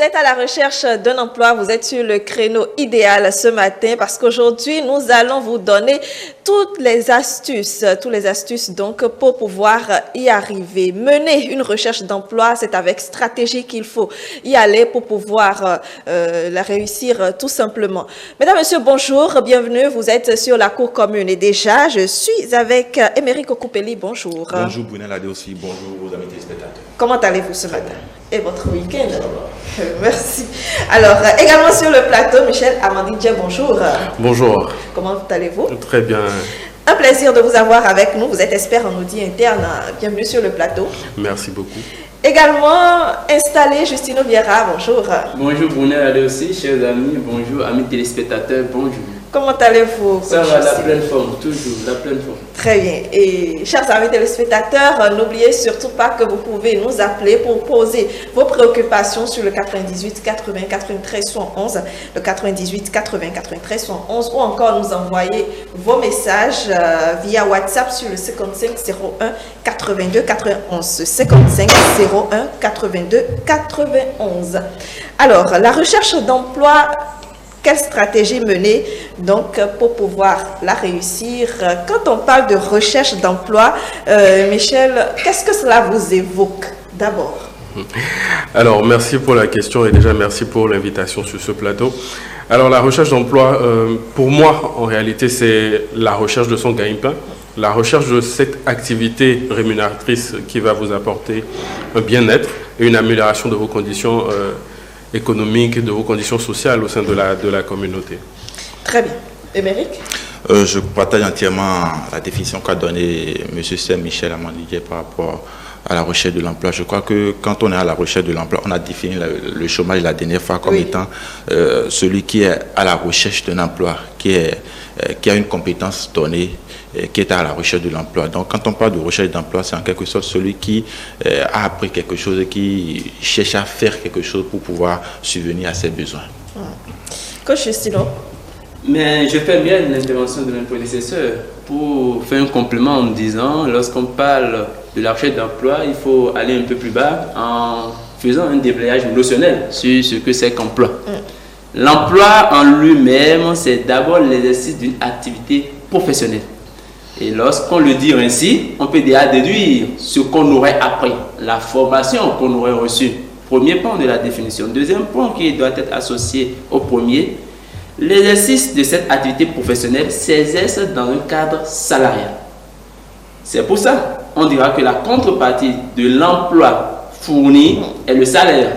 êtes à la recherche d'un emploi, vous êtes sur le créneau idéal ce matin parce qu'aujourd'hui, nous allons vous donner toutes les astuces donc pour pouvoir y arriver. Mener une recherche d'emploi, c'est avec stratégie qu'il faut y aller pour pouvoir la réussir tout simplement. Mesdames, Messieurs, bonjour, bienvenue. Vous êtes sur la cour commune et déjà, je suis avec Émeric Okupeli. Bonjour. Bonjour Brunel Adé aussi, bonjour aux amis téléspectateurs. Comment allez-vous ce matin? Et votre week-end? Merci. Alors, également sur le plateau, Michel Amandidje, bonjour. Bonjour. Comment allez-vous? Très bien. Un plaisir de vous avoir avec nous. Vous êtes expert en audit interne. Bienvenue sur le plateau. Merci beaucoup. Également installé, Justino Vieira, bonjour. Bonjour Brunel Adé aussi, chers amis. Bonjour amis téléspectateurs, bonjour. Comment allez-vous? Ça va, la pleine forme, toujours, la pleine forme. Très bien. Et chers amis téléspectateurs, n'oubliez surtout pas que vous pouvez nous appeler pour poser vos préoccupations sur le 98 80 93 111, le 98 80 93 111 ou encore nous envoyer vos messages via WhatsApp sur le 55 01 82 91. 55 01 82 91. Alors, la recherche d'emploi. Quelle stratégie mener donc pour pouvoir la réussir? Quand on parle de recherche d'emploi, Michel, qu'est-ce que cela vous évoque d'abord? Alors, merci pour la question et déjà merci pour l'invitation sur ce plateau. Alors, la recherche d'emploi, pour moi, en réalité, c'est la recherche de son gagne-pain, la recherche de cette activité rémunératrice qui va vous apporter un bien-être et une amélioration de vos conditions économiques, de vos conditions sociales au sein de la communauté. Très bien. Émeric? Je partage entièrement la définition qu'a donnée M. Sir Michel Amandidje par rapport à la recherche de l'emploi. Je crois que quand on est à la recherche de l'emploi, on a défini le chômage la dernière fois comme étant celui qui est à la recherche d'un emploi, qui a une compétence donnée, qui est à la recherche de l'emploi. Donc, quand on parle de recherche d'emploi, c'est en quelque sorte celui qui a appris quelque chose et qui cherche à faire quelque chose pour pouvoir subvenir à ses besoins. Coach Justino? Mais je fais bien l'intervention de mon prédécesseur pour faire un complément en disant, lorsqu'on parle de la recherche d'emploi, il faut aller un peu plus bas en faisant un déblayage notionnel sur ce que c'est qu'emploi. L'emploi en lui-même, c'est d'abord l'exercice d'une activité professionnelle. Et lorsqu'on le dit ainsi, on peut déjà déduire ce qu'on aurait appris, la formation qu'on aurait reçue. Premier point de la définition. Deuxième point qui doit être associé au premier, l'exercice de cette activité professionnelle s'exerce dans un cadre salarial. C'est pour ça on dira que la contrepartie de l'emploi fourni est le salaire.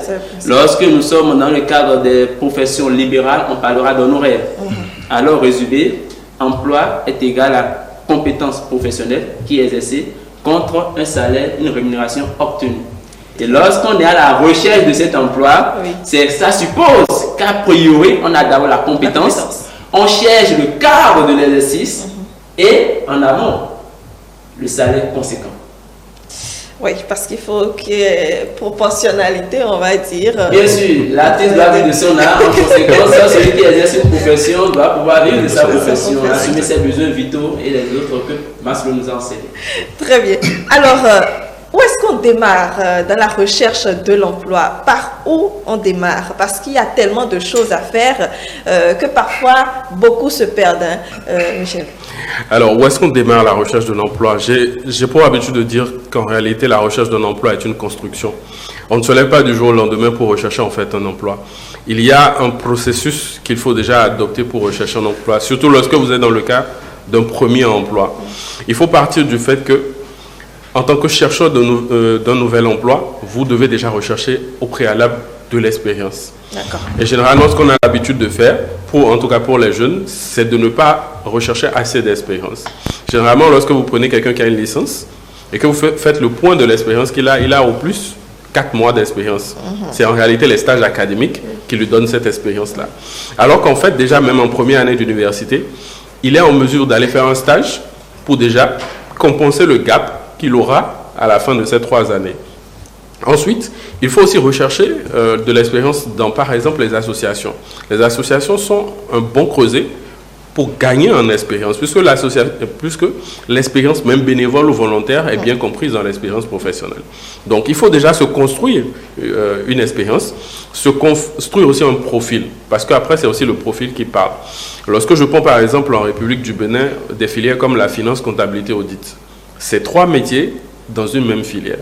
Lorsque nous sommes dans le cadre des professions libérales, on parlera d'honoraires. Alors, résumé, emploi est égal à compétence professionnelle qui est exercée contre un salaire, une rémunération obtenue. Et lorsqu'on est à la recherche de cet emploi, ça suppose qu'a priori, on a d'abord la compétence, on cherche le cadre de l'exercice et en amont, le salaire conséquent. Oui, parce qu'il faut qu'il y ait proportionnalité, on va dire. Bien sûr, l'artiste doit vivre de son art. En conséquence, celui qui exerce une profession doit pouvoir vivre de sa profession, assumer ses besoins vitaux et les autres que Maslow nous enseigne. Très bien. Alors, où est-ce qu'on démarre dans la recherche de l'emploi? Par où on démarre? Parce qu'il y a tellement de choses à faire que parfois beaucoup se perdent, Michel. Alors, où est-ce qu'on démarre la recherche de l'emploi? J'ai pour habitude de dire qu'en réalité, la recherche d'un emploi est une construction. On ne se lève pas du jour au lendemain pour rechercher en fait un emploi. Il y a un processus qu'il faut déjà adopter pour rechercher un emploi, surtout lorsque vous êtes dans le cas d'un premier emploi. Il faut partir du fait que, en tant que chercheur d'un nouvel emploi, vous devez déjà rechercher au préalable de l'expérience. Et généralement, ce qu'on a l'habitude de faire, en tout cas pour les jeunes, c'est de ne pas rechercher assez d'expérience. Généralement, lorsque vous prenez quelqu'un qui a une licence et que vous faites le point de l'expérience qu'il a, il a au plus 4 mois d'expérience. C'est en réalité les stages académiques qui lui donnent cette expérience-là. Alors qu'en fait, déjà même en première année d'université, il est en mesure d'aller faire un stage pour déjà compenser le gap qu'il aura à la fin de ces 3 années. Ensuite, il faut aussi rechercher de l'expérience dans, par exemple, les associations. Les associations sont un bon creuset pour gagner en expérience, puisque l'expérience même bénévole ou volontaire est bien comprise dans l'expérience professionnelle. Donc, il faut déjà se construire une expérience, se construire aussi un profil, parce qu'après, c'est aussi le profil qui parle. Lorsque je prends par exemple en République du Bénin des filières comme la finance, comptabilité, audit, c'est 3 métiers dans une même filière.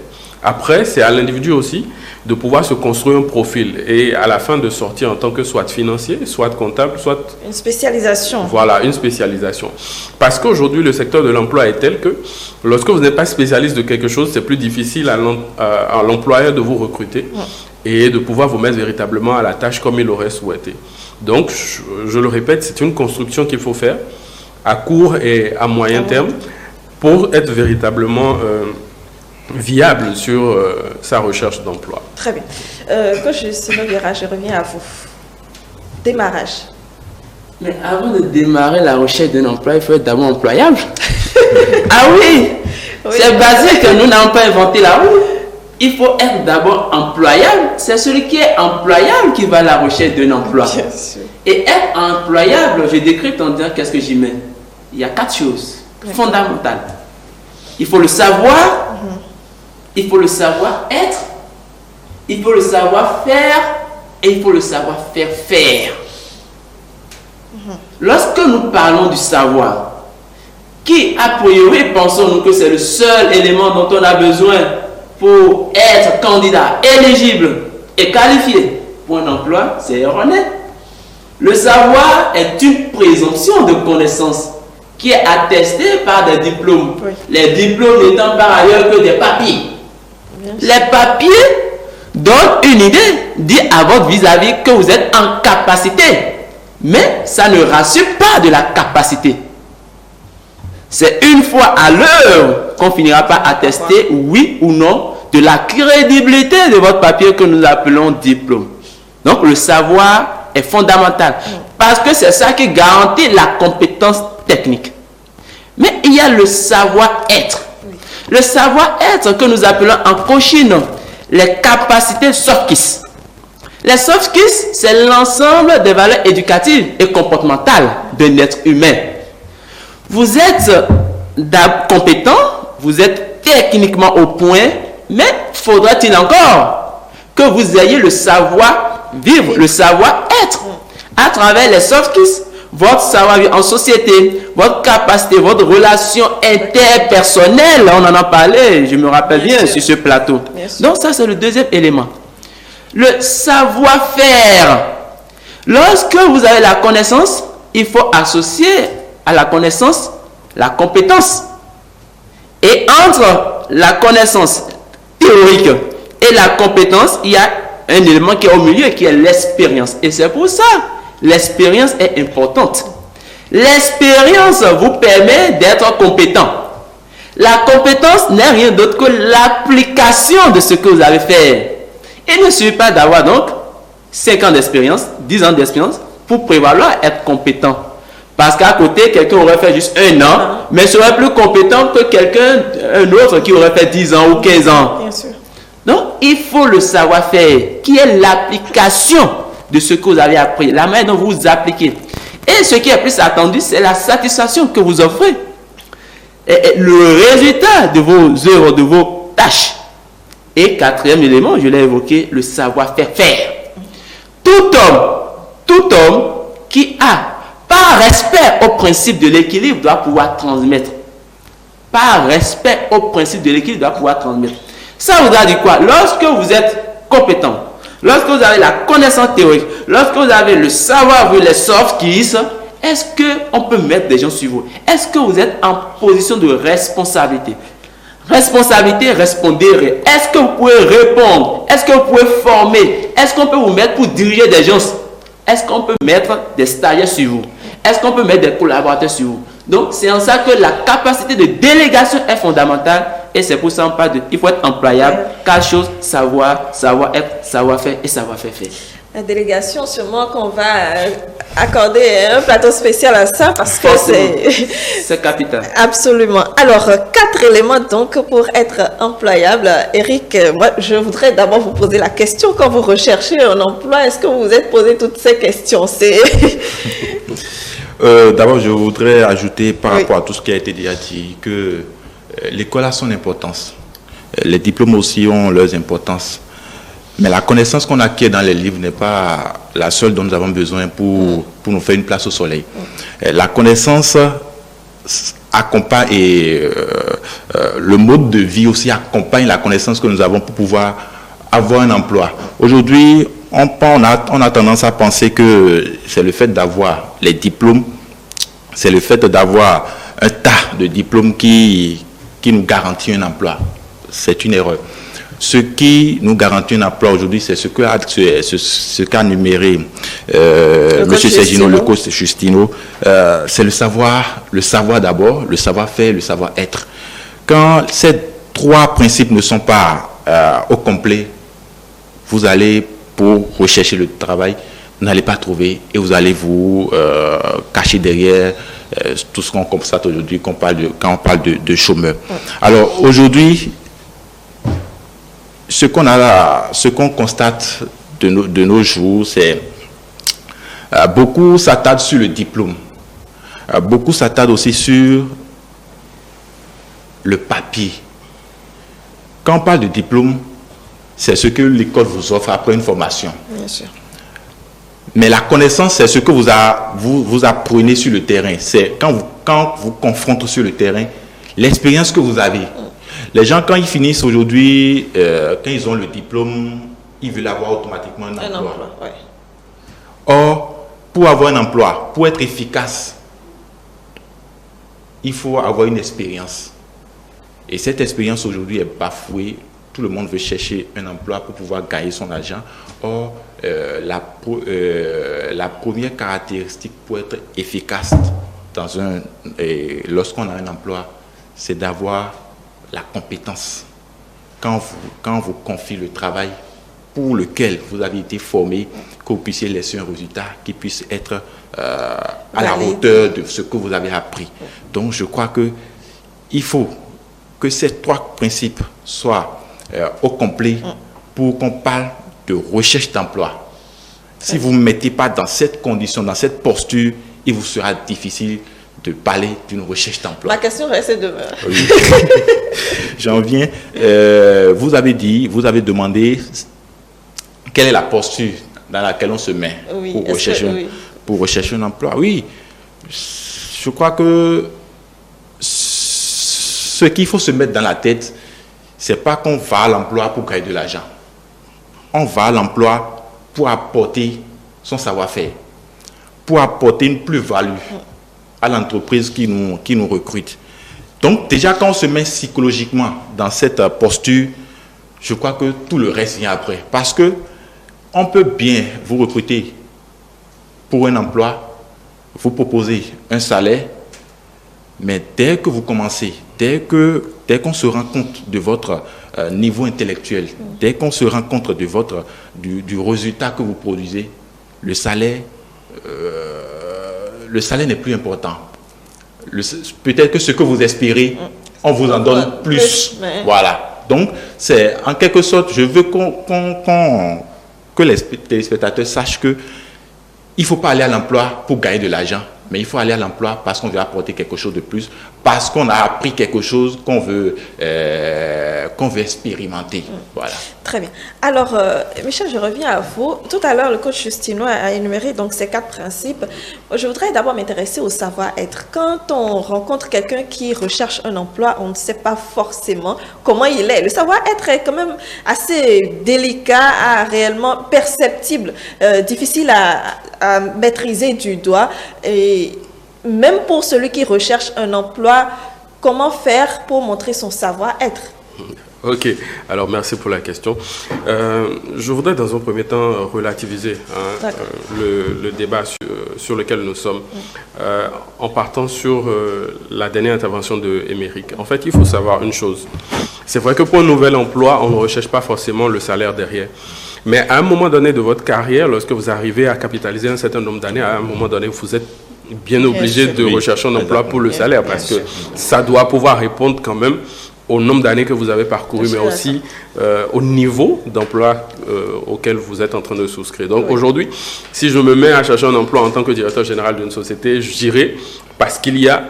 Après, c'est à l'individu aussi de pouvoir se construire un profil et à la fin de sortir en tant que soit financier, soit comptable, soit... Une spécialisation. Voilà, une spécialisation. Parce qu'aujourd'hui, le secteur de l'emploi est tel que lorsque vous n'êtes pas spécialiste de quelque chose, c'est plus difficile à l'employeur de vous recruter et de pouvoir vous mettre véritablement à la tâche comme il l'aurait souhaité. Donc, je le répète, c'est une construction qu'il faut faire à court et à moyen terme pour être véritablement... viable sur sa recherche d'emploi. Très bien. Coach Sinovera, je reviens à vous. Démarrage. Mais avant de démarrer la recherche d'un emploi, il faut être d'abord employable. Ah oui, c'est basé que nous n'avons pas inventé la roue. Il faut être d'abord employable. C'est celui qui est employable qui va à la recherche d'un emploi. Bien sûr. Et être employable, je décrypte en disant qu'est-ce que j'y mets. Il y a 4 choses fondamentales. Il faut le savoir. Il faut le savoir-être, il faut le savoir-faire et il faut le savoir-faire faire. Lorsque nous parlons du savoir, qui a priori pensons-nous que c'est le seul élément dont on a besoin pour être candidat éligible et qualifié pour un emploi, c'est erroné. Le savoir est une présomption de connaissance qui est attestée par des diplômes. Les diplômes n'étant par ailleurs que des papiers. Les papiers donnent une idée, dit à votre vis-à-vis que vous êtes en capacité. Mais ça ne rassure pas de la capacité. C'est une fois à l'heure qu'on finira par attester oui ou non de la crédibilité de votre papier que nous appelons diplôme. Donc le savoir est fondamental parce que c'est ça qui garantit la compétence technique. Mais il y a le savoir-être. Le savoir-être que nous appelons en coaching les capacités soft skills. Les soft skills, c'est l'ensemble des valeurs éducatives et comportementales d'un être humain. Vous êtes compétent, vous êtes techniquement au point, mais faudra-t-il encore que vous ayez le savoir-vivre, le savoir-être à travers les soft skills. Votre savoir-vivre en société, votre capacité, votre relation interpersonnelle, on en a parlé, je me rappelle bien sur ce plateau. Donc ça, c'est le deuxième élément. Le savoir-faire. Lorsque vous avez la connaissance, il faut associer à la connaissance la compétence. Et entre la connaissance théorique et la compétence, il y a un élément qui est au milieu, qui est l'expérience. Et c'est pour ça l'expérience est importante. L'expérience vous permet d'être compétent. La compétence n'est rien d'autre que l'application de ce que vous avez fait. Il ne suffit pas d'avoir donc 5 ans d'expérience, 10 ans d'expérience pour prévaloir être compétent. Parce qu'à côté, quelqu'un aurait fait juste 1 an, mais serait plus compétent que quelqu'un, un autre qui aurait fait 10 ans ou 15 ans. Bien sûr. Donc, il faut le savoir-faire, qui est l'application de ce que vous avez appris, la manière dont vous appliquez. Et ce qui est plus attendu, c'est la satisfaction que vous offrez. Et le résultat de vos œuvres, de vos tâches. Et 4e élément, je l'ai évoqué, le savoir-faire faire. Tout homme qui a, par respect au principe de l'équilibre, doit pouvoir transmettre. Par respect au principe de l'équilibre, doit pouvoir transmettre. Ça voudra dire quoi? Lorsque vous êtes compétent, lorsque vous avez la connaissance théorique, lorsque vous avez le savoir, les soft skills, est-ce qu'on peut mettre des gens sur vous? Est-ce que vous êtes en position de responsabilité? Responsabilité, répondez. Est-ce que vous pouvez répondre? Est-ce que vous pouvez former? Est-ce qu'on peut vous mettre pour diriger des gens? Est-ce qu'on peut mettre des stagiaires sur vous? Est-ce qu'on peut mettre des collaborateurs sur vous? Donc, c'est en ça que la capacité de délégation est fondamentale. Et c'est pour ça qu'on parle de, il faut être employable. 4 choses, savoir, savoir-être, savoir-faire et savoir-faire faire. La délégation, sûrement qu'on va accorder un plateau spécial à ça parce que c'est capital. Absolument. Alors, 4 éléments donc pour être employable. Eric, moi, je voudrais d'abord vous poser la question. Quand vous recherchez un emploi, est-ce que vous vous êtes posé toutes ces questions? D'abord, je voudrais ajouter par rapport à tout ce qui a été déjà dit que l'école a son importance. Les diplômes aussi ont leurs importances. Mais la connaissance qu'on acquiert dans les livres n'est pas la seule dont nous avons besoin pour nous faire une place au soleil. La connaissance accompagne et le mode de vie aussi accompagne la connaissance que nous avons pour pouvoir avoir un emploi. Aujourd'hui, on a tendance à penser que c'est le fait d'avoir les diplômes, c'est le fait d'avoir un tas de diplômes qui nous garantit un emploi. C'est une erreur. Ce qui nous garantit un emploi aujourd'hui, c'est ce qu'a numéré M. Sergino, le coach Justino. C'est le savoir d'abord, le savoir-faire, le savoir-être. Quand ces trois principes ne sont pas au complet, vous allez, pour rechercher le travail, vous n'allez pas trouver et vous allez vous cacher derrière tout ce qu'on constate aujourd'hui quand on parle de chômeurs. Alors aujourd'hui, ce qu'on constate de nos jours, c'est beaucoup s'attardent sur le diplôme. Beaucoup s'attardent aussi sur le papier. Quand on parle de diplôme, c'est ce que l'école vous offre après une formation. Bien sûr. Mais la connaissance, c'est ce que vous apprenez sur le terrain. C'est quand vous confrontez sur le terrain, l'expérience que vous avez. Les gens, quand ils finissent aujourd'hui, quand ils ont le diplôme, ils veulent avoir automatiquement un emploi. Ouais. Or, pour avoir un emploi, pour être efficace, il faut avoir une expérience. Et cette expérience aujourd'hui est bafouée. Tout le monde veut chercher un emploi pour pouvoir gagner son argent. Or, la première caractéristique pour être efficace lorsqu'on a un emploi, c'est d'avoir la compétence. Quand vous confiez le travail pour lequel vous avez été formé, que vous puissiez laisser un résultat qui puisse être à la hauteur de ce que vous avez appris. Donc, je crois qu'il faut que ces trois principes soient au complet pour qu'on parle de recherche d'emploi. Si vous ne mettez pas dans cette condition, dans cette posture, il vous sera difficile de parler d'une recherche d'emploi. Ma question reste demeure. Oui. J'en viens. Vous avez demandé quelle est la posture dans laquelle on se met pour rechercher un emploi. Oui, je crois que ce qu'il faut se mettre dans la tête, c'est pas qu'on va à l'emploi pour gagner de l'argent. On va à l'emploi pour apporter son savoir-faire, pour apporter une plus-value à l'entreprise qui nous recrute. Donc déjà quand on se met psychologiquement dans cette posture, je crois que tout le reste vient après. Parce que on peut bien vous recruter pour un emploi, vous proposer un salaire, mais dès que vous commencez, dès qu'on se rend compte de votre niveau intellectuel, dès qu'on se rend compte de du résultat que vous produisez, le salaire n'est plus important. Peut-être que ce que vous espérez, on vous en donne plus. Voilà. Donc, c'est en quelque sorte, je veux que les téléspectateurs sachent que il ne faut pas aller à l'emploi pour gagner de l'argent, mais il faut aller à l'emploi parce qu'on veut apporter quelque chose de plus, parce qu'on a appris quelque chose qu'on veut expérimenter. Voilà. Très bien. Alors, Michel, je reviens à vous. Tout à l'heure, le coach Justino a énuméré donc ces 4 principes. Je voudrais d'abord m'intéresser au savoir-être. Quand on rencontre quelqu'un qui recherche un emploi, on ne sait pas forcément comment il est. Le savoir-être est quand même assez délicat, réellement perceptible, difficile à maîtriser du doigt. Et même pour celui qui recherche un emploi, comment faire pour montrer son savoir-être? Ok, alors merci pour la question. Je voudrais dans un premier temps relativiser le débat sur lequel nous sommes en partant sur la dernière intervention de Émeric. En fait, il faut savoir une chose. C'est vrai que pour un nouvel emploi, on ne recherche pas forcément le salaire derrière. Mais à un moment donné de votre carrière, lorsque vous arrivez à capitaliser un certain nombre d'années, à un moment donné, vous êtes bien obligé de rechercher un emploi pour le salaire parce que ça doit pouvoir répondre quand même au nombre d'années que vous avez parcouru, mais aussi au niveau d'emploi auquel vous êtes en train de souscrire. Donc aujourd'hui, si je me mets à chercher un emploi en tant que directeur général d'une société, je dirais parce qu'il y a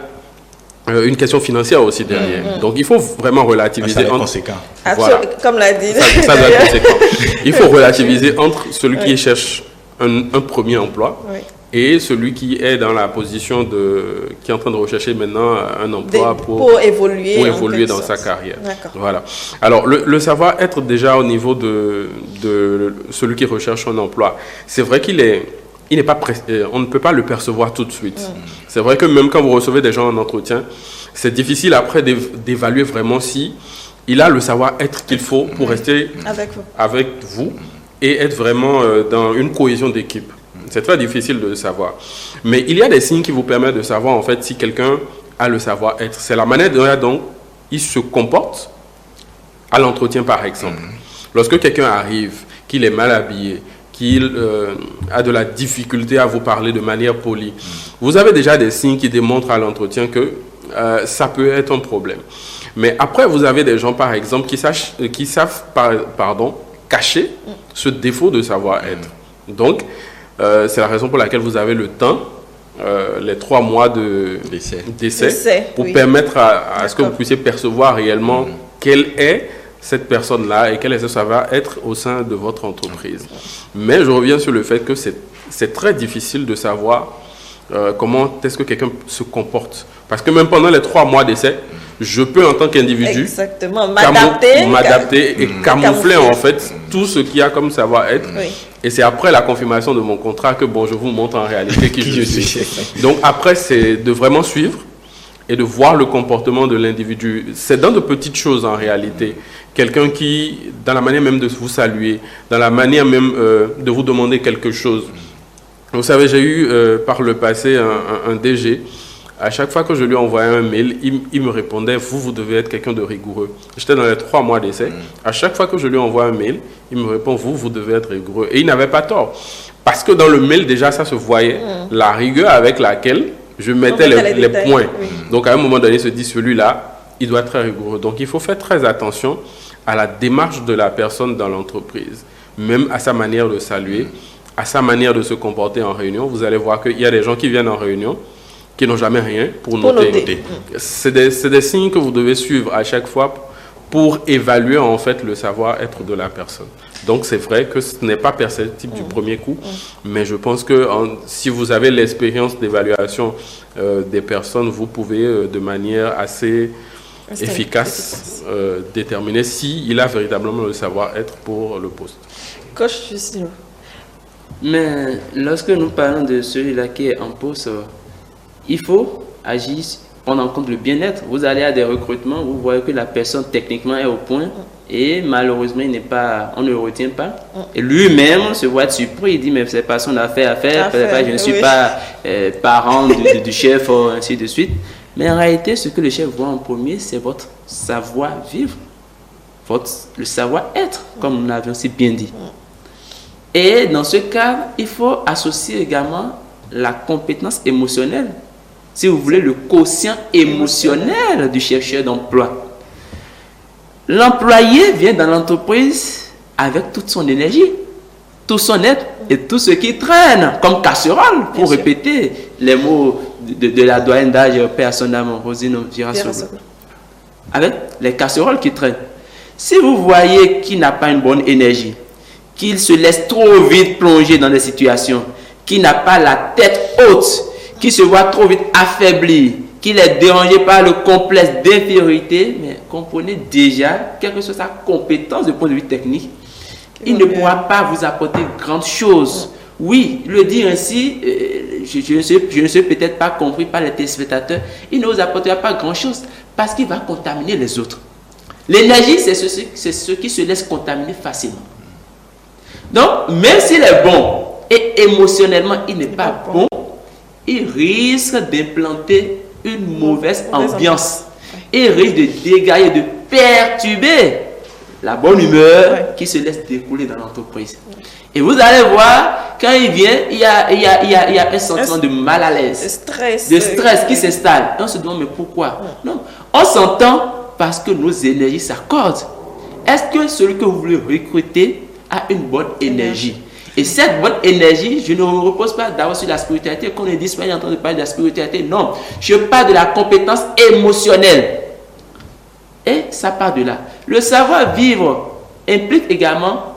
une question financière aussi derrière. Donc il faut vraiment relativiser. Ça conséquent. Voilà. Comme l'a dit. Ça doit être conséquent. Il faut relativiser entre celui qui cherche un premier emploi et celui qui est dans la position qui est en train de rechercher maintenant un emploi pour évoluer dans sa carrière. Voilà. Alors, le savoir-être déjà au niveau de celui qui recherche un emploi, c'est vrai on ne peut pas le percevoir tout de suite. C'est vrai que même quand vous recevez des gens en entretien, c'est difficile après d'évaluer vraiment si il a le savoir-être qu'il faut pour rester avec vous et être vraiment dans une cohésion d'équipe. C'est très difficile de le savoir. Mais il y a des signes qui vous permettent de savoir en fait si quelqu'un a le savoir-être. C'est la manière dont il se comporte à l'entretien par exemple. Lorsque quelqu'un arrive, qu'il est mal habillé, qu'il a de la difficulté à vous parler de manière polie, vous avez déjà des signes qui démontrent à l'entretien que ça peut être un problème. Mais après, vous avez des gens par exemple qui savent cacher ce défaut de savoir-être. Donc, c'est la raison pour laquelle vous avez le temps, les 3 mois d'essai pour permettre à ce que vous puissiez percevoir réellement quelle est cette personne-là et quel est ce savoir-être au sein de votre entreprise. Mais je reviens sur le fait que c'est très difficile de savoir comment est-ce que quelqu'un se comporte. Parce que même pendant les 3 mois d'essai, je peux en tant qu'individu m'adapter et camoufler en fait tout ce qu'il y a comme savoir-être. Et c'est après la confirmation de mon contrat que je vous montre en réalité qui je suis. Donc après, c'est de vraiment suivre et de voir le comportement de l'individu. C'est dans de petites choses en réalité. Quelqu'un qui, dans la manière même de vous saluer, dans la manière même de vous demander quelque chose. Vous savez, j'ai eu par le passé un DG. À chaque fois que je lui envoyais un mail, il me répondait « Vous devez être quelqu'un de rigoureux ». J'étais dans les 3 mois d'essai. À chaque fois que je lui envoie un mail, il me répond « Vous devez être rigoureux ». Et il n'avait pas tort. Parce que dans le mail, déjà, ça se voyait. La rigueur avec laquelle je mettais les points. Donc, à un moment donné, il se dit « Celui-là, il doit être très rigoureux ». Donc, il faut faire très attention à la démarche de la personne dans l'entreprise. Même à sa manière de saluer, à sa manière de se comporter en réunion. Vous allez voir qu'il y a des gens qui viennent en réunion qui n'ont jamais rien pour noter. C'est des signes que vous devez suivre à chaque fois pour évaluer en fait le savoir-être de la personne. Donc c'est vrai que ce n'est pas perceptible du premier coup, mais je pense que si vous avez l'expérience d'évaluation des personnes, vous pouvez de manière assez efficace déterminer s'il a véritablement le savoir-être pour le poste. Coach Justino. Mais lorsque nous parlons de celui-là qui est en poste, il faut agir, prendre en compte le bien-être. Vous allez à des recrutements, vous voyez que la personne techniquement est au point et malheureusement on ne le retient pas. Et lui-même se voit surpris, il dit mais c'est pas son affaire à faire, je ne suis pas parent du chef, ainsi de suite. Mais en réalité, ce que le chef voit en premier, c'est votre savoir-vivre, le savoir-être, comme nous l'avions si bien dit. Et dans ce cas, il faut associer également la compétence émotionnelle. Si vous voulez, le quotient émotionnel du chercheur d'emploi. L'employé vient dans l'entreprise avec toute son énergie, tout son être et tout ce qui traîne comme casserole, pour répéter les mots de la doyenne d'âge Père son âme, Rosine Virasolo. Avec les casseroles qui traînent. Si vous voyez qu'il n'a pas une bonne énergie, qu'il se laisse trop vite plonger dans des situations, qu'il n'a pas la tête haute, qui se voit trop vite affaibli, qu'il est dérangé par le complexe d'infériorité, mais comprenez déjà, quelle que soit sa compétence de point de vue technique, il ne pourra pas vous apporter grande chose. Oui, le dire ainsi, je ne suis peut-être pas compris par les téléspectateurs, il ne vous apportera pas grand chose parce qu'il va contaminer les autres. L'énergie, c'est ce qui se laisse contaminer facilement. Donc, même s'il est bon et émotionnellement il n'est pas bon, il risque d'implanter une mauvaise ambiance. Il risque de dégager, de perturber la bonne humeur qui se laisse découler dans l'entreprise. Et vous allez voir, quand il vient, il y a un sentiment de mal à l'aise, de stress qui s'installe. On se demande, mais pourquoi? Non, on s'entend parce que nos énergies s'accordent. Est-ce que celui que vous voulez recruter a une bonne énergie? Et cette bonne énergie, je ne me repose pas d'abord sur la spiritualité, qu'on est disponible en train de parler de la spiritualité. Non, je parle de la compétence émotionnelle. Et ça part de là. Le savoir-vivre implique également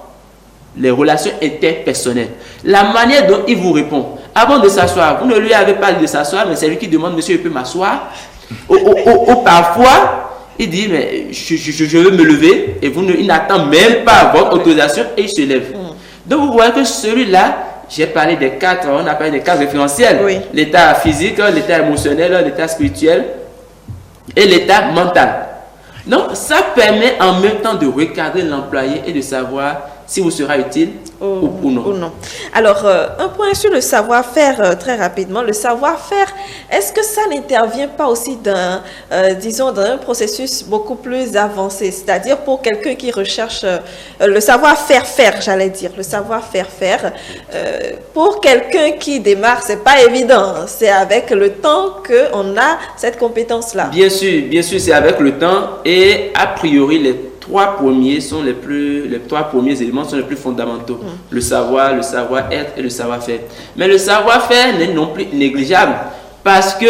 les relations interpersonnelles. La manière dont il vous répond. Avant de s'asseoir, vous ne lui avez pas dit de s'asseoir, mais c'est lui qui demande, monsieur, je peux m'asseoir? Ou parfois, il dit, mais je veux me lever, et il n'attend même pas votre autorisation et il se lève. Donc vous voyez que celui-là, j'ai parlé des quatre, on a parlé des quatre référentiels. Oui. L'état physique, l'état émotionnel, l'état spirituel et l'état mental. Donc ça permet en même temps de recadrer l'employé et de savoir si vous sera utile ou non. Alors, un point sur le savoir-faire, très rapidement. Le savoir-faire, est-ce que ça n'intervient pas aussi dans un processus beaucoup plus avancé? C'est-à-dire pour quelqu'un qui recherche le savoir-faire, j'allais dire, le savoir-faire, pour quelqu'un qui démarre, c'est pas évident. C'est avec le temps qu'on a cette compétence-là. Bien sûr, c'est avec le temps et a priori, les trois premiers éléments sont les plus fondamentaux. Le savoir, le savoir-être et le savoir-faire. Mais le savoir-faire n'est non plus négligeable parce que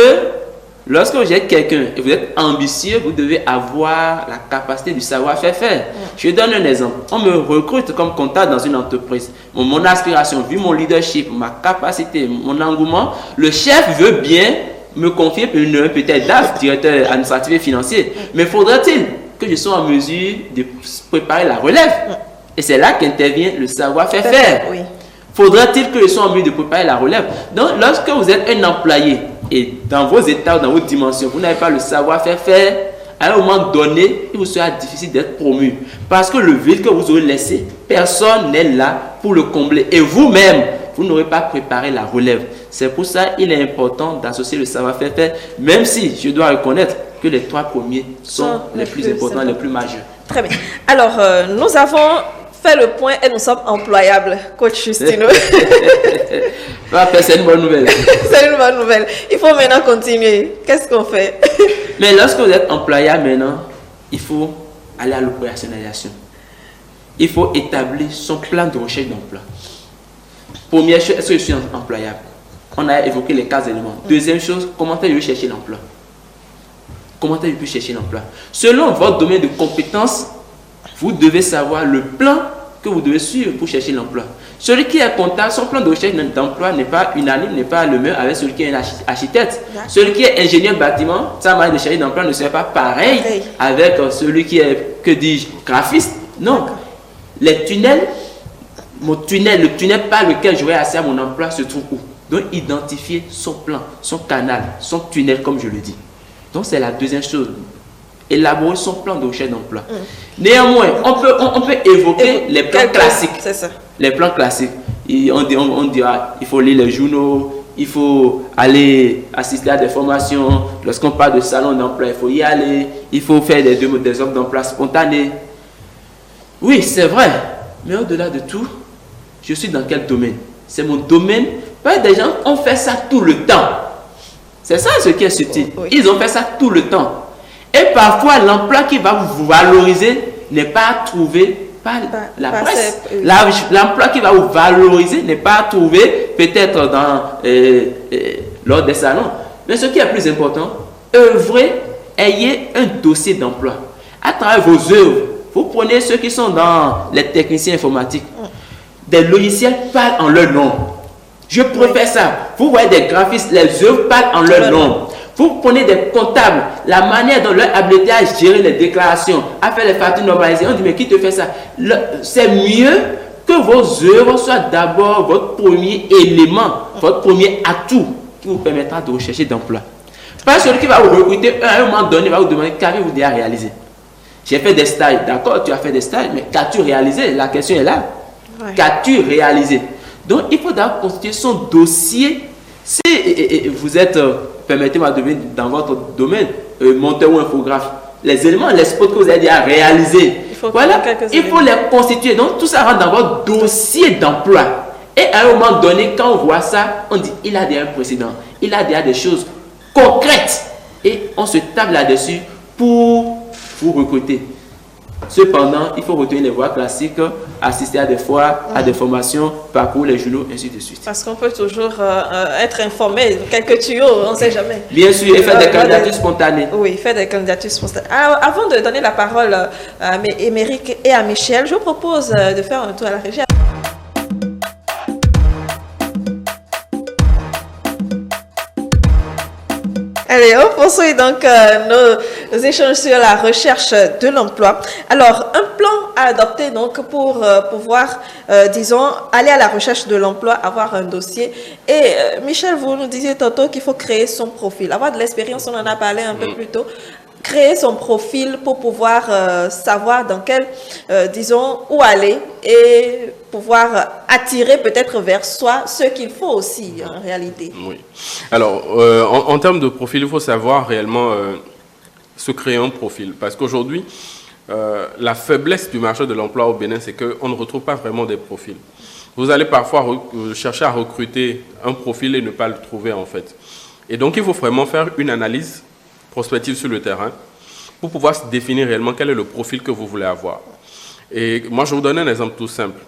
lorsque vous êtes quelqu'un et vous êtes ambitieux, vous devez avoir la capacité du savoir-faire faire. Je donne un exemple. On me recrute comme comptable dans une entreprise. Mon aspiration, vu mon leadership, ma capacité, mon engouement, le chef veut bien me confier peut-être DAF, directeur administratif et financier. Mais faudra-t-il que je sois en mesure de préparer la relève? Et c'est là qu'intervient le savoir-faire faire. Oui. Faudra-t-il que je sois en mesure de préparer la relève? Donc, lorsque vous êtes un employé et dans vos états, dans vos dimensions, vous n'avez pas le savoir-faire faire, à un moment donné, il vous sera difficile d'être promu. Parce que le vide que vous aurez laissé, personne n'est là pour le combler. Et vous-même, vous n'aurez pas préparé la relève. C'est pour ça qu'il est important d'associer le savoir-faire faire, même si je dois reconnaître que les trois premiers sont les plus importants, les plus majeurs. Très bien. Alors, nous avons fait le point et nous sommes employables, coach Justino. C'est une bonne nouvelle. C'est une bonne nouvelle. Il faut maintenant continuer. Qu'est-ce qu'on fait? Mais lorsque vous êtes employable maintenant, il faut aller à l'opérationnalisation. Il faut établir son plan de recherche d'emploi. Première chose, est-ce que je suis employable? On a évoqué les 4 éléments. Deuxième chose, comment est-ce que je vais chercher l'emploi? Comment est-ce que je peux chercher l'emploi? Selon votre domaine de compétences, vous devez savoir le plan que vous devez suivre pour chercher l'emploi. Celui qui est comptable, son plan de recherche d'emploi n'est pas unanime, n'est pas le même avec celui qui est un architecte. Celui qui est ingénieur bâtiment, sa manière de chercher d'emploi ne serait pas pareil avec celui qui est, que dis-je, graphiste. Non. Les tunnels, le tunnel par lequel j'aurai accès à mon emploi se trouve où? Donc, identifier son plan, son canal, son tunnel, comme je le dis. Donc, c'est la deuxième chose. Élaborer son plan de recherche d'emploi. Néanmoins, on peut évoquer les plans classiques. C'est ça. Les plans classiques. On dira, il faut lire les journaux, il faut aller assister à des formations. Lorsqu'on parle de salon d'emploi, il faut y aller. Il faut faire des offres d'emploi spontanées. Oui, c'est vrai. Mais au-delà de tout, je suis dans quel domaine? C'est mon domaine. Des gens ont fait ça tout le temps. C'est ça ce qui est subtil. Oui. Ils ont fait ça tout le temps. Et parfois, l'emploi qui va vous valoriser n'est pas trouvé par la presse. L'emploi qui va vous valoriser n'est pas trouvé peut-être lors des salons. Mais ce qui est plus important, œuvrez, ayez un dossier d'emploi. À travers vos œuvres, vous prenez ceux qui sont dans les techniciens informatiques. Des logiciels parlent en leur nom. Je préfère ça. Vous voyez des graphistes, les œuvres parlent en leur nom. Vous prenez des comptables, la manière dont leur habileté à gérer les déclarations, à faire les factures normalisées. On dit, mais qui te fait ça? C'est mieux que vos œuvres soient d'abord votre premier élément, votre premier atout qui vous permettra de rechercher d'emploi. Pas celui qui va vous recruter, à un moment donné, va vous demander qu'avez-vous déjà réalisé? J'ai fait des stages. D'accord, tu as fait des stages, mais qu'as-tu réalisé? La question est là. Ouais. Qu'as-tu réalisé? Donc, il faut d'abord constituer son dossier. Si vous êtes, permettez-moi de venir dans votre domaine, monteur ou infographe, les éléments, les spots que vous avez déjà réalisés, il faut les constituer. Donc, tout ça rentre dans votre dossier d'emploi. Et à un moment donné, quand on voit ça, on dit, il a déjà un précédent. Il a déjà des choses concrètes. Et on se tape là-dessus pour pour recruter. Cependant, il faut retenir les voies classiques, assister à des foires, à des formations, parcourir les journaux, ainsi de suite. Parce qu'on peut toujours être informé, quelques tuyaux, on ne sait jamais. Bien sûr, et faire des candidatures spontanées. Oui, faire des candidatures spontanées. Alors, avant de donner la parole à Émeric et à Michel, je vous propose de faire un tour à la régie. Allez, on poursuit donc nos échanges sur la recherche de l'emploi. Alors, un plan à adopter donc pour pouvoir, disons, aller à la recherche de l'emploi, avoir un dossier. Et Michel, vous nous disiez tantôt qu'il faut créer son profil. Avoir de l'expérience, on en a parlé un peu plus tôt. Créer son profil pour pouvoir savoir dans quel, disons, où aller et pouvoir attirer peut-être vers soi ce qu'il faut aussi en réalité. Oui. Alors, en termes de profil, il faut savoir réellement se créer un profil. Parce qu'aujourd'hui, la faiblesse du marché de l'emploi au Bénin, c'est qu'on ne retrouve pas vraiment des profils. Vous allez parfois chercher à recruter un profil et ne pas le trouver en fait. Et donc, il faut vraiment faire une analyse prospective sur le terrain pour pouvoir se définir réellement quel est le profil que vous voulez avoir. Et moi, je vous donne un exemple tout simple.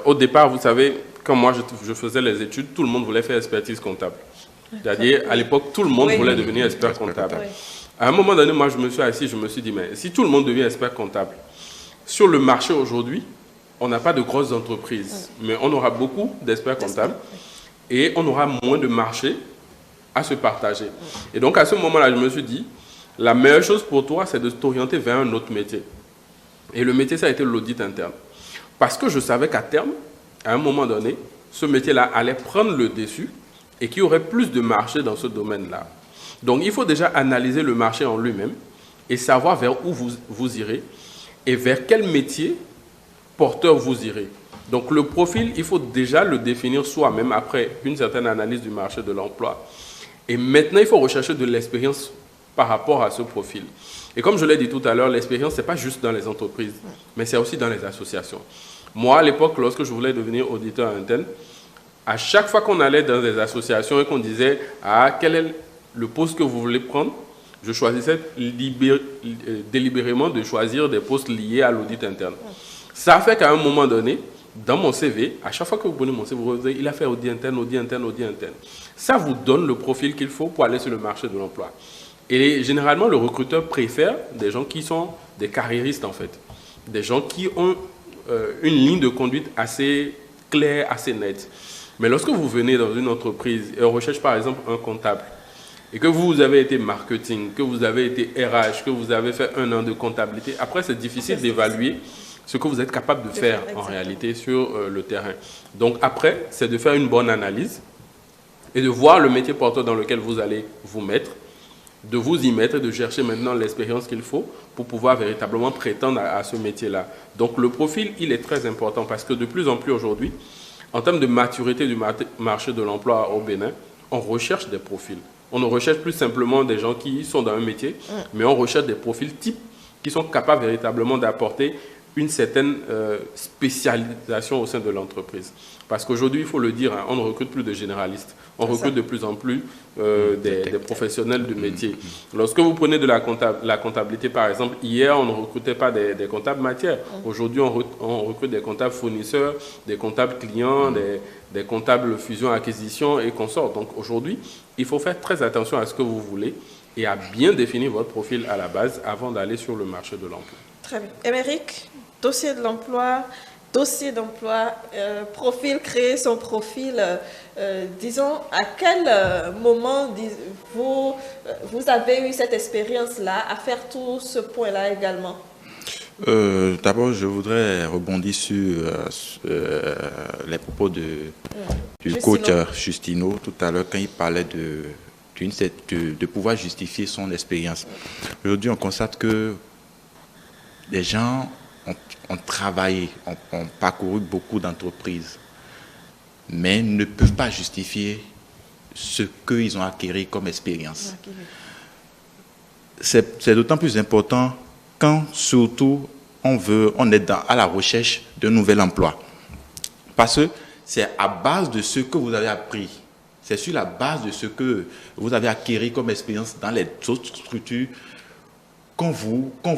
Au départ, vous savez, quand moi je faisais les études, tout le monde voulait faire expertise comptable. C'est-à-dire, à l'époque, tout le monde voulait devenir expert comptable. Oui. À un moment donné, moi, je me suis assis, je me suis dit, mais si tout le monde devient expert comptable, sur le marché aujourd'hui, on n'a pas de grosses entreprises, mais on aura beaucoup d'experts comptables et on aura moins de marchés à se partager. Et donc, à ce moment-là, je me suis dit, la meilleure chose pour toi, c'est de t'orienter vers un autre métier. Et le métier, ça a été l'audit interne. Parce que je savais qu'à terme, à un moment donné, ce métier-là allait prendre le dessus et qu'il y aurait plus de marché dans ce domaine-là. Donc, il faut déjà analyser le marché en lui-même et savoir vers où vous irez et vers quel métier porteur vous irez. Donc, le profil, il faut déjà le définir soi-même après une certaine analyse du marché de l'emploi. Et maintenant, il faut rechercher de l'expérience par rapport à ce profil. Et comme je l'ai dit tout à l'heure, l'expérience, ce n'est pas juste dans les entreprises, mais c'est aussi dans les associations. Moi, à l'époque, lorsque je voulais devenir auditeur interne, à chaque fois qu'on allait dans des associations et qu'on disait « Ah, quel est le poste que vous voulez prendre ?» je choisissais délibérément de choisir des postes liés à l'audit interne. Ça fait qu'à un moment donné, dans mon CV, à chaque fois que vous prenez mon CV, vous dites « Il a fait audit interne, audit interne, audit interne. » Ça vous donne le profil qu'il faut pour aller sur le marché de l'emploi. Et généralement, le recruteur préfère des gens qui sont des carriéristes, en fait. Des gens qui ont une ligne de conduite assez claire, assez nette. Mais lorsque vous venez dans une entreprise et on recherche, par exemple, un comptable, et que vous avez été marketing, que vous avez été RH, que vous avez fait 1 an de comptabilité, après, c'est difficile d'évaluer ce que vous êtes capable de faire, en réalité, sur le terrain. Donc, après, c'est de faire une bonne analyse et de voir le métier porteur dans lequel vous allez vous mettre, de vous y mettre et de chercher maintenant l'expérience qu'il faut pour pouvoir véritablement prétendre à ce métier-là. Donc le profil, il est très important parce que de plus en plus aujourd'hui, en termes de maturité du marché de l'emploi au Bénin, on recherche des profils. On ne recherche plus simplement des gens qui sont dans un métier, mais on recherche des profils types qui sont capables véritablement d'apporter une certaine spécialisation au sein de l'entreprise. Parce qu'aujourd'hui, il faut le dire, hein, on ne recrute plus de généralistes. On recrute de plus en plus des professionnels de métier. Lorsque vous prenez de la comptabilité, par exemple, hier, on ne recrutait pas des comptables matières. Aujourd'hui, on recrute des comptables fournisseurs, des comptables clients, des comptables fusion-acquisition et consorts. Donc aujourd'hui, il faut faire très attention à ce que vous voulez et à bien définir votre profil à la base avant d'aller sur le marché de l'emploi. Très bien. Émeric, dossier d'emploi, profil, créer son profil. Disons, à quel moment vous avez eu cette expérience-là à faire tout ce point-là également? D'abord, je voudrais rebondir sur les propos du coach Justino tout à l'heure quand il parlait de pouvoir justifier son expérience. Aujourd'hui, on constate que les gens ont travaillé, ont parcouru beaucoup d'entreprises, mais ne peuvent pas justifier ce qu'ils ont acquis comme expérience. C'est d'autant plus important quand surtout on est à la recherche d'un nouvel emploi. Parce que c'est à base de ce que vous avez appris, c'est sur la base de ce que vous avez acquis comme expérience dans les autres structures qu'on vous prend,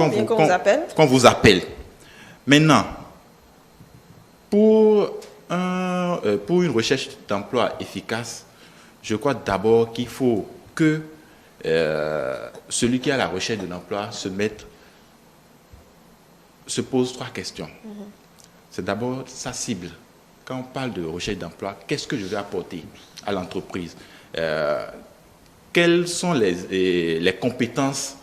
bien qu'on vous appelle. Qu'on vous appelle. Maintenant, pour une recherche d'emploi efficace, je crois d'abord qu'il faut que celui qui est à la recherche de l'emploi se pose 3 questions. C'est d'abord sa cible. Quand on parle de recherche d'emploi, qu'est-ce que je vais apporter à l'entreprise? Quelles sont les compétences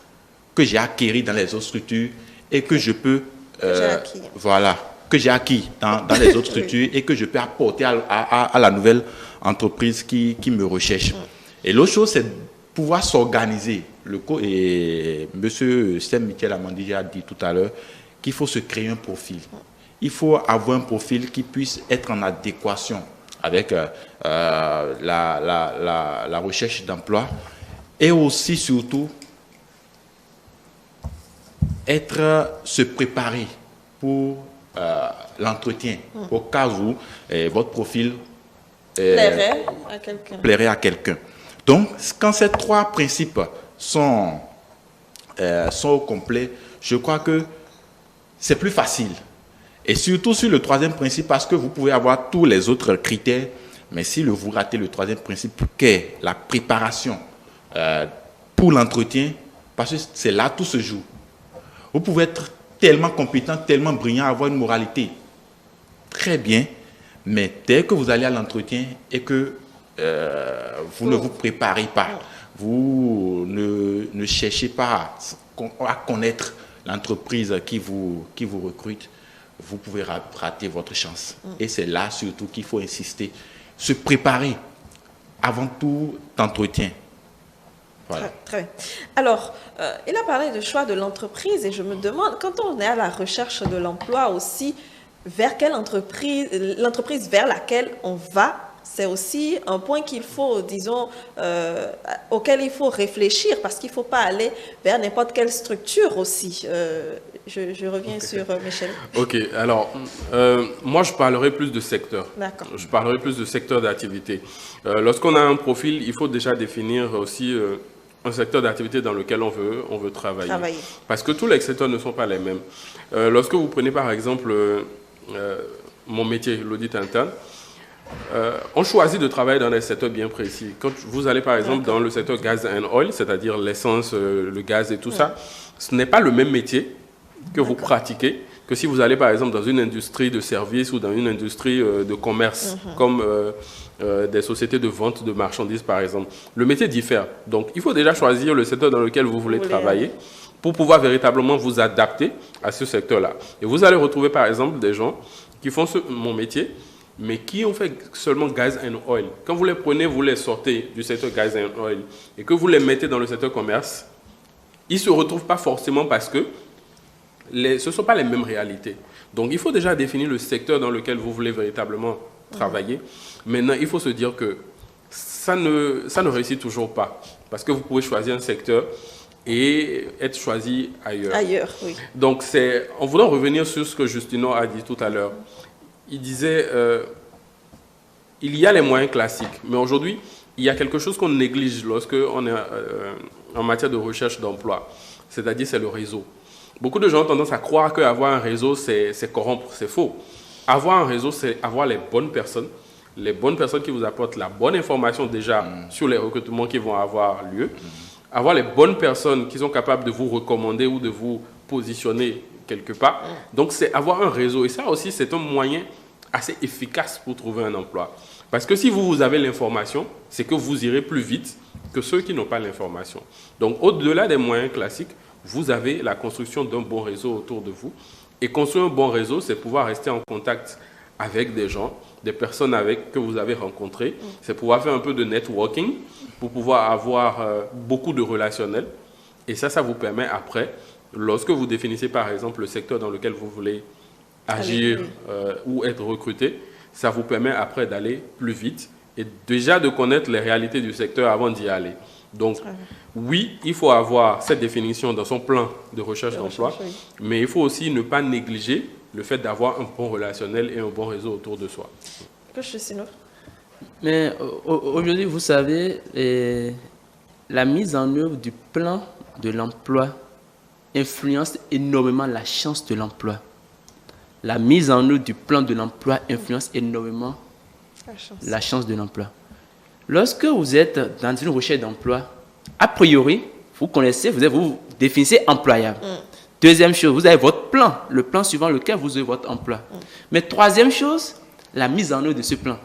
que j'ai acquises dans les autres structures et que je peux... que j'ai acquis dans les autres structures et que je peux apporter à la nouvelle entreprise qui me recherche. Et l'autre chose, c'est pouvoir s'organiser. Et M. Stem Michel Amandi a dit tout à l'heure qu'il faut se créer un profil. Il faut avoir un profil qui puisse être en adéquation avec la recherche d'emploi et aussi, surtout, se préparer pour l'entretien, au cas où votre profil plairait à quelqu'un. Donc, quand ces 3 principes sont au complet, je crois que c'est plus facile. Et surtout sur le 3e principe, parce que vous pouvez avoir tous les autres critères, mais si vous ratez le 3e principe, qui est la préparation pour l'entretien, parce que c'est là tout se joue. Vous pouvez être tellement compétent, tellement brillant, avoir une moralité très bien, mais dès que vous allez à l'entretien et que vous ne vous préparez pas, vous ne cherchez pas à connaître l'entreprise qui vous recrute, vous pouvez rater votre chance. Et c'est là surtout qu'il faut insister. Se préparer avant tout entretien. Voilà. Très bien. Alors, il a parlé de choix de l'entreprise et je me demande, quand on est à la recherche de l'emploi aussi, vers quelle l'entreprise vers laquelle on va, c'est aussi un point qu'il faut, disons, auquel il faut réfléchir parce qu'il ne faut pas aller vers n'importe quelle structure aussi. Je reviens sur Michel. Ok, alors, moi je parlerai plus de secteur. D'accord. Je parlerai plus de secteur d'activité. Lorsqu'on a un profil, il faut déjà définir aussi un secteur d'activité dans lequel on veut travailler. Parce que tous les secteurs ne sont pas les mêmes. Lorsque vous prenez par exemple mon métier, l'audit interne, on choisit de travailler dans des secteurs bien précis. Quand vous allez par exemple dans le secteur gaz and oil, c'est-à-dire l'essence, le gaz et tout ça, ce n'est pas le même métier que vous pratiquez que si vous allez par exemple dans une industrie de services ou dans une industrie de commerce, comme des sociétés de vente de marchandises par exemple. Le métier diffère. Donc il faut déjà choisir le secteur dans lequel vous voulez travailler pour pouvoir véritablement vous adapter à ce secteur-là. Et vous allez retrouver par exemple des gens qui font mon métier, mais qui ont fait seulement gaz and oil. Quand vous les prenez, vous les sortez du secteur gaz and oil et que vous les mettez dans le secteur commerce, ils ne se retrouvent pas forcément parce que ce ne sont pas les mêmes réalités. Donc, il faut déjà définir le secteur dans lequel vous voulez véritablement travailler. Maintenant, il faut se dire que ça ne réussit toujours pas parce que vous pouvez choisir un secteur et être choisi ailleurs. Ailleurs, oui. Donc, en voulant revenir sur ce que Justino a dit tout à l'heure, il disait, il y a les moyens classiques, mais aujourd'hui, il y a quelque chose qu'on néglige lorsqu'on est en matière de recherche d'emploi, c'est-à-dire c'est le réseau. Beaucoup de gens ont tendance à croire qu'avoir un réseau, c'est corrompre, c'est faux. Avoir un réseau, c'est avoir les bonnes personnes qui vous apportent la bonne information déjà sur les recrutements qui vont avoir lieu, avoir les bonnes personnes qui sont capables de vous recommander ou de vous positionner quelque part. Donc, c'est avoir un réseau. Et ça aussi, c'est un moyen assez efficace pour trouver un emploi. Parce que si vous avez l'information, c'est que vous irez plus vite que ceux qui n'ont pas l'information. Donc, au-delà des moyens classiques, vous avez la construction d'un bon réseau autour de vous. Et construire un bon réseau, c'est pouvoir rester en contact avec des gens, des personnes que vous avez rencontrées. C'est pouvoir faire un peu de networking pour pouvoir avoir beaucoup de relationnel. Et ça vous permet après, lorsque vous définissez par exemple le secteur dans lequel vous voulez agir ou être recruté, ça vous permet après d'aller plus vite et déjà de connaître les réalités du secteur avant d'y aller. Donc oui, il faut avoir cette définition dans son plan de recherche d'emploi, mais il faut aussi ne pas négliger le fait d'avoir un bon relationnel et un bon réseau autour de soi. Mais aujourd'hui, vous savez, La mise en œuvre du plan de l'emploi influence énormément la chance de l'emploi. La mise en œuvre du plan de l'emploi influence énormément la chance de l'emploi. Lorsque vous êtes dans une recherche d'emploi, a priori, vous connaissez, vous définissez employable. Deuxième chose, vous avez votre plan, le plan suivant lequel vous avez votre emploi. Mais troisième chose, la mise en œuvre de ce plan.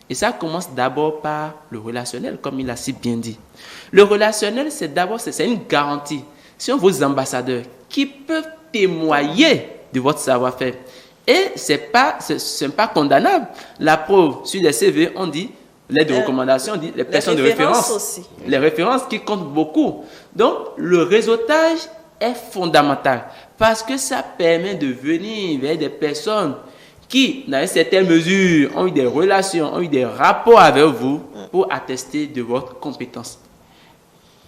Et ça commence d'abord par le relationnel, comme il a si bien dit. Le relationnel, c'est une garantie. Ce sont vos ambassadeurs qui peuvent témoigner de votre savoir-faire. Et ce n'est pas condamnable. La preuve, sur les CV, on dit, l'aide de recommandation, on dit les personnes de référence. Aussi. Les références qui comptent beaucoup. Donc, le réseautage est fondamental parce que ça permet de venir vers des personnes qui, dans une certaine mesure, ont eu des relations, ont eu des rapports avec vous pour attester de votre compétence.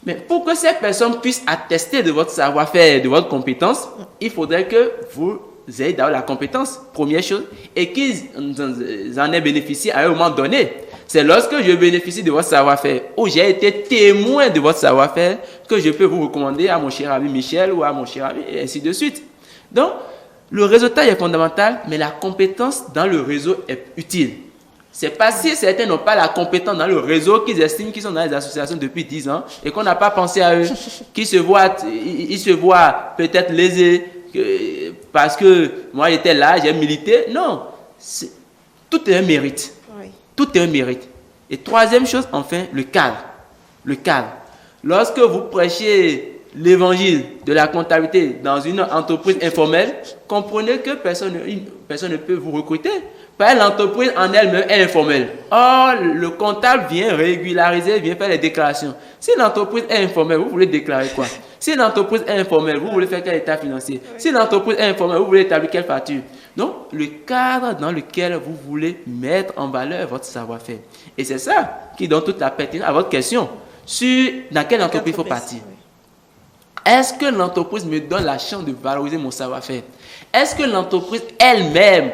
Mais pour que ces personnes puissent attester de votre savoir-faire, de votre compétence, il faudrait que vous ayez d'abord la compétence, première chose, et qu'ils en aient bénéficié à un moment donné. C'est lorsque je bénéficie de votre savoir-faire ou j'ai été témoin de votre savoir-faire que je peux vous recommander à mon cher ami Michel ou à mon cher ami, et ainsi de suite. Donc, le réseautage est fondamental, mais la compétence dans le réseau est utile. C'est pas si certains n'ont pas la compétence dans le réseau qu'ils estiment qu'ils sont dans les associations depuis 10 ans et qu'on n'a pas pensé à eux, qu'ils se voient peut-être lésés parce que moi j'étais là, j'ai milité. Non, tout est un mérite. Oui. Tout est un mérite. Et troisième chose, enfin, le cadre. Le cadre. Lorsque vous prêchez l'évangile de la comptabilité dans une entreprise informelle, comprenez que personne ne peut vous recruter. Parce que l'entreprise en elle-même est informelle. Or, le comptable vient régulariser, vient faire les déclarations. Si l'entreprise est informelle, vous voulez déclarer quoi? Si l'entreprise est informelle, vous voulez faire quel état financier? Si l'entreprise est informelle, vous voulez établir quelle facture? Donc, le cadre dans lequel vous voulez mettre en valeur votre savoir-faire. Et c'est ça qui donne toute la pertinence à votre question sur dans quelle entreprise il faut partir. Est-ce que l'entreprise me donne la chance de valoriser mon savoir-faire? Est-ce que l'entreprise elle-même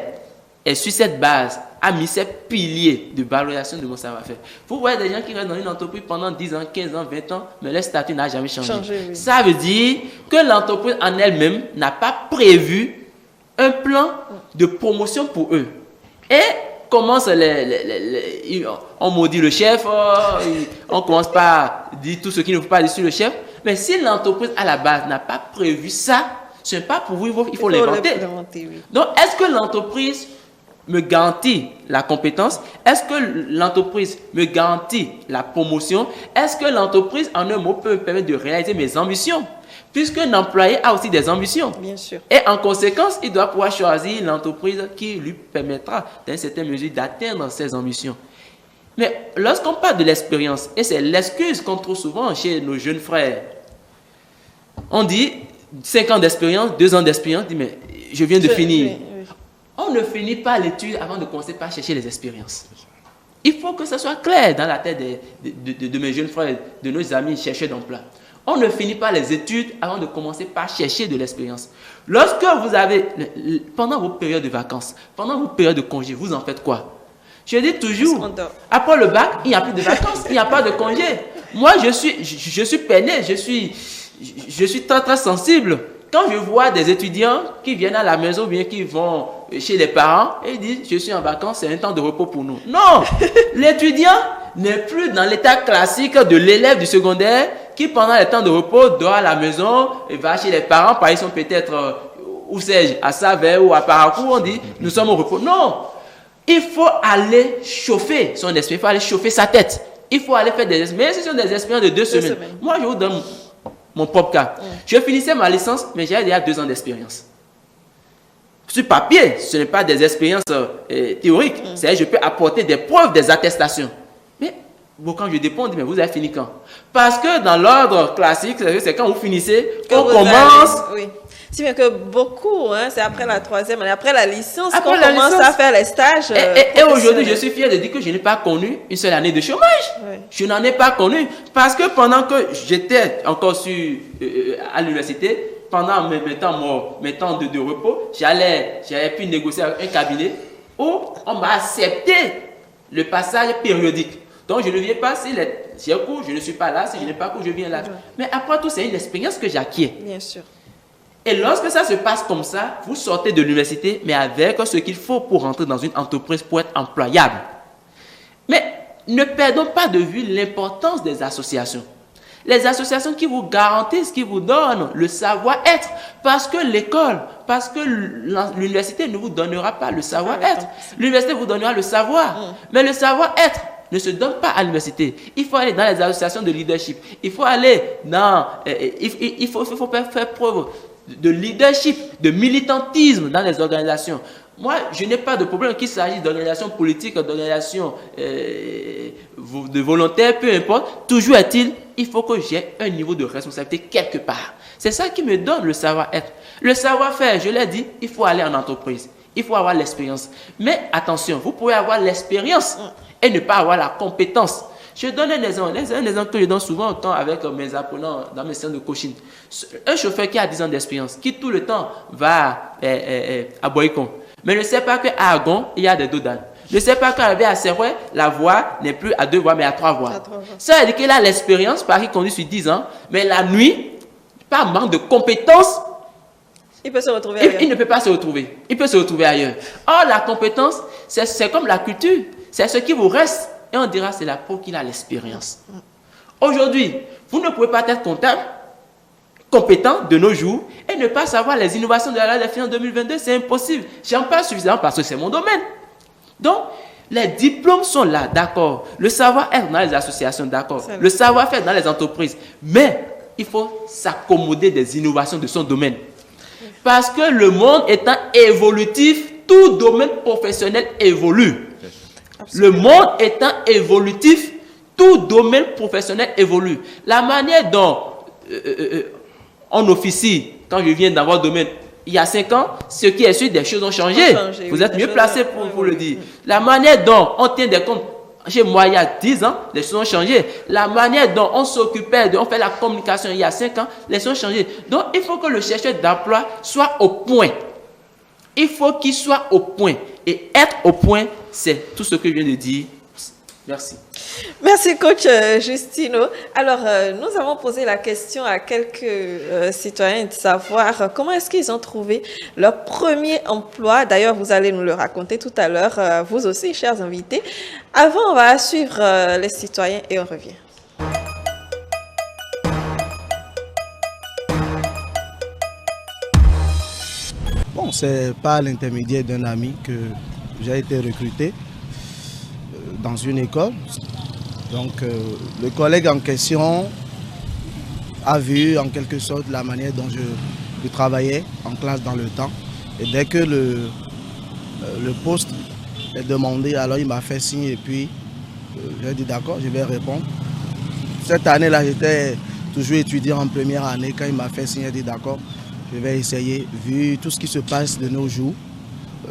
est sur cette base, a mis ces piliers de valorisation de mon savoir-faire? Vous voyez des gens qui restent dans une entreprise pendant 10 ans, 15 ans, 20 ans, mais leur statut n'a jamais changé. Oui. Ça veut dire que l'entreprise en elle-même n'a pas prévu un plan de promotion pour eux. Et commence on maudit le chef, on commence par dire tout ce qu'il ne faut pas dire sur le chef. Mais si l'entreprise à la base n'a pas prévu ça, ce n'est pas pour vous, il faut l'inventer. Oui. Donc, est-ce que l'entreprise me garantit la compétence? Est-ce que l'entreprise me garantit la promotion? Est-ce que l'entreprise, en un mot, peut me permettre de réaliser mes ambitions? Puisque l'employé a aussi des ambitions. Bien sûr. Et en conséquence, il doit pouvoir choisir l'entreprise qui lui permettra, dans une certaine mesure, d'atteindre ses ambitions. Mais lorsqu'on parle de l'expérience, et c'est l'excuse qu'on trouve souvent chez nos jeunes frères, on dit 5 ans d'expérience, 2 ans d'expérience, dit mais je viens de finir. Oui. On ne finit pas l'étude avant de commencer par chercher les expériences. Il faut que ça soit clair dans la tête de mes jeunes frères, de nos amis chercheurs d'emploi. On ne finit pas les études avant de commencer par chercher de l'expérience. Lorsque vous avez, pendant vos périodes de vacances, pendant vos périodes de congés, vous en faites quoi? Je dis toujours, après le bac, il n'y a plus de vacances, il n'y a pas de congés. Moi, je suis peiné, je suis très très sensible. Quand je vois des étudiants qui viennent à la maison ou bien qui vont chez les parents et ils disent je suis en vacances, c'est un temps de repos pour nous. Non, l'étudiant n'est plus dans l'état classique de l'élève du secondaire qui pendant les temps de repos dort à la maison et va chez les parents, par exemple peut-être où sais-je, à Saverne ou à Paracourt, on dit nous sommes au repos. Non, il faut aller chauffer son esprit, il faut aller chauffer sa tête. Il faut aller faire des expériences, mais ce sont des expériences de 2 semaines. Moi, je vous donne mon propre cas. Je finissais ma licence, mais j'avais déjà 2 ans d'expérience. Sur papier, ce n'est pas des expériences théoriques. C'est-à-dire je peux apporter des preuves, des attestations. Mais bon, quand je déponde, mais vous avez fini quand? Parce que dans l'ordre classique, c'est quand vous finissez qu'on commence. Oui. Si bien que beaucoup, c'est après la 3e année, après la licence, qu'on commence à faire les stages. Et aujourd'hui, je suis fier de dire que je n'ai pas connu une seule année de chômage. Oui. Je n'en ai pas connu. Parce que pendant que j'étais encore à l'université, pendant mes temps de repos, j'avais pu négocier avec un cabinet où on m'a accepté le passage périodique. Donc, je ne viens pas si j'ai cours, je ne suis pas là. Si je n'ai pas cours, je viens là. Mais après tout, c'est une expérience que j'acquiers. Bien sûr. Et lorsque ça se passe comme ça, vous sortez de l'université, mais avec ce qu'il faut pour rentrer dans une entreprise pour être employable. Mais ne perdons pas de vue l'importance des associations. Les associations qui vous garantissent, qui vous donnent le savoir-être. Parce que l'école, parce que l'université ne vous donnera pas le savoir-être. L'université vous donnera le savoir. Mais le savoir-être ne se donne pas à l'université. Il faut aller dans les associations de leadership. Il faut aller dans... Il faut faire preuve de leadership, de militantisme dans les organisations. Moi, je n'ai pas de problème qu'il s'agisse d'organisations politiques, d'organisations de volontaires, peu importe. Toujours est-il, il faut que j'ai un niveau de responsabilité quelque part. C'est ça qui me donne le savoir-être. Le savoir-faire, je l'ai dit, il faut aller en entreprise. Il faut avoir l'expérience. Mais attention, vous pouvez avoir l'expérience et ne pas avoir la compétence. Je donne un exemple que je donne souvent au temps avec mes apprenants dans mes séances de coaching. Un chauffeur qui a 10 ans d'expérience, qui tout le temps va à Boycon, mais ne sait pas qu'à Agon, il y a des dos d'âne. Ne sait pas qu'arrivé à Serrouet, la voie n'est plus à 2 voies, mais à 3 voies. Ça veut dire qu'il a l'expérience, parce qu'il conduit sur 10 ans, mais la nuit, par manque de compétences, il peut se retrouver ailleurs. Il ne peut pas se retrouver. Il peut se retrouver ailleurs. Or, la compétence, c'est comme la culture. C'est ce qui vous reste. Et on dira, c'est la peau qui a l'expérience. Aujourd'hui, vous ne pouvez pas être comptable, compétent de nos jours, et ne pas savoir les innovations de la loi des finances 2022. C'est impossible. Je n'en parle suffisamment parce que c'est mon domaine. Donc, les diplômes sont là, d'accord. Le savoir-être dans les associations, d'accord. Le savoir-faire dans les entreprises. Mais il faut s'accommoder des innovations de son domaine. Parce que le monde étant évolutif, tout domaine professionnel évolue. Absolument. Le monde étant évolutif, tout domaine professionnel évolue. La manière dont on officie, quand je viens dans votre domaine, il y a 5 ans, ce qui est sûr, des choses ont changé. Vous êtes mieux placé pour le dire. La manière dont on tient des comptes, chez moi, il y a 10 ans, les choses ont changé. La manière dont on s'occupait, on fait la communication il y a 5 ans, les choses ont changé. Donc, il faut que le chercheur d'emploi soit au point. Il faut qu'il soit au point. Et être au point, c'est tout ce que je viens de dire. Merci. Merci, coach Justino. Alors, nous avons posé la question à quelques citoyens de savoir comment est-ce qu'ils ont trouvé leur premier emploi. D'ailleurs, vous allez nous le raconter tout à l'heure, vous aussi, chers invités. Avant, on va suivre les citoyens et on revient. Bon, c'est par l'intermédiaire d'un ami que j'ai été recruté dans une école. Donc, le collègue en question a vu en quelque sorte la manière dont je travaillais en classe dans le temps. Et dès que le poste est demandé, alors il m'a fait signe et puis j'ai dit d'accord, je vais répondre. Cette année-là, j'étais toujours étudiant en première année. Quand il m'a fait signe, j'ai dit d'accord, je vais essayer. Vu tout ce qui se passe de nos jours,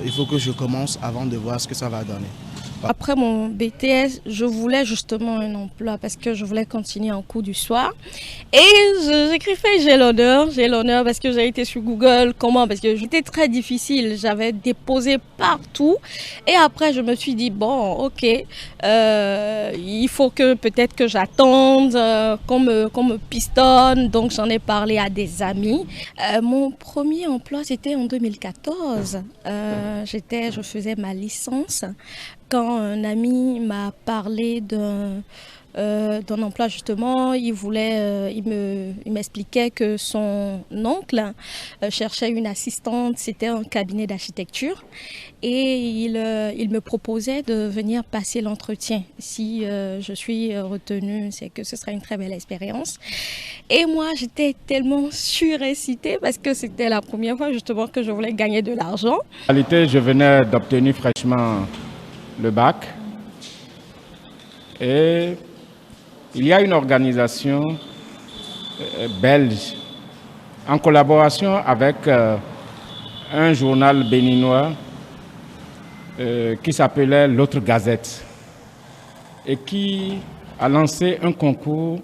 il faut que je commence avant de voir ce que ça va donner. Après mon BTS, je voulais justement un emploi parce que je voulais continuer en cours du soir. Et j'écrivais j'ai l'honneur parce que j'ai été sur Google. Comment? Parce que c'était très difficile. J'avais déposé partout. Et après, je me suis dit, bon, ok, il faut que peut-être que j'attende, qu'on me pistonne. Donc, j'en ai parlé à des amis. Mon premier emploi, c'était en 2014. Je faisais ma licence. Quand un ami m'a parlé d'un emploi justement, il m'expliquait que son oncle cherchait une assistante, c'était un cabinet d'architecture et il me proposait de venir passer l'entretien. Si je suis retenue, c'est que ce sera une très belle expérience. Et moi, j'étais tellement surexcitée parce que c'était la première fois justement que je voulais gagner de l'argent. En réalité, je venais d'obtenir fraîchement le bac et il y a une organisation belge en collaboration avec un journal béninois qui s'appelait L'Autre Gazette et qui a lancé un concours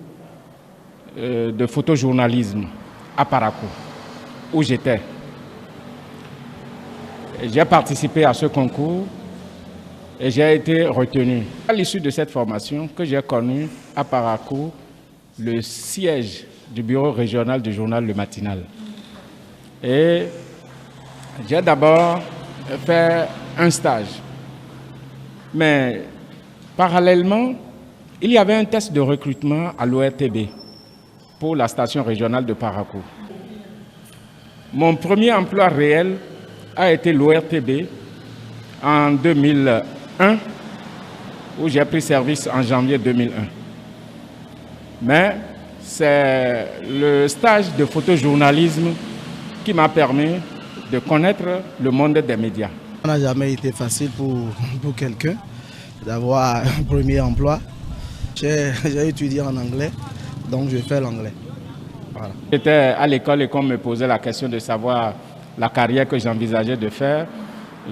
de photojournalisme à Parakou où j'étais. J'ai participé à ce concours et j'ai été retenu. À l'issue de cette formation que j'ai connue à Parakou le siège du bureau régional du journal Le Matinal. Et j'ai d'abord fait un stage. Mais parallèlement, il y avait un test de recrutement à l'ORTB pour la station régionale de Parakou. Mon premier emploi réel a été l'ORTB en 2001, où j'ai pris service en janvier 2001. Mais c'est le stage de photojournalisme qui m'a permis de connaître le monde des médias. Ça n'a jamais été facile pour quelqu'un d'avoir un premier emploi. J'ai étudié en anglais, donc je fais l'anglais. Voilà. J'étais à l'école et qu'on me posait la question de savoir la carrière que j'envisageais de faire.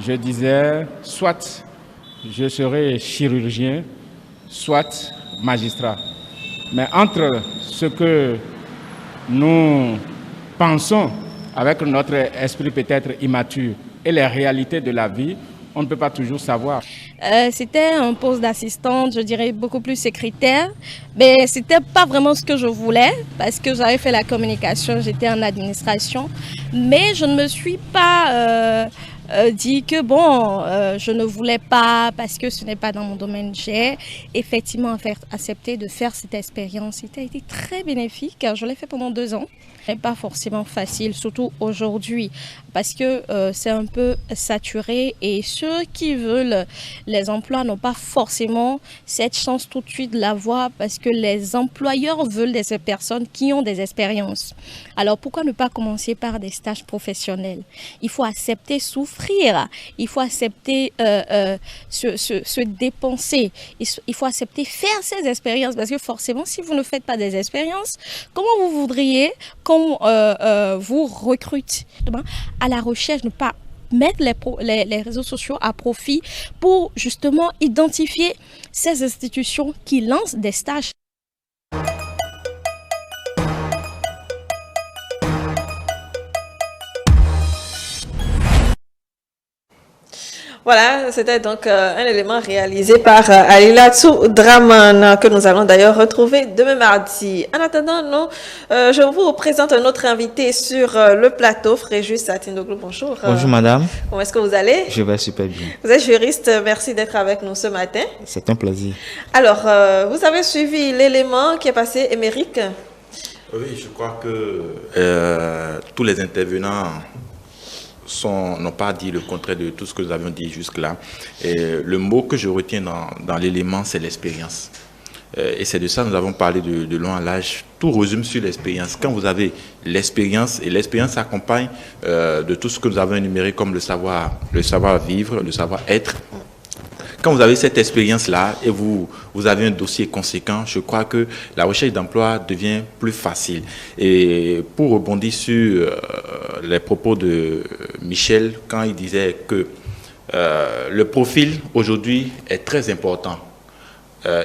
Je disais, soit je serai chirurgien, soit magistrat. Mais entre ce que nous pensons avec notre esprit peut-être immature et les réalités de la vie, on ne peut pas toujours savoir. C'était un poste d'assistante, je dirais beaucoup plus sécuritaire, mais ce n'était pas vraiment ce que je voulais parce que j'avais fait la communication, j'étais en administration, mais je ne me suis pas dit que bon, je ne voulais pas parce que ce n'est pas dans mon domaine. J'ai effectivement accepté de faire cette expérience. C'était été très bénéfique, je l'ai fait pendant 2 ans. Pas forcément facile, surtout aujourd'hui, parce que c'est un peu saturé et ceux qui veulent les emplois n'ont pas forcément cette chance tout de suite de l'avoir parce que les employeurs veulent des personnes qui ont des expériences. Alors pourquoi ne pas commencer par des stages professionnels? Il faut accepter souffrir, il faut accepter se dépenser, il faut accepter faire ces expériences parce que forcément si vous ne faites pas des expériences, comment vous voudriez qu'on vous recrute à la recherche, ne pas mettre les réseaux sociaux à profit pour justement identifier ces institutions qui lancent des stages. Voilà, c'était donc un élément réalisé par Alilatou Draman que nous allons d'ailleurs retrouver demain mardi. En attendant, je vous présente un autre invité sur le plateau, Fréjus Satindoglu. Bonjour. Bonjour madame. Comment est-ce que vous allez? Je vais super bien. Vous êtes juriste, merci d'être avec nous ce matin. C'est un plaisir. Alors, vous avez suivi l'élément qui est passé, Émeric? Oui, je crois que tous les intervenants n'ont pas dit le contraire de tout ce que nous avions dit jusque-là. Le mot que je retiens dans l'élément, c'est l'expérience. Et c'est de ça que nous avons parlé de long en large. Tout résume sur l'expérience. Quand vous avez l'expérience, et l'expérience s'accompagne de tout ce que nous avons énuméré comme le savoir-vivre, le savoir-être. Quand vous avez cette expérience-là et vous avez un dossier conséquent, je crois que la recherche d'emploi devient plus facile. Et pour rebondir sur les propos de Michel, quand il disait que le profil aujourd'hui est très important.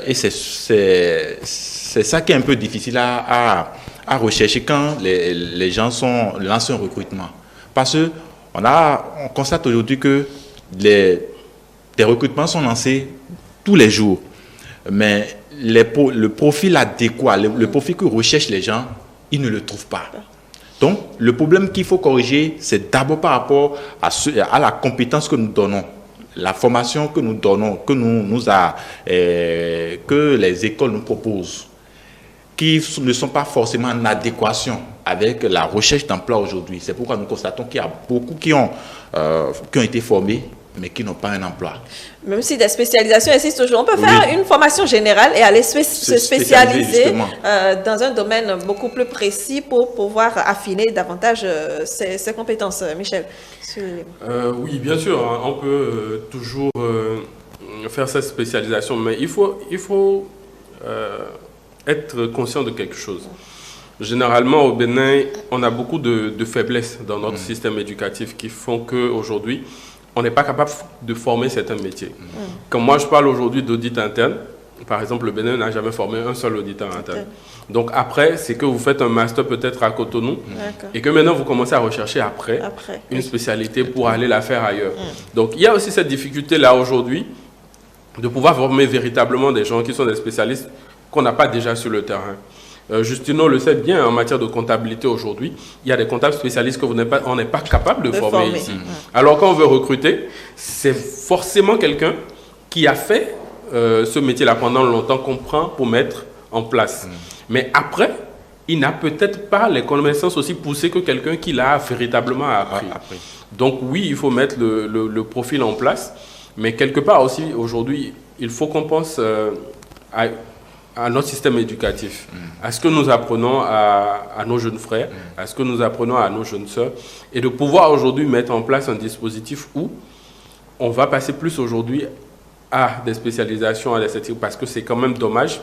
Et c'est ça qui est un peu difficile à rechercher quand les gens lancent un recrutement. Parce qu'on constate aujourd'hui que des recrutements sont lancés tous les jours, mais le profil adéquat, le profil que recherchent les gens, ils ne le trouvent pas. Donc, le problème qu'il faut corriger, c'est d'abord par rapport à la compétence que nous donnons, la formation que nous donnons, que les écoles nous proposent, qui ne sont pas forcément en adéquation avec la recherche d'emploi aujourd'hui. C'est pourquoi nous constatons qu'il y a beaucoup qui ont été formés, mais qui n'ont pas un emploi. Même si des spécialisations existent toujours, on peut faire une formation générale et aller se spécialiser dans un domaine beaucoup plus précis pour pouvoir affiner davantage ses compétences. Michel. Oui, bien sûr, hein, on peut toujours faire cette spécialisation, mais il faut être conscient de quelque chose. Généralement, au Bénin, on a beaucoup de faiblesses dans notre système éducatif qui font qu'aujourd'hui, on n'est pas capable de former certains métiers. Quand moi je parle aujourd'hui d'audit interne, par exemple, le Bénin n'a jamais formé un seul auditeur interne. Donc après, c'est que vous faites un master peut-être à Cotonou et que maintenant vous commencez à rechercher après une spécialité pour aller la faire ailleurs. Donc il y a aussi cette difficulté-là aujourd'hui de pouvoir former véritablement des gens qui sont des spécialistes qu'on n'a pas déjà sur le terrain. Justino le sait bien, en matière de comptabilité aujourd'hui, il y a des comptables spécialistes qu'on n'est pas capable de former ici. Alors quand on veut recruter, c'est forcément quelqu'un qui a fait ce métier-là pendant longtemps qu'on prend pour mettre en place. Mais après, il n'a peut-être pas les connaissances aussi poussées que quelqu'un qui l'a véritablement appris. Donc oui, il faut mettre le profil en place, mais quelque part aussi, aujourd'hui, il faut qu'on pense à notre système éducatif, à ce que nous apprenons à nos jeunes frères, à ce que nous apprenons à nos jeunes sœurs, et de pouvoir aujourd'hui mettre en place un dispositif où on va passer plus aujourd'hui à des spécialisations, à des certificats, parce que c'est quand même dommage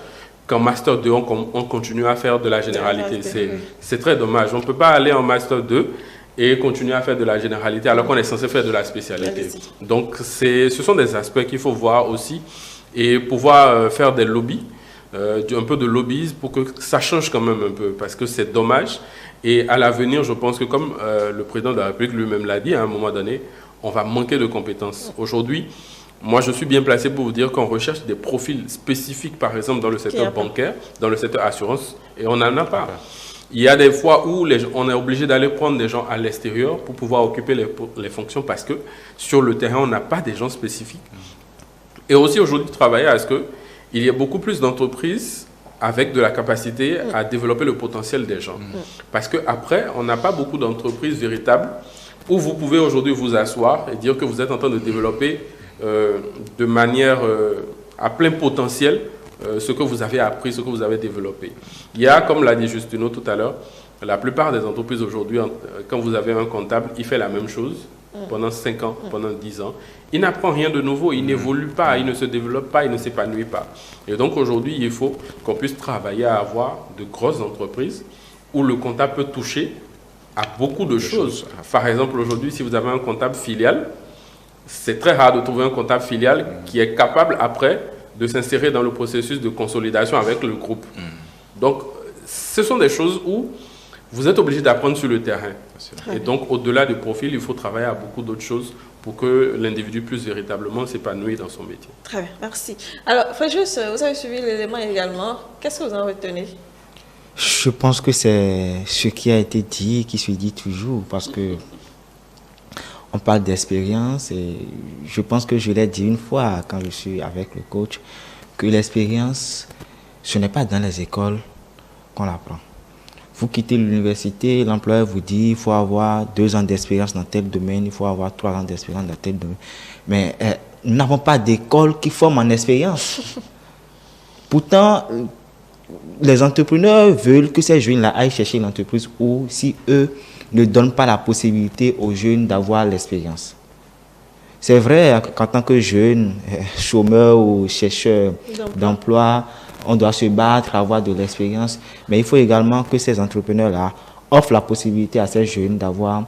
qu'en Master 2, on continue à faire de la généralité. C'est très dommage. On ne peut pas aller en Master 2 et continuer à faire de la généralité alors qu'on est censé faire de la spécialité. Donc, ce sont des aspects qu'il faut voir aussi et pouvoir faire des lobbies, un peu de lobbyisme pour que ça change quand même un peu, parce que c'est dommage. Et à l'avenir, je pense que comme le président de la République lui-même l'a dit à un moment donné, on va manquer de compétences. Aujourd'hui, moi, je suis bien placé pour vous dire qu'on recherche des profils spécifiques, par exemple, dans le secteur bancaire, dans le secteur assurance, et on n'en a pas. Il y a des fois où on est obligé d'aller prendre des gens à l'extérieur pour pouvoir occuper les fonctions, parce que sur le terrain, on n'a pas des gens spécifiques. Et aussi, aujourd'hui, travailler à ce qu'il y ait beaucoup plus d'entreprises avec de la capacité à développer le potentiel des gens. Parce qu'après, on n'a pas beaucoup d'entreprises véritables où vous pouvez aujourd'hui vous asseoir et dire que vous êtes en train de développer de manière à plein potentiel ce que vous avez appris, ce que vous avez développé. Il y a, comme l'a dit Justino tout à l'heure, la plupart des entreprises aujourd'hui, quand vous avez un comptable, il fait la même chose pendant 5 ans, pendant 10 ans. Il n'apprend rien de nouveau, il n'évolue pas, il ne se développe pas, il ne s'épanouit pas. Et donc aujourd'hui, il faut qu'on puisse travailler à avoir de grosses entreprises où le comptable peut toucher à beaucoup de choses. Par exemple, aujourd'hui, si vous avez un comptable filial, c'est très rare de trouver un comptable filial qui est capable après de s'insérer dans le processus de consolidation avec le groupe. Donc, ce sont des choses où vous êtes obligé d'apprendre sur le terrain. Et donc, au-delà du profil, il faut travailler à beaucoup d'autres choses pour que l'individu puisse véritablement s'épanouir dans son métier. Très bien, merci. Alors, Fréjus, vous avez suivi l'élément également. Qu'est-ce que vous en retenez? Je pense que c'est ce qui a été dit, qui se dit toujours, parce que on parle d'expérience et je pense que je l'ai dit une fois quand je suis avec le coach, que l'expérience, ce n'est pas dans les écoles qu'on l'apprend. Vous quittez l'université, l'employeur vous dit il faut avoir 2 ans d'expérience dans tel domaine, il faut avoir 3 ans d'expérience dans tel domaine. Mais nous n'avons pas d'école qui forme en expérience. Pourtant, les entrepreneurs veulent que ces jeunes-là aillent chercher l'entreprise où, si eux ne donnent pas la possibilité aux jeunes d'avoir l'expérience. C'est vrai qu'en tant que jeune, chômeur ou chercheur d'emploi, on doit se battre, avoir de l'expérience, mais il faut également que ces entrepreneurs-là offrent la possibilité à ces jeunes d'avoir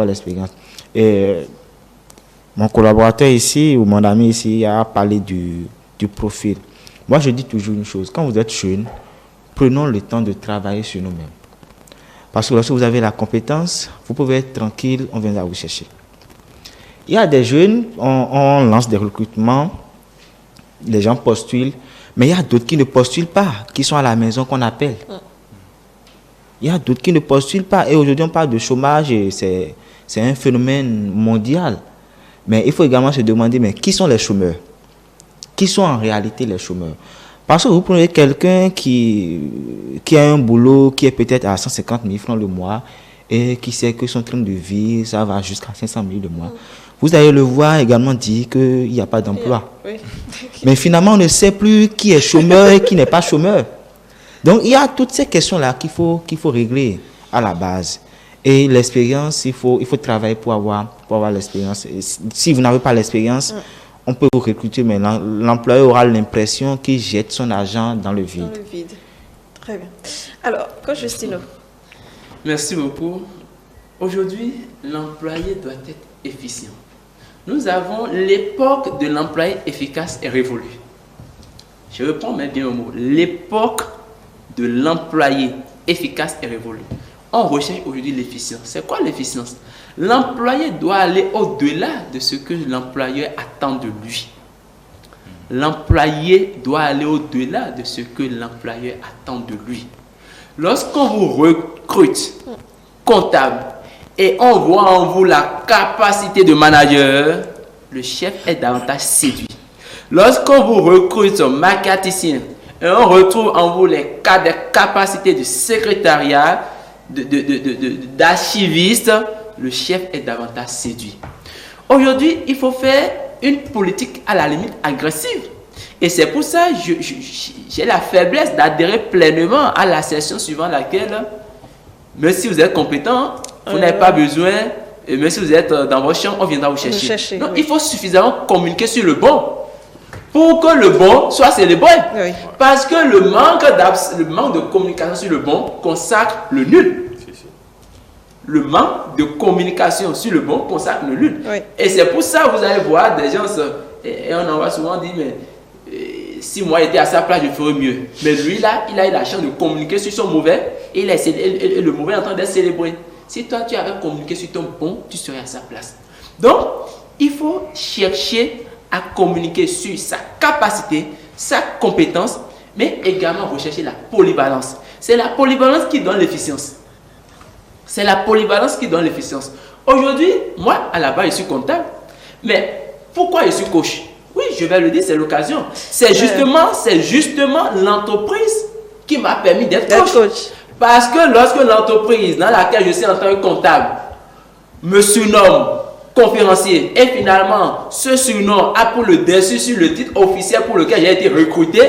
l'expérience. Et mon collaborateur ici, ou mon ami ici, a parlé du profil. Moi, je dis toujours une chose, quand vous êtes jeune, prenons le temps de travailler sur nous-mêmes. Parce que lorsque vous avez la compétence, vous pouvez être tranquille, on viendra vous chercher. Il y a des jeunes, on lance des recrutements, les gens postulent, mais il y a d'autres qui ne postulent pas, qui sont à la maison qu'on appelle. Il y a d'autres qui ne postulent pas. Et aujourd'hui, on parle de chômage, et c'est un phénomène mondial. Mais il faut également se demander, mais qui sont les chômeurs? Qui sont en réalité les chômeurs? Parce que vous prenez quelqu'un qui a un boulot qui est peut-être à 150 000 francs le mois et qui sait que son train de vie, ça va jusqu'à 500 000 le mois. Vous allez le voir également dire qu'il n'y a pas d'emploi. Mais finalement, on ne sait plus qui est chômeur et qui n'est pas chômeur. Donc, il y a toutes ces questions-là qu'il faut régler à la base. Et l'expérience, il faut travailler pour avoir l'expérience. Si vous n'avez pas l'expérience, on peut vous recruter, mais l'employeur aura l'impression qu'il jette son argent dans le vide. Dans le vide. Très bien. Alors, coach Justino. Merci beaucoup. Aujourd'hui, l'employé doit être efficient. Nous avons l'époque de l'employé efficace et révolue. Je reprends mais bien au mot. L'époque de l'employé efficace et révolue. On recherche aujourd'hui l'efficience. C'est quoi l'efficience? L'employé doit aller au-delà de ce que l'employeur attend de lui. l'employé doit aller au-delà de ce que l'employeur attend de lui. Lorsqu'on vous recrute comptable et on voit en vous la capacité de manager, le chef est davantage séduit. Lorsqu'on vous recrute marketicien et on retrouve en vous des capacités de secrétariat, d'archiviste, le chef est davantage séduit. Aujourd'hui, il faut faire une politique à la limite agressive. Et c'est pour ça que j'ai la faiblesse d'adhérer pleinement à la session suivant laquelle, même si vous êtes compétent, vous n'avez pas besoin, et même si vous êtes dans votre chambre, on viendra vous chercher. Donc, il faut suffisamment communiquer sur le bon pour que le bon soit célébré. Oui. Parce que le manque de communication sur le bon consacre le nul. Le manque de communication sur le bon consacre le nul. Oui. Et c'est pour ça que vous allez voir des gens, et on en voit souvent dire, mais si moi j'étais à sa place, je ferais mieux. Mais lui, là, il a eu la chance de communiquer sur son mauvais, et le mauvais est en train d'être célébré. Si toi, tu avais communiqué sur ton bon, tu serais à sa place. Donc, il faut chercher à communiquer sur sa capacité, sa compétence, mais également rechercher la polyvalence. C'est la polyvalence qui donne l'efficience. C'est la polyvalence qui donne l'efficience. Aujourd'hui, moi, à la base, je suis comptable. Mais pourquoi je suis coach? Oui, je vais le dire, c'est l'occasion. C'est justement l'entreprise qui m'a permis d'être coach. Parce que lorsque l'entreprise dans laquelle je suis en tant que comptable me surnomme conférencier et finalement ce surnom a pour le dessus sur le titre officiel pour lequel j'ai été recruté,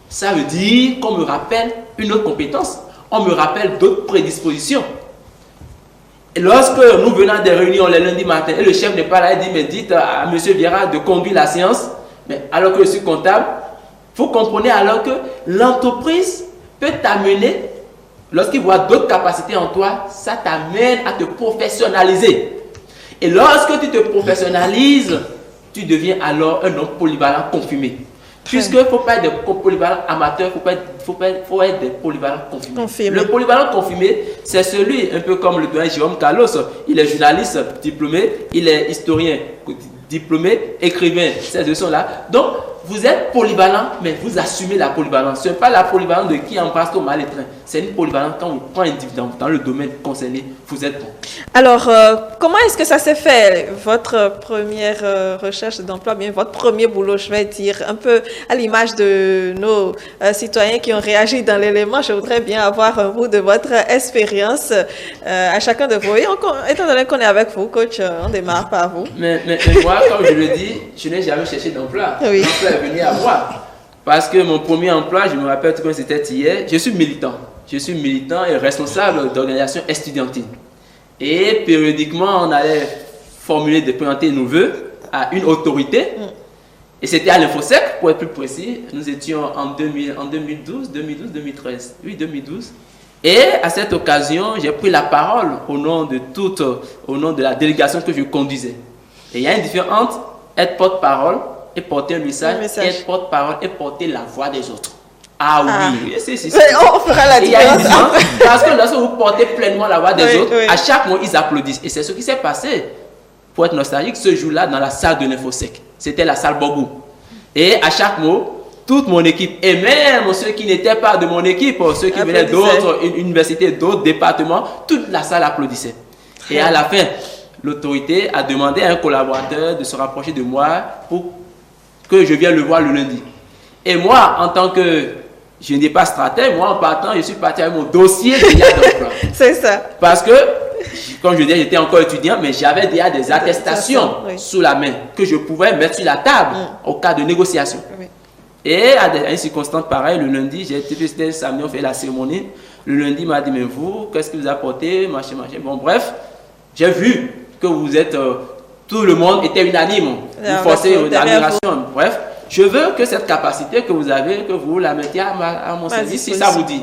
ça veut dire qu'on me rappelle une autre compétence. On me rappelle d'autres prédispositions. Et lorsque nous venons à des réunions les lundis matin et le chef n'est pas là, il dit, mais dites à M. Vieira de conduire la séance, mais alors que je suis comptable, vous comprenez alors que l'entreprise peut t'amener, lorsqu'il voit d'autres capacités en toi, ça t'amène à te professionnaliser. Et lorsque tu te professionnalises, tu deviens alors un homme polyvalent confirmé. Puisqu'il ne faut pas être des polyvalents amateurs, il faut être des polyvalents confirmés. Le polyvalent confirmé, c'est celui, un peu comme le doyen Jérôme Carlos, il est journaliste diplômé, il est historien diplômé, écrivain, ces deux sont là. Donc, vous êtes polyvalent, mais vous assumez la polyvalence. Ce n'est pas la polyvalence de qui embrasse au mal étreint. C'est une polyvalence quand on prend un dividende dans le domaine concerné, vous êtes bon. Alors, comment est-ce que ça s'est fait, votre première recherche d'emploi, bien votre premier boulot, je vais dire, un peu à l'image de nos citoyens qui ont réagi dans l'élément. Je voudrais bien avoir un bout de votre expérience à chacun de vous. Et étant donné qu'on est avec vous, coach, on démarre par vous. Mais moi, comme je le dis, je n'ai jamais cherché d'emploi. Oui. L'emploi est venu à moi. Parce que mon premier emploi, je me rappelle tout comme c'était hier, je suis militant. Je suis militant et responsable d'organisation estudiantine. Et périodiquement, on allait présenter nos vœux à une autorité. Et c'était à l'Infosec, pour être plus précis. Nous étions en 2012, 2013. Oui, 2012. Et à cette occasion, j'ai pris la parole au nom de la délégation que je conduisais. Et il y a une différence entre être porte-parole et porter un message. Et être porte-parole et porter la voix des autres. Ah oui, on fera la différence. Parce que lorsque vous portez pleinement la voix des autres, à chaque mot, ils applaudissent. Et c'est ce qui s'est passé, pour être nostalgique, ce jour-là dans la salle de l'Infosec. C'était la salle Bogou. Et à chaque mot, toute mon équipe, et même ceux qui n'étaient pas de mon équipe, ceux qui venaient d'autres universités, d'autres départements, toute la salle applaudissait. Et à la fin, l'autorité a demandé à un collaborateur de se rapprocher de moi pour que je vienne le voir le lundi. Et moi, en tant que je n'ai pas stratège, moi en partant, je suis parti avec mon dossier d'emploi. C'est ça. Parce que, comme je disais, j'étais encore étudiant, mais j'avais déjà des attestations sous la main que je pouvais mettre sur la table au cas de négociation. Oui. Et à une circonstance pareille, le lundi, c'était samedi, on fait la cérémonie. Le lundi, il m'a dit, mais vous, qu'est-ce que vous apportez, machin. Bon, bref, j'ai vu que vous êtes, tout le monde était unanime. Vous forcez l'admiration. Bref. Je veux que cette capacité que vous avez, que vous la mettiez à mon service, si ça vous dit.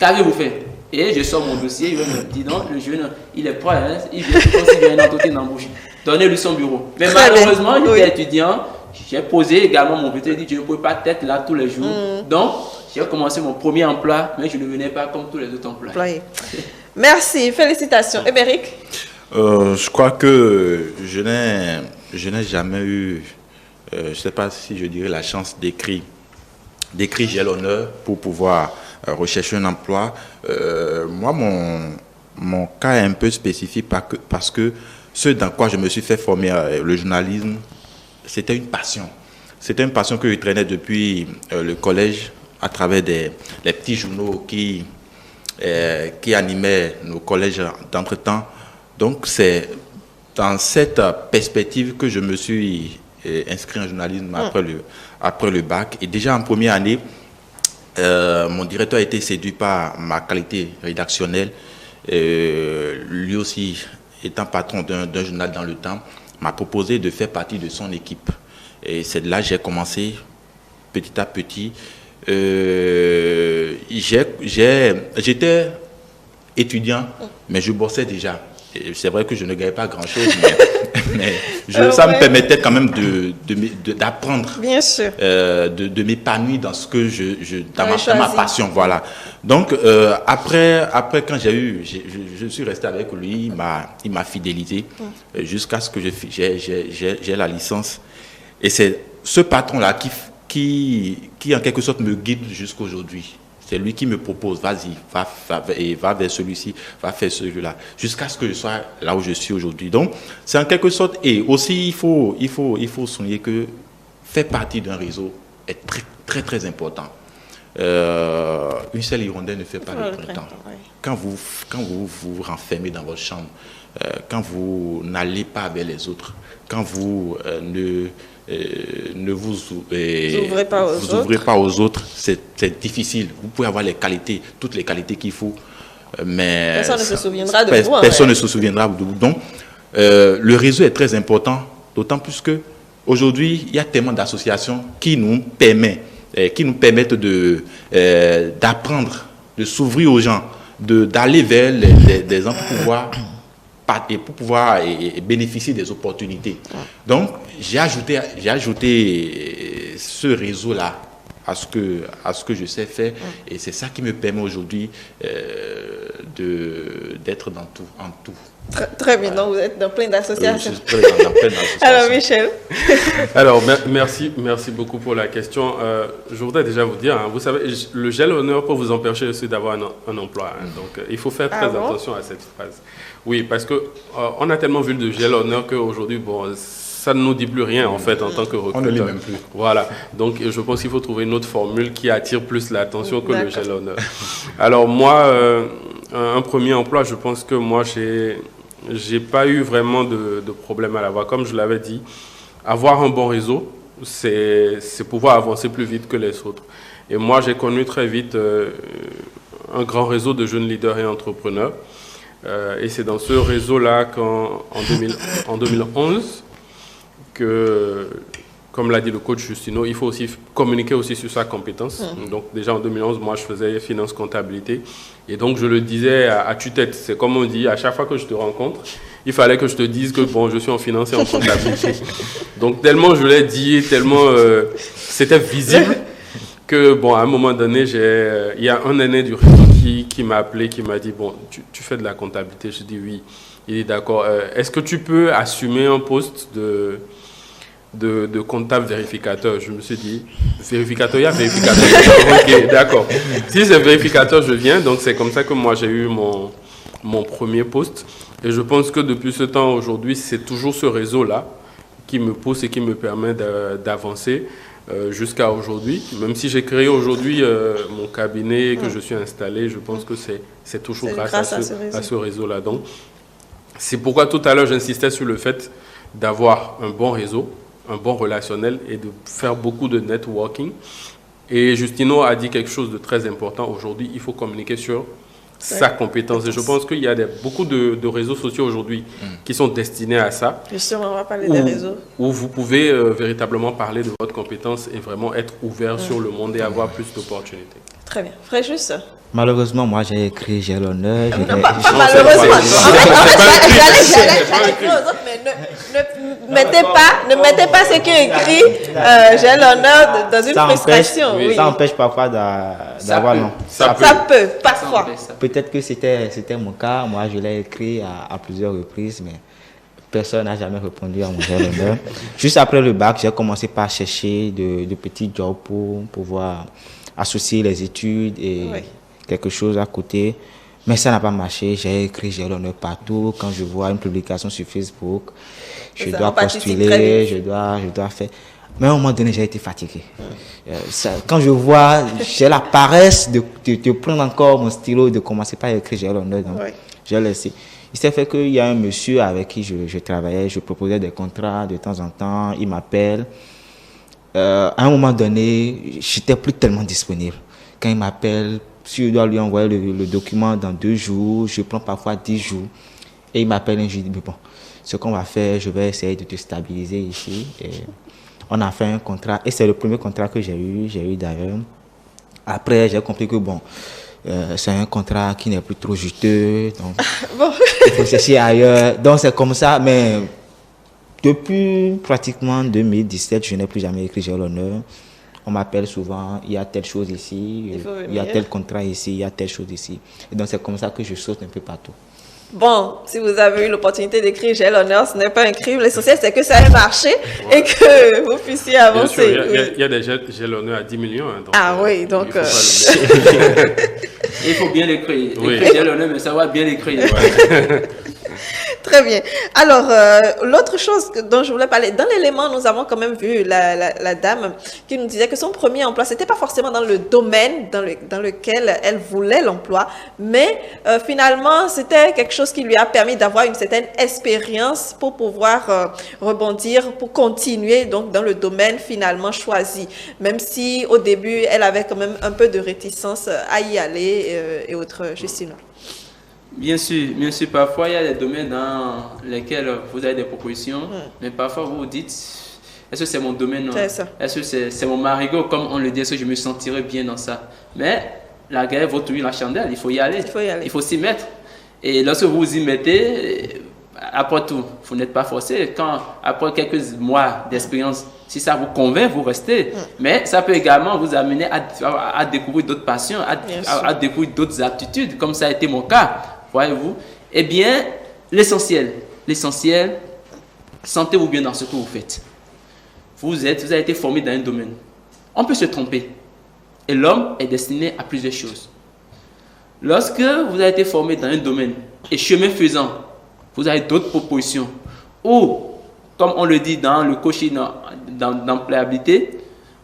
Qu'avez-vous fait? Et je sors mon dossier, il me dit non, le jeune, il est prêt, hein, il vient considérer une entretien d'embauche. Donnez-lui son bureau. Mais malheureusement, j'étais étudiant, j'ai posé également mon veto, j'ai dit je ne pouvais pas être là tous les jours. Donc, j'ai commencé mon premier emploi, mais je ne venais pas comme tous les autres emplois. Merci, félicitations. Émeric? Je crois que je n'ai jamais eu je ne sais pas si je dirais la chance d'écrire j'ai l'honneur pour pouvoir rechercher un emploi. Moi, mon cas est un peu spécifique parce que ce dans quoi je me suis fait former, le journalisme, c'était une passion. C'était une passion que je traînais depuis le collège à travers les petits journaux qui animaient nos collèges d'entretemps. Donc, c'est dans cette perspective que je me suis inscrit en journalisme après le bac. Et déjà en première année, mon directeur a été séduit par ma qualité rédactionnelle. Lui aussi, étant patron d'un journal dans le temps, m'a proposé de faire partie de son équipe. Et c'est de là que j'ai commencé petit à petit. J'étais étudiant, mais je bossais déjà. C'est vrai que je ne gagnais pas grand-chose, mais ça me permettait quand même d'apprendre, bien sûr, de m'épanouir dans ce que dans ma passion, voilà. Donc après quand je suis resté avec lui, il m'a fidélisé jusqu'à ce que j'ai la licence. Et c'est ce patron-là qui en quelque sorte me guide jusqu'à aujourd'hui. C'est lui qui me propose, vas-y, va vers celui-ci, va faire celui-là, jusqu'à ce que je sois là où je suis aujourd'hui. Donc, c'est en quelque sorte, et aussi il faut souligner que faire partie d'un réseau est très, très, très important. Une seule hirondelle ne fait pas le printemps. Ouais. Quand vous vous renfermez dans votre chambre, quand vous n'allez pas vers les autres, quand vous ne vous ouvrez pas aux autres, c'est difficile. Vous pouvez avoir toutes les qualités qu'il faut, mais personne ne se souviendra de vous. Personne ne se souviendra de vous. Donc, le réseau est très important, d'autant plus que aujourd'hui, il y a tellement d'associations qui nous permettent d'apprendre, de s'ouvrir aux gens, d'aller vers des gens pour pouvoir bénéficier des opportunités. Donc, j'ai ajouté ce réseau-là à ce que je sais faire, et c'est ça qui me permet aujourd'hui d'être en tout. Très bien, donc vous êtes dans plein d'associations. Oui, je suis dans plein d'associations. Alors, Michel. Alors, merci beaucoup pour la question. Je voudrais déjà vous dire, vous savez, le j'ai l'honneur pour vous empêcher aussi d'avoir un emploi. Donc, il faut faire très attention à cette phrase. Oui, parce que on a tellement vu de j'ai l'honneur qu'aujourd'hui, ça ne nous dit plus rien en fait en tant que recruteur. On ne lit même plus. Voilà. Donc, je pense qu'il faut trouver une autre formule qui attire plus l'attention que le j'ai l'honneur. Alors, moi, un premier emploi, je pense que moi, j'ai pas eu vraiment de problème à l'avoir. Comme je l'avais dit, avoir un bon réseau, c'est pouvoir avancer plus vite que les autres. Et moi, j'ai connu très vite un grand réseau de jeunes leaders et entrepreneurs. Et c'est dans ce réseau-là qu'en 2011, que, comme l'a dit le coach Justino, il faut aussi communiquer aussi sur sa compétence. Donc déjà en 2011, moi je faisais finance comptabilité. Et donc je le disais à tue-tête. C'est comme on dit, à chaque fois que je te rencontre, il fallait que je te dise que je suis en finance et en comptabilité. Donc tellement je l'ai dit, tellement c'était visible que à un moment donné, il y a un aîné du réseau qui m'a appelé, qui m'a dit tu fais de la comptabilité? Je dis oui. Il dit d'accord. Est-ce que tu peux assumer un poste de comptable vérificateur? Je me suis dit, vérificateur, il y a vérificateur. Ok, d'accord. Si c'est vérificateur, je viens. Donc, c'est comme ça que moi, j'ai eu mon premier poste. Et je pense que depuis ce temps, aujourd'hui, c'est toujours ce réseau-là qui me pousse et qui me permet d'avancer jusqu'à aujourd'hui. Même si j'ai créé aujourd'hui mon cabinet, que je suis installé, je pense que c'est toujours grâce à ce réseau-là. Donc, c'est pourquoi tout à l'heure, j'insistais sur le fait d'avoir un bon réseau, un bon relationnel et de faire beaucoup de networking. Et Justino a dit quelque chose de très important. Aujourd'hui, il faut communiquer sur sa compétence. Et je pense qu'il y a beaucoup de réseaux sociaux aujourd'hui qui sont destinés à ça. Justement, on va parler des réseaux. Où vous pouvez véritablement parler de votre compétence et vraiment être ouvert sur le monde et avoir plus d'opportunités. Très bien. Fréjus? Malheureusement, moi, j'ai écrit j'ai l'honneur. Malheureusement. J'allais écrire aux autres, mais ne mettez pas ce qui est écrit j'ai l'honneur dans une frustration. Ça empêche parfois d'avoir non. Ça peut, parfois. Peut-être que c'était mon cas. Moi, je l'ai écrit à plusieurs reprises, mais Personne n'a jamais répondu à mon honneur. Juste après le bac, j'ai commencé par chercher de petits jobs pour pouvoir associer les études et quelque chose à côté. Mais ça n'a pas marché. J'ai écrit j'ai l'honneur partout. Quand je vois une publication sur Facebook, je dois postuler, je dois faire. Mais à un moment donné, j'ai été fatigué. Quand je vois, j'ai la paresse de prendre encore mon stylo et de commencer par écrire j'ai l'honneur. Donc, j'ai laissé. Il s'est fait qu'il y a un monsieur avec qui je travaillais, je proposais des contrats de temps en temps, il m'appelle. À un moment donné, je n'étais plus tellement disponible. Quand il m'appelle, si je dois lui envoyer le document dans 2 jours, je prends parfois 10 jours. Et il m'appelle et je dis, bon, ce qu'on va faire, je vais essayer de te stabiliser ici. Et on a fait un contrat et c'est le premier contrat que j'ai eu d'ailleurs. Après, j'ai compris que bon, c'est un contrat qui n'est plus trop juteux, donc il faut chercher ailleurs. Donc c'est comme ça, mais depuis pratiquement 2017, je n'ai plus jamais écrit j'ai l'honneur. On m'appelle souvent, il y a telle chose ici, il y a tel contrat ici, il y a telle chose ici. Et donc c'est comme ça que je saute un peu partout. Bon, si vous avez eu l'opportunité d'écrire j'ai l'honneur, ce n'est pas un crime. L'essentiel, c'est que ça ait marché et que vous puissiez avancer. Bien sûr, il y a des j'ai l'honneur à 10 millions. Hein, donc, oui, donc... Il faut bien l'écrire. Oui. J'ai l'honneur, mais savoir bien l'écrire. Très bien. Alors, l'autre chose dont je voulais parler, dans l'élément, nous avons quand même vu la dame qui nous disait que son premier emploi, c'était pas forcément dans le domaine dans lequel elle voulait l'emploi, mais finalement, c'était quelque chose qui lui a permis d'avoir une certaine expérience pour pouvoir rebondir, pour continuer donc dans le domaine finalement choisi, même si au début, elle avait quand même un peu de réticence à y aller et autres. Justine. Bien sûr, parfois il y a des domaines dans lesquels vous avez des propositions, mais parfois vous vous dites, est-ce que c'est mon domaine? Est-ce que c'est mon marigot, comme on le dit, est-ce que je me sentirais bien dans ça? Mais la guerre vaut toujours la chandelle, il faut y aller, il faut s'y mettre. Et lorsque vous vous y mettez, après tout, vous n'êtes pas forcé. Quand après quelques mois d'expérience, si ça vous convainc, vous restez. Mais ça peut également vous amener à découvrir d'autres passions, à découvrir d'autres aptitudes, comme ça a été mon cas. Voyez-vous? Eh bien, l'essentiel, sentez-vous bien dans ce que vous faites. Vous avez été formé dans un domaine. On peut se tromper. Et l'homme est destiné à plusieurs choses. Lorsque vous avez été formé dans un domaine, et chemin faisant, vous avez d'autres propositions, ou, comme on le dit dans le coaching d'employabilité,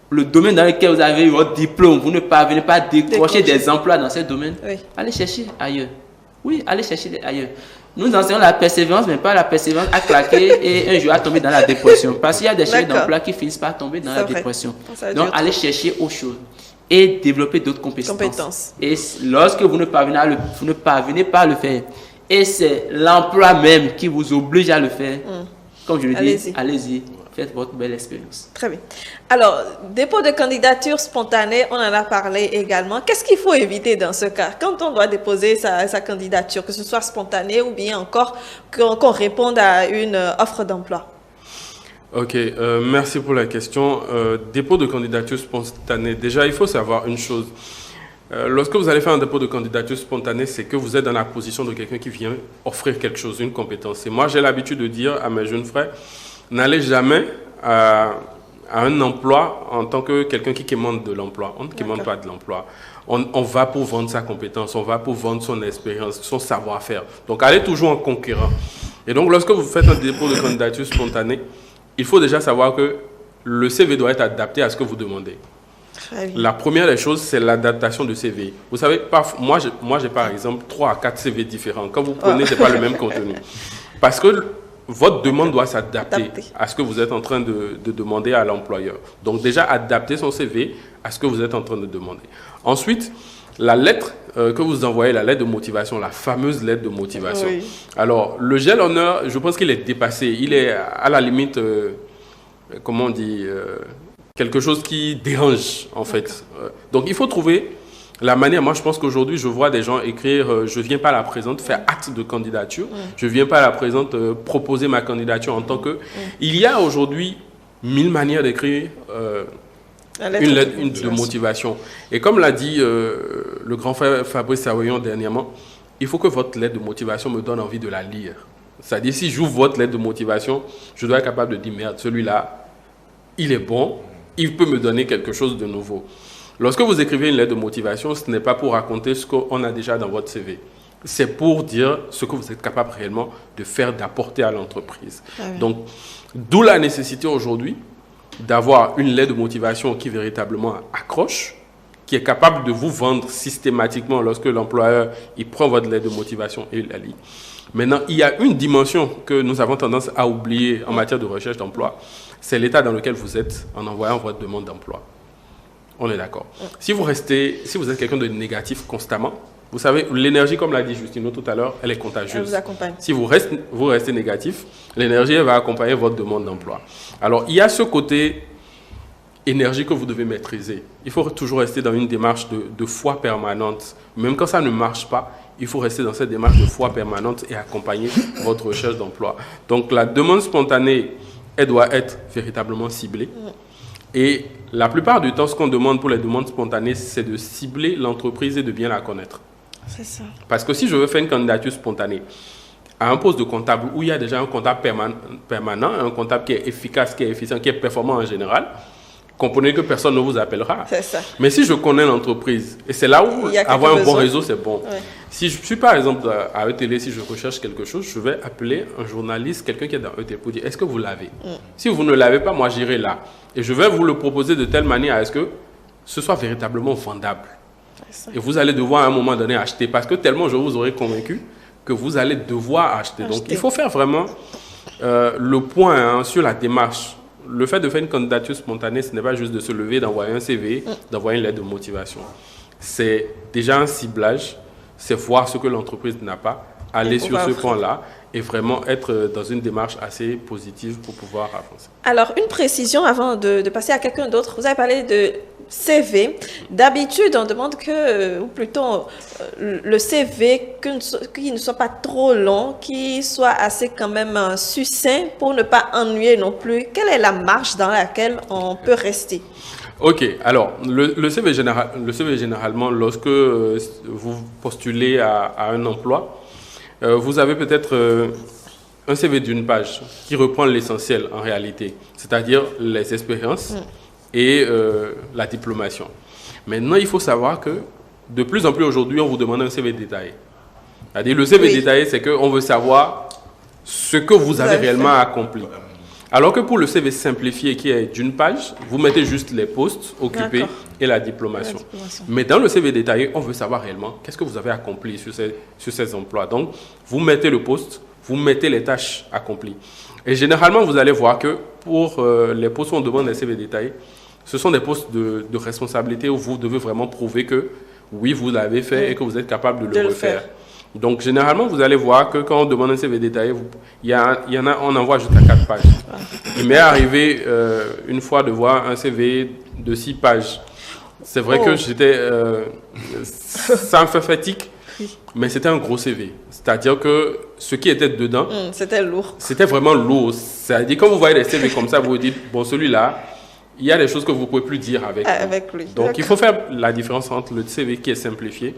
le domaine dans lequel vous avez eu votre diplôme, vous ne parvenez pas à décrocher des emplois dans ce domaine, allez chercher ailleurs. Oui, allez chercher ailleurs. Nous enseignons la persévérance, mais pas la persévérance à claquer et un jour à tomber dans la dépression. Parce qu'il y a des chefs d'emploi qui finissent par tomber dans la dépression. Donc, allez chercher autre chose et développer d'autres compétences. Et lorsque vous ne parvenez pas à le faire, et c'est l'emploi même qui vous oblige à le faire, comme je le dis, allez-y. Faites votre belle expérience. Très bien. Alors, dépôt de candidature spontanée, on en a parlé également. Qu'est-ce qu'il faut éviter dans ce cas? Quand on doit déposer sa candidature, que ce soit spontané ou bien encore qu'on réponde à une offre d'emploi? Ok, merci pour la question. Dépôt de candidature spontanée. Déjà, il faut savoir une chose. Lorsque vous allez faire un dépôt de candidature spontanée, c'est que vous êtes dans la position de quelqu'un qui vient offrir quelque chose, une compétence. Et moi, j'ai l'habitude de dire à mes jeunes frères, n'allez jamais à un emploi en tant que quelqu'un qui quémande de l'emploi. On ne quémande pas de l'emploi. On va pour vendre sa compétence, on va pour vendre son expérience, son savoir-faire. Donc, allez toujours en conquérant. Et donc, lorsque vous faites un dépôt de candidature spontanée, il faut déjà savoir que le CV doit être adapté à ce que vous demandez. La première des choses, c'est l'adaptation du CV. Vous savez, moi, j'ai par exemple 3 à 4 CV différents. Quand vous prenez, ce n'est pas le même contenu. Parce que votre demande doit s'adapter à ce que vous êtes en train de demander à l'employeur. Donc déjà, adapter son CV à ce que vous êtes en train de demander. Ensuite, la lettre que vous envoyez, la lettre de motivation, la fameuse lettre de motivation. Oui. Alors, le j'ai l'honneur, je pense qu'il est dépassé. Il est à la limite, comment on dit, quelque chose qui dérange, en fait. Donc, il faut trouver la manière. Moi, je pense qu'aujourd'hui, je vois des gens écrire « Je ne viens pas à la présente, faire acte de candidature. Je ne viens pas à la présente, proposer ma candidature en tant que… » Il y a aujourd'hui 1000 manières d'écrire une lettre de motivation. Et comme l'a dit le grand frère Fabrice Savoyon dernièrement, il faut que votre lettre de motivation me donne envie de la lire. C'est-à-dire, si j'ouvre votre lettre de motivation, je dois être capable de dire, merde, celui-là, il est bon, il peut me donner quelque chose de nouveau. Lorsque vous écrivez une lettre de motivation, ce n'est pas pour raconter ce qu'on a déjà dans votre CV. C'est pour dire ce que vous êtes capable réellement de faire, d'apporter à l'entreprise. Ah oui. Donc, d'où la nécessité aujourd'hui d'avoir une lettre de motivation qui véritablement accroche, qui est capable de vous vendre systématiquement lorsque l'employeur il prend votre lettre de motivation et il la lit. Maintenant, il y a une dimension que nous avons tendance à oublier en matière de recherche d'emploi, c'est l'état dans lequel vous êtes en envoyant votre demande d'emploi. On est d'accord. Si vous êtes quelqu'un de négatif constamment, vous savez, l'énergie, comme l'a dit Justino tout à l'heure, elle est contagieuse. Elle vous accompagne. Si vous restez négatif, l'énergie elle va accompagner votre demande d'emploi. Alors, il y a ce côté énergie que vous devez maîtriser. Il faut toujours rester dans une démarche de foi permanente. Même quand ça ne marche pas, il faut rester dans cette démarche de foi permanente et accompagner votre recherche d'emploi. Donc, la demande spontanée, elle doit être véritablement ciblée. Et la plupart du temps, ce qu'on demande pour les demandes spontanées, c'est de cibler l'entreprise et de bien la connaître. C'est ça. Parce que si je veux faire une candidature spontanée à un poste de comptable où il y a déjà un comptable permanent, un comptable qui est efficace, qui est efficient, qui est performant en général, comprenez que personne ne vous appellera. C'est ça. Mais si je connais l'entreprise, et c'est là où avoir un bon réseau, c'est bon. Ouais. Si je suis par exemple à ETL, si je recherche quelque chose, je vais appeler un journaliste, quelqu'un qui est dans ETL pour dire, est-ce que vous l'avez? Si vous ne l'avez pas, moi j'irai là. Et je vais vous le proposer de telle manière à ce que ce soit véritablement vendable. Et vous allez devoir à un moment donné acheter, parce que tellement je vous aurai convaincu que vous allez devoir acheter. Donc il faut faire vraiment le point sur la démarche. Le fait de faire une candidature spontanée, ce n'est pas juste de se lever, d'envoyer un CV, d'envoyer une lettre de motivation. C'est déjà un ciblage, c'est voir ce que l'entreprise n'a pas, aller sur ce point-là et vraiment être dans une démarche assez positive pour pouvoir avancer. Alors, une précision avant de passer à quelqu'un d'autre. Vous avez parlé de CV. D'habitude, on demande que, ou plutôt le CV, qu'il ne soit pas trop long, qu'il soit assez quand même succinct pour ne pas ennuyer non plus. Quelle est la marge dans laquelle on peut rester? Ok, alors le CV généralement, lorsque vous postulez à un emploi, vous avez peut-être un CV d'une page qui reprend l'essentiel en réalité, c'est-à-dire les expériences et la diplomation. Maintenant, il faut savoir que de plus en plus aujourd'hui, on vous demande un CV détaillé. C'est-à-dire le CV détaillé, c'est qu'on veut savoir ce que vous avez réellement accompli. Alors que pour le CV simplifié qui est d'une page, vous mettez juste les postes occupés et la diplomation. Mais dans le CV détaillé, on veut savoir réellement qu'est-ce que vous avez accompli sur ces emplois. Donc, vous mettez le poste, vous mettez les tâches accomplies. Et généralement, vous allez voir que pour les postes où on demande un CV détaillé, ce sont des postes de responsabilité où vous devez vraiment prouver que oui, vous l'avez fait et que vous êtes capable de le refaire. Donc, généralement, vous allez voir que quand on demande un CV détaillé, on envoie jusqu'à 4 pages. Il m'est arrivé une fois de voir un CV de 6 pages. C'est vrai que ça me fait fatigue, mais c'était un gros CV. C'est-à-dire que ce qui était dedans, c'était lourd. C'était vraiment lourd. C'est-à-dire quand vous voyez des CV comme ça, vous vous dites, bon, celui-là, il y a des choses que vous ne pouvez plus dire avec lui. Donc, il faut faire la différence entre le CV qui est simplifié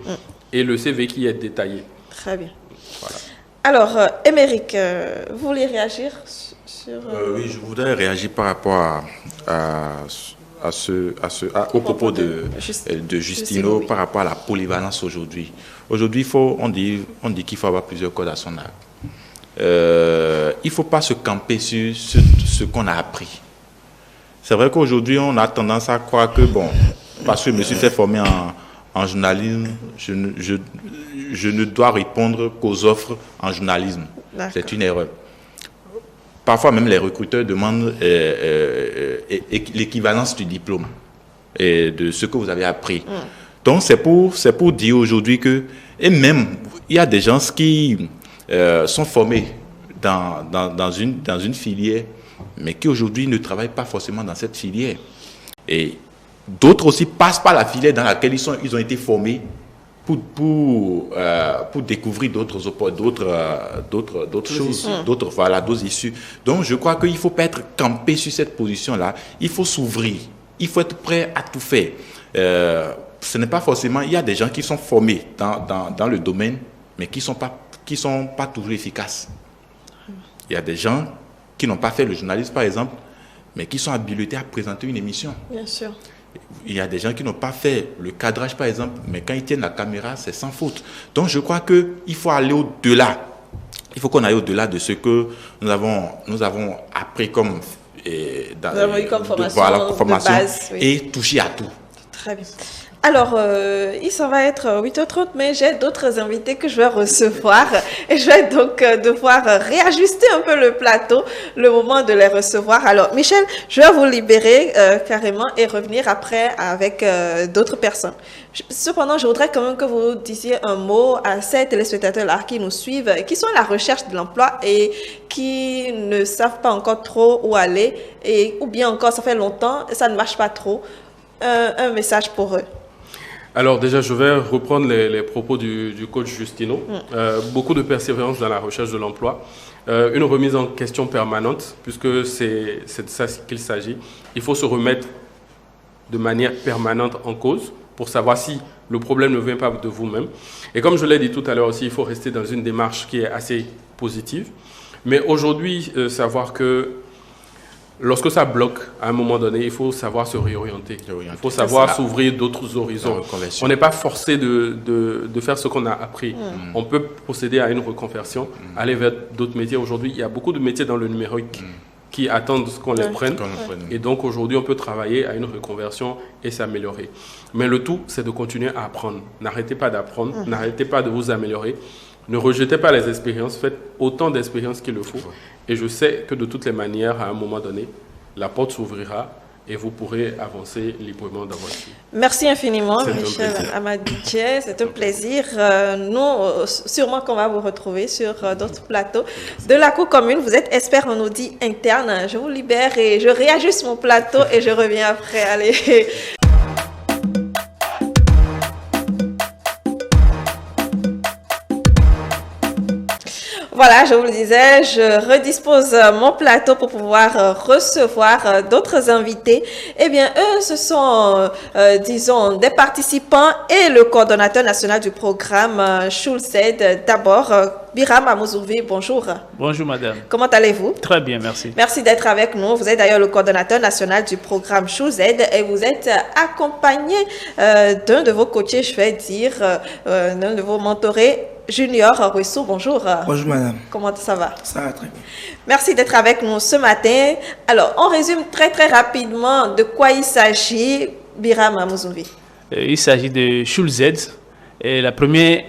et le CV qui est détaillé. Très bien. Voilà. Alors, Émeric, vous voulez réagir sur... Oui, je voudrais réagir par rapport au propos de Justino par rapport à la polyvalence aujourd'hui. Aujourd'hui, on dit qu'il faut avoir plusieurs cordes à son arc. Il ne faut pas se camper sur ce qu'on a appris. C'est vrai qu'aujourd'hui, on a tendance à croire que, bon, parce que je me suis fait former en journalisme, je ne dois répondre qu'aux offres en journalisme. C'est une erreur. Parfois même les recruteurs demandent l'équivalence du diplôme et de ce que vous avez appris. Donc c'est pour dire aujourd'hui que, et même il y a des gens qui sont formés dans une filière, mais qui aujourd'hui ne travaillent pas forcément dans cette filière. Et d'autres aussi passent par la filière dans laquelle ils ont été formés pour découvrir d'autres choses, d'autres issues. Donc, je crois qu'il ne faut pas être campé sur cette position-là. Il faut s'ouvrir. Il faut être prêt à tout faire. Ce n'est pas forcément... Il y a des gens qui sont formés dans le domaine, mais qui sont pas toujours efficaces. Il y a des gens qui n'ont pas fait le journalisme, par exemple, mais qui sont habilités à présenter une émission. Bien sûr. Il y a des gens qui n'ont pas fait le cadrage, par exemple, mais quand ils tiennent la caméra, c'est sans faute. Donc, je crois qu'il faut aller au-delà. Il faut qu'on aille au-delà de ce que nous avons appris comme, nous avons eu comme formation de base, oui. Et toucher à tout. Très bien. Alors, il s'en va être 8h30, mais j'ai d'autres invités que je vais recevoir et je vais donc devoir réajuster un peu le plateau, le moment de les recevoir. Alors, Michel, je vais vous libérer carrément et revenir après avec d'autres personnes. Cependant, je voudrais quand même que vous disiez un mot à ces téléspectateurs-là qui nous suivent, qui sont à la recherche de l'emploi et qui ne savent pas encore trop où aller, ou bien encore, ça fait longtemps, ça ne marche pas trop. Un message pour eux. Alors déjà, je vais reprendre les propos du coach Justino. Beaucoup de persévérance dans la recherche de l'emploi. Une remise en question permanente, puisque c'est de ça qu'il s'agit. Il faut se remettre de manière permanente en cause pour savoir si le problème ne vient pas de vous-même. Et comme je l'ai dit tout à l'heure aussi, il faut rester dans une démarche qui est assez positive. Mais aujourd'hui, savoir que lorsque ça bloque, à un moment donné, il faut savoir se réorienter. Il faut savoir s'ouvrir d'autres horizons. On n'est pas forcé de faire ce qu'on a appris. On peut procéder à une reconversion, aller vers d'autres métiers. Aujourd'hui, il y a beaucoup de métiers dans le numérique qui attendent qu'on les prenne. Et donc, aujourd'hui, on peut travailler à une reconversion et s'améliorer. Mais le tout, c'est de continuer à apprendre. N'arrêtez pas d'apprendre, n'arrêtez pas de vous améliorer. Ne rejetez pas les expériences, faites autant d'expériences qu'il le faut. Et je sais que de toutes les manières, à un moment donné, la porte s'ouvrira et vous pourrez avancer librement dans votre vie. Merci infiniment, Michel Amadoudié. C'est un plaisir. Nous, sûrement qu'on va vous retrouver sur d'autres plateaux de la Cour commune. Vous êtes expert en audit interne. Je vous libère et je réajuste mon plateau et je reviens après. Allez. Voilà, je vous le disais, je redispose mon plateau pour pouvoir recevoir d'autres invités. Eh bien, eux, ce sont, disons, des participants et le coordonnateur national du programme Schulzed. D'abord, Biram Amouzourvi, bonjour. Bonjour, madame. Comment allez-vous? Très bien, merci. Merci d'être avec nous. Vous êtes d'ailleurs le coordonnateur national du programme Schulzed et vous êtes accompagné d'un de vos coachés, je vais dire, d'un de vos mentorés, Junior Russo, bonjour. Bonjour madame. Comment ça va? Ça va très bien. Merci d'être avec nous ce matin. Alors, on résume très rapidement de quoi il s'agit, Biram Amouzourvi. Il s'agit de Schulzed, la première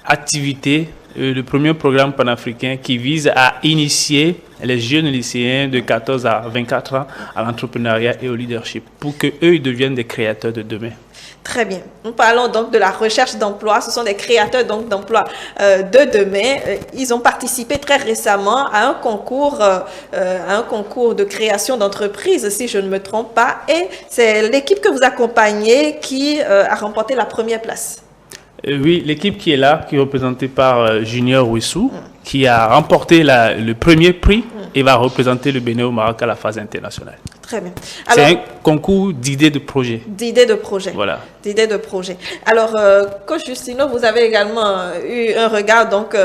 activité, le premier programme panafricain qui vise à initier les jeunes lycéens de 14 à 24 ans à l'entrepreneuriat et au leadership pour qu'eux ils deviennent des créateurs de demain. Très bien. Nous parlons donc de la recherche d'emploi. Ce sont des créateurs donc d'emploi de demain. Ils ont participé très récemment à un concours de création d'entreprise, si je ne me trompe pas. Et c'est l'équipe que vous accompagnez qui a remporté la première place. Oui, l'équipe qui est là, qui est représentée par Junior Wissou, qui a remporté le premier prix et va représenter le Bénin au Maroc à la phase internationale. Très bien. C'est un concours d'idées de projet. D'idées de projet. Voilà. D'idées de projet. Alors, coach Justino, vous avez également eu un regard donc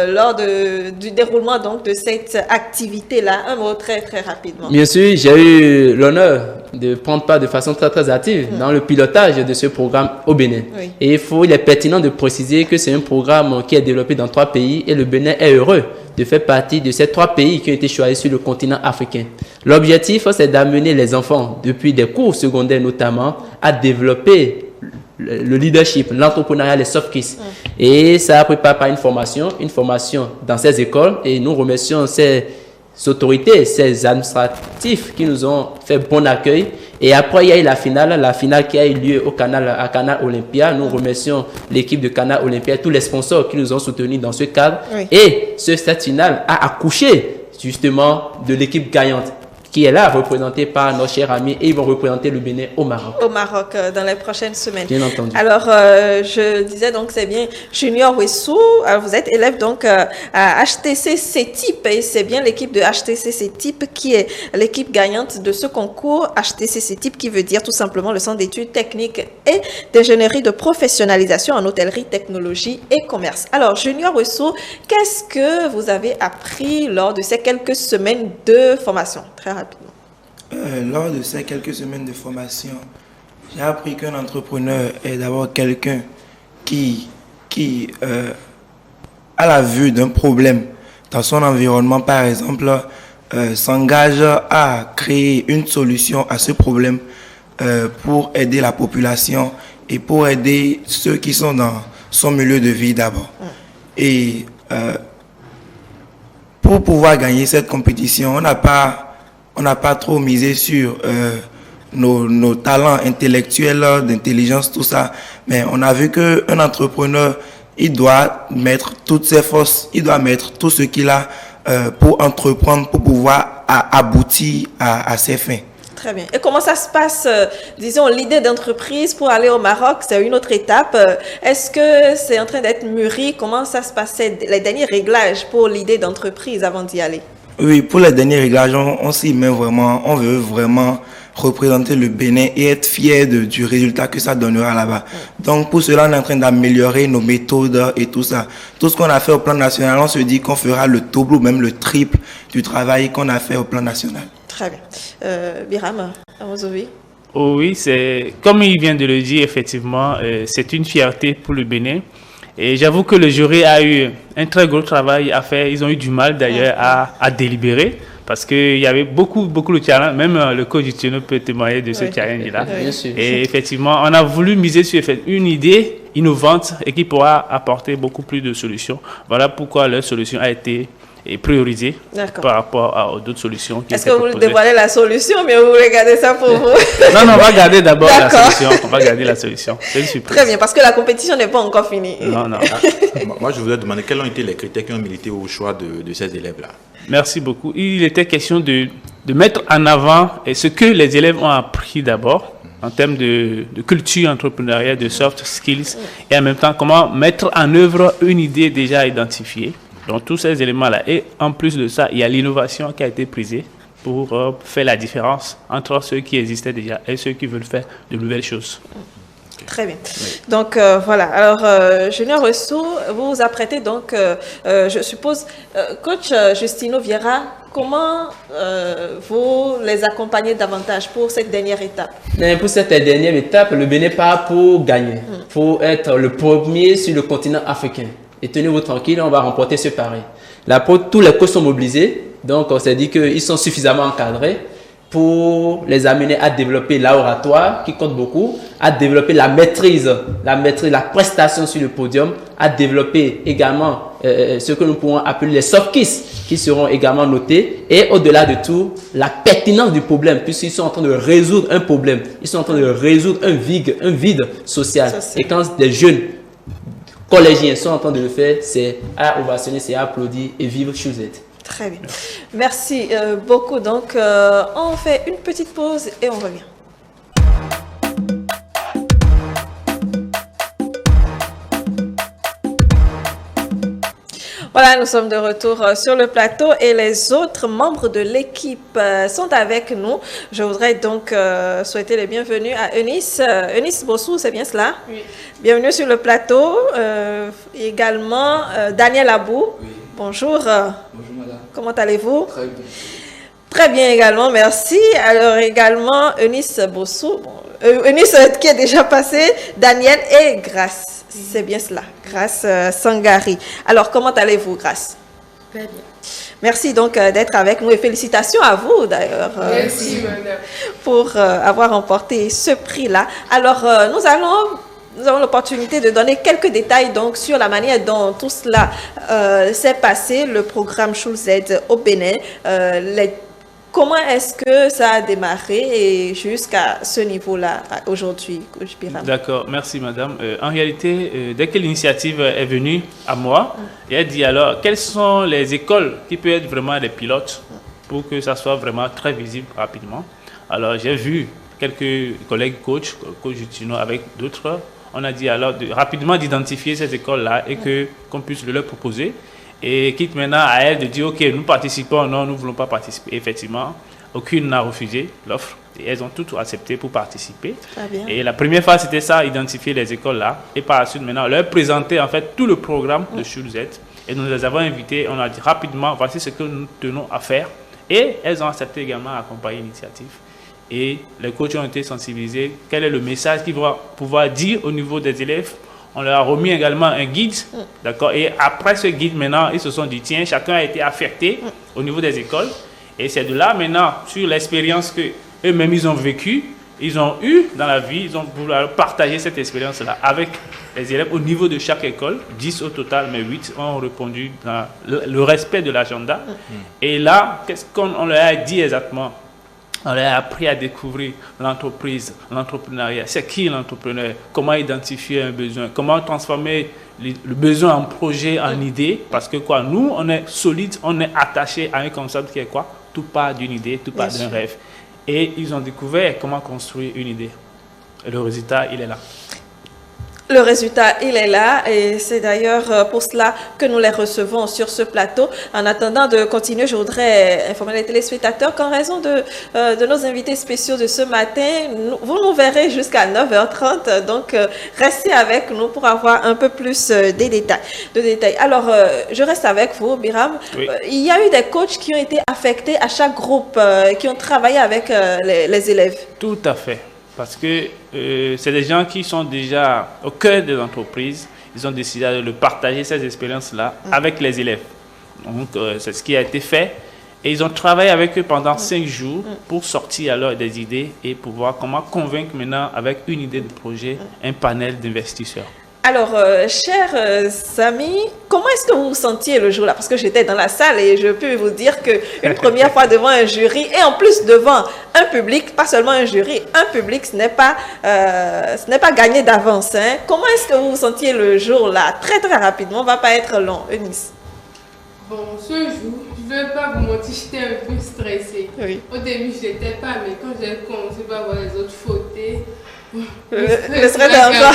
lors du déroulement donc de cette activité-là. Un mot très rapidement. Bien sûr, j'ai eu l'honneur de prendre part de façon très active dans le pilotage de ce programme au Bénin. Oui. Et il est pertinent de préciser que c'est un programme qui est développé dans 3 pays et le Bénin est heureux de faire partie de ces 3 pays qui ont été choisis sur le continent africain. L'objectif, c'est d'amener les enfants, depuis des cours secondaires notamment, à développer le leadership, l'entrepreneuriat, les soft skills. Et ça prépare par une formation dans ces écoles. Et nous remercions ces autorités, ces administratifs qui nous ont fait bon accueil. Et après, il y a eu la finale qui a eu lieu à Canal Olympia. Nous remercions l'équipe de Canal Olympia et tous les sponsors qui nous ont soutenus dans ce cadre. Oui. Et cette finale a accouché justement de l'équipe gagnante. qui est là, représenté par nos chers amis, et ils vont représenter le Bénin au Maroc. Au Maroc, dans les prochaines semaines. Bien entendu. Alors, je disais donc, c'est bien Junior Wessou. Alors, vous êtes élève donc à HTC CETIP, et c'est bien l'équipe de HTC CETIP qui est l'équipe gagnante de ce concours. HTC CETIP qui veut dire tout simplement le Centre d'études techniques et d'ingénierie de professionnalisation en hôtellerie, technologie et commerce. Alors, Junior Wessou, qu'est-ce que vous avez appris lors de ces quelques semaines de formation? Très rapidement. Lors de ces quelques semaines de formation, j'ai appris qu'un entrepreneur est d'abord quelqu'un qui à la vue d'un problème dans son environnement, par exemple, s'engage à créer une solution à ce problème pour aider la population et pour aider ceux qui sont dans son milieu de vie d'abord. Et pour pouvoir gagner cette compétition, on n'a pas trop misé sur nos talents intellectuels, d'intelligence, tout ça. Mais on a vu qu'un entrepreneur, il doit mettre toutes ses forces, il doit mettre tout ce qu'il a pour entreprendre, pour pouvoir aboutir à ses fins. Très bien. Et comment ça se passe, disons, l'idée d'entreprise pour aller au Maroc, c'est une autre étape. Est-ce que c'est en train d'être mûri? Comment ça se passait, les derniers réglages pour l'idée d'entreprise avant d'y aller? Oui, pour les derniers réglages, on s'y met vraiment, on veut vraiment représenter le Bénin et être fier du résultat que ça donnera là-bas. Donc pour cela, on est en train d'améliorer nos méthodes et tout ça. Tout ce qu'on a fait au plan national, on se dit qu'on fera le double ou même le triple du travail qu'on a fait au plan national. Très bien. Biram, à vos avis? Oh oui, c'est comme il vient de le dire, effectivement, c'est une fierté pour le Bénin. Et j'avoue que le jury a eu un très gros travail à faire. Ils ont eu du mal d'ailleurs à délibérer parce qu'il y avait beaucoup de challenges. Même le coach du Tino peut témoigner de ce challenge-là. Et effectivement, on a voulu miser sur une idée innovante et qui pourra apporter beaucoup plus de solutions. Voilà pourquoi leur solution a été priorisée par rapport à d'autres solutions. Est-ce que vous dévoilez la solution, mais vous voulez garder ça pour vous? Non, on va garder d'abord la solution. On va garder la solution. C'est une surprise. Très bien, parce que la compétition n'est pas encore finie. Non. Moi, je voudrais demander quels ont été les critères qui ont milité au choix de ces élèves-là. Merci beaucoup. Il était question de mettre en avant ce que les élèves ont appris d'abord en termes de culture entrepreneuriale, de soft skills, et en même temps comment mettre en œuvre une idée déjà identifiée. Donc tous ces éléments-là. Et en plus de ça, il y a l'innovation qui a été prisée pour faire la différence entre ceux qui existaient déjà et ceux qui veulent faire de nouvelles choses. Très bien. Donc voilà. Alors Junior Wessou, vous vous apprêtez donc, je suppose, coach Justino Vieira, comment vous les accompagnez davantage pour cette dernière étape? Pour cette dernière étape, le Bénin part pour gagner, pour être le premier sur le continent africain. Et tenez-vous tranquille, on va remporter ce pari. Là, tous les coachs sont mobilisés, donc on s'est dit qu'ils sont suffisamment encadrés pour les amener à développer l'oratoire, qui compte beaucoup, à développer la maîtrise, la prestation sur le podium, à développer également ce que nous pourrons appeler les soft skills, qui seront également notés, et au-delà de tout, la pertinence du problème, puisqu'ils sont en train de résoudre un problème, ils sont en train de résoudre un vide social. Et quand des jeunes collégiens sont en train de le faire, c'est à ovationner, c'est à applaudir et vivre Chouzet. Très bien. Merci beaucoup. Donc, on fait une petite pause et on revient. Voilà, nous sommes de retour sur le plateau et les autres membres de l'équipe sont avec nous. Je voudrais donc souhaiter les bienvenus à Eunice. Eunice Bossou, c'est bien cela? Oui. Bienvenue sur le plateau. Également, Daniel Abou. Oui. Bonjour. Bonjour madame. Comment allez-vous? Très bien. Très bien également, merci. Alors également, Eunice Bossou. Eunice qui est déjà passé, Daniel et Grace. C'est bien cela, Grace Sangari. Alors, comment allez-vous, Grace? Très bien. Merci donc d'être avec nous et félicitations à vous d'ailleurs. Merci, madame. Pour avoir remporté ce prix-là. Alors, nous avons l'opportunité de donner quelques détails donc sur la manière dont tout cela s'est passé, le programme Chouzet au Bénin, comment est-ce que ça a démarré et jusqu'à ce niveau-là aujourd'hui, Coach Biram? D'accord, merci madame. En réalité, dès que l'initiative est venue à moi, il a dit alors, quelles sont les écoles qui peuvent être vraiment des pilotes pour que ça soit vraiment très visible rapidement. Alors, j'ai vu quelques collègues coach Jutino avec d'autres. On a dit alors rapidement d'identifier ces écoles-là et qu'on puisse le leur proposer. Et quitte maintenant à elles de dire, OK, nous participons, non, nous ne voulons pas participer. Effectivement, aucune n'a refusé l'offre. Et elles ont toutes accepté pour participer. Et la première phase, c'était ça, identifier les écoles-là. Et par la suite, maintenant, leur présenter en fait tout le programme de Schulz. Et nous les avons invitées, on a dit rapidement, voici ce que nous tenons à faire. Et elles ont accepté également à accompagner l'initiative. Et les coachs ont été sensibilisés. Quel est le message qu'ils vont pouvoir dire au niveau des élèves? On leur a remis également un guide. D'accord. Et après ce guide, maintenant, ils se sont dit, tiens, chacun a été affecté au niveau des écoles. Et c'est de là, maintenant, sur l'expérience qu'eux-mêmes, ils ont vécue, ils ont eu dans la vie, ils ont voulu partager cette expérience-là avec les élèves au niveau de chaque école. 10 au total, mais 8 ont répondu dans le respect de l'agenda. Et là, qu'est-ce qu'on leur a dit exactement? On leur a appris à découvrir l'entreprise, l'entrepreneuriat. C'est qui l'entrepreneur? Comment identifier un besoin? Comment transformer le besoin en projet, en idée? Parce que quoi, nous, on est solide, on est attaché à un concept qui est quoi? Tout part d'une idée, tout part d'un rêve. Et ils ont découvert comment construire une idée. Et le résultat, il est là. Le résultat, il est là et c'est d'ailleurs pour cela que nous les recevons sur ce plateau. En attendant de continuer, je voudrais informer les téléspectateurs qu'en raison de nos invités spéciaux de ce matin, vous nous verrez jusqu'à 9h30. Donc, restez avec nous pour avoir un peu plus de détails. Alors, je reste avec vous, Biram. Oui. Il y a eu des coachs qui ont été affectés à chaque groupe, qui ont travaillé avec les élèves. Tout à fait. Parce que c'est des gens qui sont déjà au cœur des entreprises. Ils ont décidé de partager ces expériences-là avec les élèves. Donc, c'est ce qui a été fait. Et ils ont travaillé avec eux pendant 5 jours pour sortir alors des idées et pour voir comment convaincre maintenant, avec une idée de projet, un panel d'investisseurs. Alors, chers amis, comment est-ce que vous vous sentiez le jour-là? Parce que j'étais dans la salle et je peux vous dire qu'une première fois devant un jury et en plus devant un public, pas seulement un jury, un public, ce n'est pas gagné d'avance. Hein? Comment est-ce que vous vous sentiez le jour-là? Très très rapidement, on ne va pas être long. Eunice. Bon, ce jour, je ne vais pas vous mentir, j'étais un peu stressée. Oui. Au début, je n'étais pas, mais quand j'ai commencé à voir les autres photos, le stress d'un pas.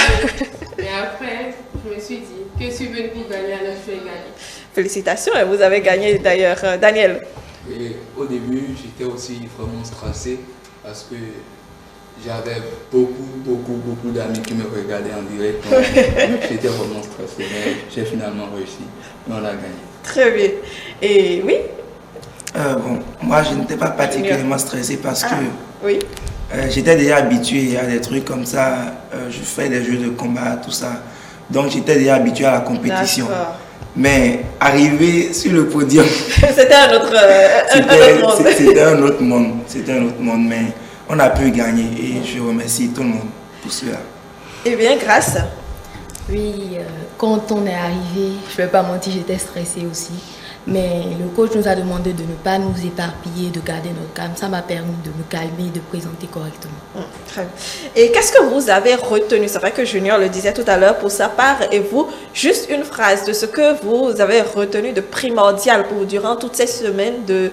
Mais après, je me suis dit que si je veux pour gagner, alors je vais gagner. Félicitations, et vous avez gagné d'ailleurs. Daniel. Et au début, j'étais aussi vraiment stressé parce que j'avais beaucoup d'amis qui me regardaient en direct. J'étais vraiment stressé, mais j'ai finalement réussi. Et on a gagné. Très bien. Et oui? Bon, moi, je n'étais pas particulièrement stressé parce que oui. J'étais déjà habitué à des trucs comme ça. Je fais des jeux de combat, tout ça. Donc, j'étais déjà habitué à la compétition. Mais arriver sur le podium, c'était un autre monde. C'était un autre monde. C'était un autre monde. Mais on a pu gagner et je remercie tout le monde pour cela. Eh bien, grâce. Oui, quand on est arrivé, je ne vais pas mentir, j'étais stressée aussi. Mais le coach nous a demandé de ne pas nous éparpiller, de garder notre calme. Ça m'a permis de me calmer et de présenter correctement. Très bien. Et qu'est-ce que vous avez retenu? C'est vrai que Junior le disait tout à l'heure pour sa part. Et vous, juste une phrase de ce que vous avez retenu de primordial pour durant toutes ces semaines de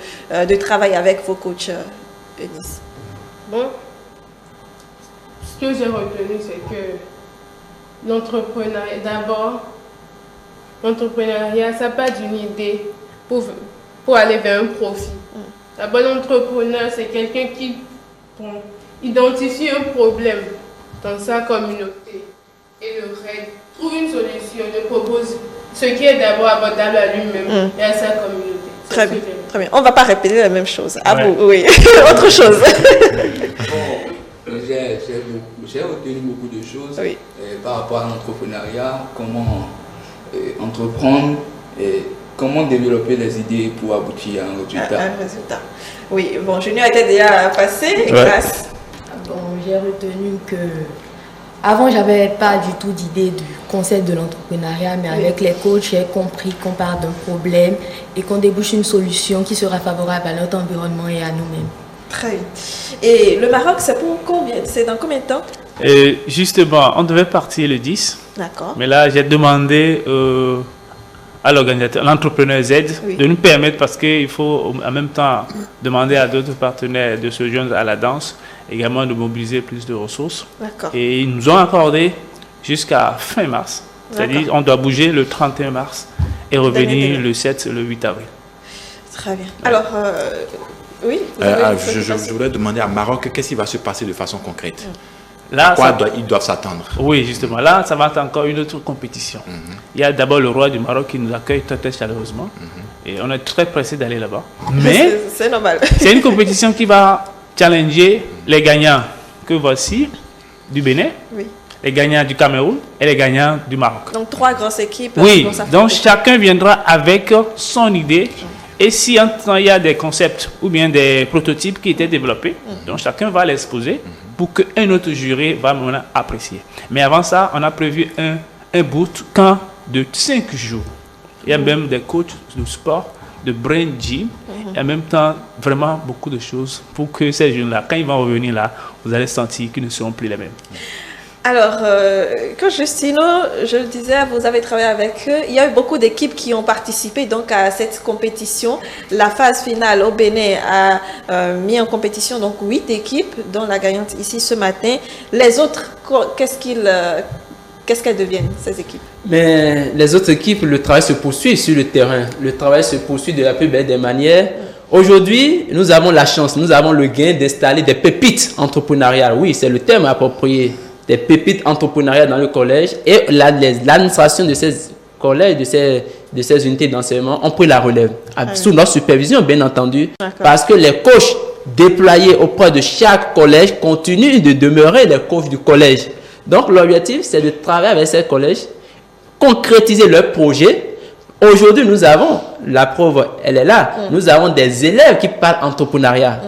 travail avec vos coachs, Eunice. Bon, ce que j'ai retenu, c'est que l'entrepreneuriat, d'abord, l'entrepreneuriat, ça part d'une idée pour aller vers un profit. D'abord, l'entrepreneur, c'est quelqu'un qui identifie un problème dans sa communauté et le règle, trouve une solution, le propose ce qui est d'abord abordable à lui-même et à sa communauté. Très bien, très bien. On ne va pas répéter la même chose. Ah bon, oui. Autre chose. Bon, j'ai retenu beaucoup de choses par rapport à l'entrepreneuriat, comment entreprendre et comment développer les idées pour aboutir à un résultat. Un résultat. Oui, bon, Junior était déjà passé, grâce. Bon, j'ai retenu que avant, j'avais pas du tout d'idée du concept de l'entrepreneuriat, mais avec les coachs, j'ai compris qu'on part d'un problème et qu'on débouche une solution qui sera favorable à notre environnement et à nous-mêmes. Très bien. Et le Maroc, c'est pour combien? C'est dans combien de temps? Justement, on devait partir le 10. D'accord. Mais là, j'ai demandé à l'organisateur, l'entrepreneur Z, de nous permettre, parce qu'il faut en même temps demander à d'autres partenaires de se joindre à la danse, également de mobiliser plus de ressources. Et ils nous ont accordé jusqu'à fin mars. C'est-à-dire on doit bouger le 31 mars et revenir le 7 et le 8 avril. Très bien. Alors, oui. Je voudrais demander à Maroc, qu'est-ce qui va se passer de façon concrète? Là, à quoi ils doivent s'attendre? Oui, justement. Là, ça va être encore une autre compétition. Il y a d'abord le roi du Maroc qui nous accueille très, très chaleureusement. Et on est très pressé d'aller là-bas. Mais c'est normal. C'est une compétition qui va challenger les gagnants que voici du Bénin, les gagnants du Cameroun et les gagnants du Maroc. Donc 3 grosses équipes. Oui, donc chacun viendra avec son idée. Et si en temps il y a des concepts ou bien des prototypes qui étaient développés, donc chacun va l'exposer pour qu'un autre jury va maintenant apprécier. Mais avant ça, on a prévu un bootcamp de 5 jours. Il y a même des coachs de sport, de brain gym, et en même temps, vraiment beaucoup de choses pour que ces jeunes-là, quand ils vont revenir là, vous allez sentir qu'ils ne seront plus les mêmes. Alors, quand Justino, je le disais, vous avez travaillé avec eux, il y a eu beaucoup d'équipes qui ont participé donc à cette compétition. La phase finale au Bénin a mis en compétition donc 8 équipes, dont la gagnante ici ce matin. Les autres, qu'est-ce qu'elles deviennent, ces équipes? Mais les autres équipes, le travail se poursuit sur le terrain. Le travail se poursuit de la plus belle des manières. Aujourd'hui, nous avons la chance, nous avons le gain d'installer des pépites entrepreneuriales. Oui, c'est le terme approprié. Des pépites entrepreneuriales dans le collège, et l'administration de ces collèges, de ces unités d'enseignement ont pris la relève, sous notre supervision bien entendu, parce que les coachs déployés auprès de chaque collège continuent de demeurer les coachs du collège. Donc l'objectif, c'est de travailler avec ces collèges, concrétiser leurs projets. Aujourd'hui, nous avons, la preuve, elle est là, nous avons des élèves qui parlent entrepreneuriat.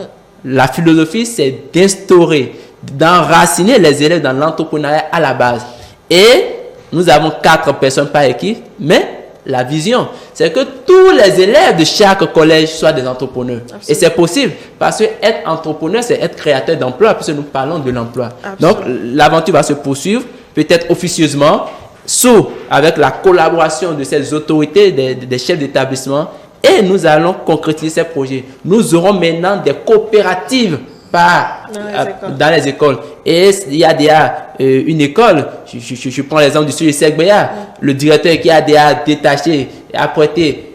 La philosophie, c'est d'instaurer, d'enraciner les élèves dans l'entrepreneuriat à la base. Et nous avons 4 personnes par équipe, mais la vision, c'est que tous les élèves de chaque collège soient des entrepreneurs. Absolument. Et c'est possible, parce que être entrepreneur, c'est être créateur d'emploi, puisque nous parlons de l'emploi. Donc, l'aventure va se poursuivre, peut-être officieusement, avec la collaboration de ces autorités, des chefs d'établissement, et nous allons concrétiser ces projets. Nous aurons maintenant des coopératives dans les écoles. Et il y a déjà une école, je prends l'exemple du sujet Segbeya, le directeur qui a déjà détaché et a prêté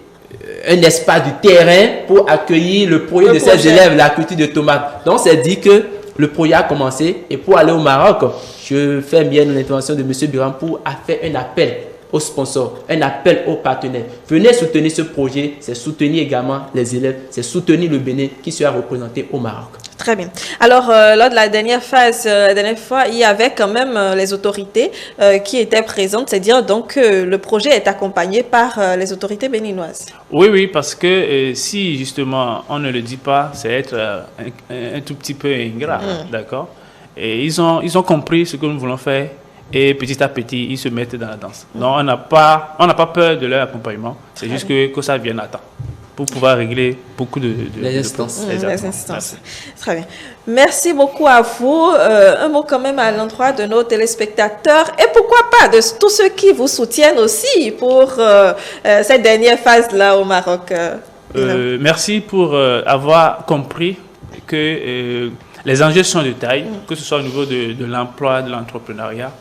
un espace du terrain pour accueillir le projet de ses élèves, la culture de tomates. Donc c'est dit que le projet a commencé, et pour aller au Maroc, je fais bien l'intervention de M. Biram pour faire un appel aux sponsors, un appel aux partenaires. Venez soutenir ce projet, c'est soutenir également les élèves, c'est soutenir le Bénin qui sera représenté au Maroc. Très bien. Alors, lors de la dernière phase, la dernière fois, il y avait quand même les autorités qui étaient présentes, c'est-à-dire donc le projet est accompagné par les autorités béninoises. Oui, parce que si justement on ne le dit pas, c'est être un tout petit peu ingrat, d'accord? Et ils ont compris ce que nous voulons faire. Et petit à petit, ils se mettent dans la danse. Donc, on n'a pas peur de leur accompagnement. C'est juste que ça vienne à temps pour pouvoir régler beaucoup de instances. Les instances. Très bien. Merci beaucoup à vous. Un mot quand même à l'endroit de nos téléspectateurs. Et pourquoi pas de tous ceux qui vous soutiennent aussi pour cette dernière phase-là au Maroc. Merci pour avoir compris que les enjeux sont de taille, que ce soit au niveau de l'emploi, de l'entrepreneuriat,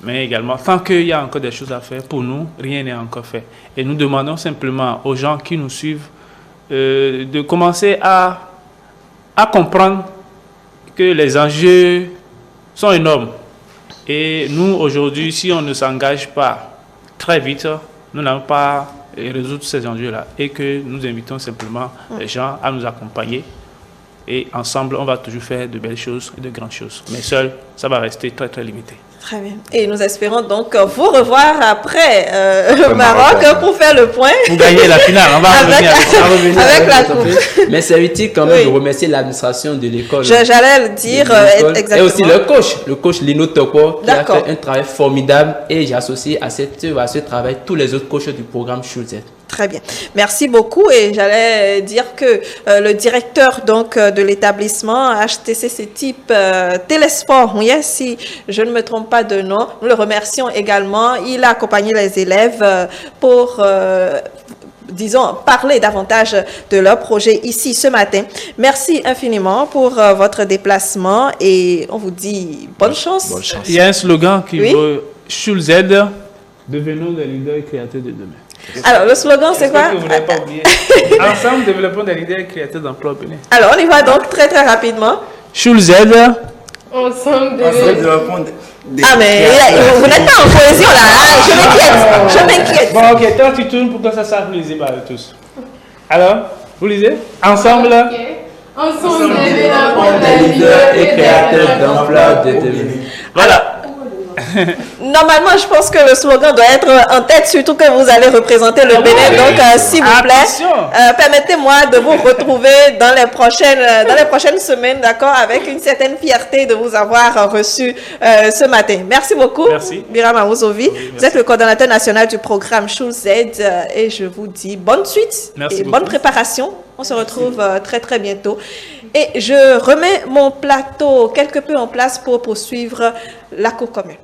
mais également, tant qu'il y a encore des choses à faire, pour nous, rien n'est encore fait. Et nous demandons simplement aux gens qui nous suivent de commencer à comprendre que les enjeux sont énormes. Et nous, aujourd'hui, si on ne s'engage pas très vite, nous n'allons pas résoudre ces enjeux-là. Et que nous invitons simplement les gens à nous accompagner. Et ensemble, on va toujours faire de belles choses et de grandes choses. Mais seul, ça va rester très, très limité. Très bien. Et nous espérons donc vous revoir après le Maroc pour faire le point. Pour gagner la finale, on va revenir avec la coupe. Mais c'est utile quand même de remercier l'administration de l'école. J'allais le dire exactement. Et aussi le coach Lino Toko, qui a fait un travail formidable. Et j'associe à ce travail tous les autres coachs du programme Schulze. Très bien. Merci beaucoup. Et j'allais dire que le directeur donc de l'établissement HTCC type Télésport, si je ne me trompe pas de nom, nous le remercions également. Il a accompagné les élèves pour disons, parler davantage de leur projet ici ce matin. Merci infiniment pour votre déplacement et on vous dit bonne chance. Bonne chance. Il y a un slogan qui veut Schulz, devenons des leaders et créateurs de demain. Alors, le slogan, c'est quoi? Que vous n'avez pas oublié. Ensemble, développons des leaders et créateurs d'emplois au Bénin. Alors, on y va donc très très rapidement. Schulz, ensemble développons Ah, mais vous n'êtes pas en cohésion là, hein? Je m'inquiète. Bon, ok, toi tu tournes pour que ça soit lisible par tous. Alors, vous lisez? Ensemble. Ensemble, développons des leaders et créateurs d'emplois de demain. Voilà. Normalement, je pense que le slogan doit être en tête, surtout que vous allez représenter le Bénin. Donc, s'il vous plaît, permettez-moi de vous retrouver dans les prochaines semaines, d'accord, avec une certaine fierté de vous avoir reçu ce matin. Merci beaucoup. Merci. Biram Amouzovi. Vous êtes le coordonnateur national du programme Schulz et je vous dis bonne suite et bonne préparation. On se retrouve très très bientôt. Et je remets mon plateau quelque peu en place pour poursuivre la cour commune.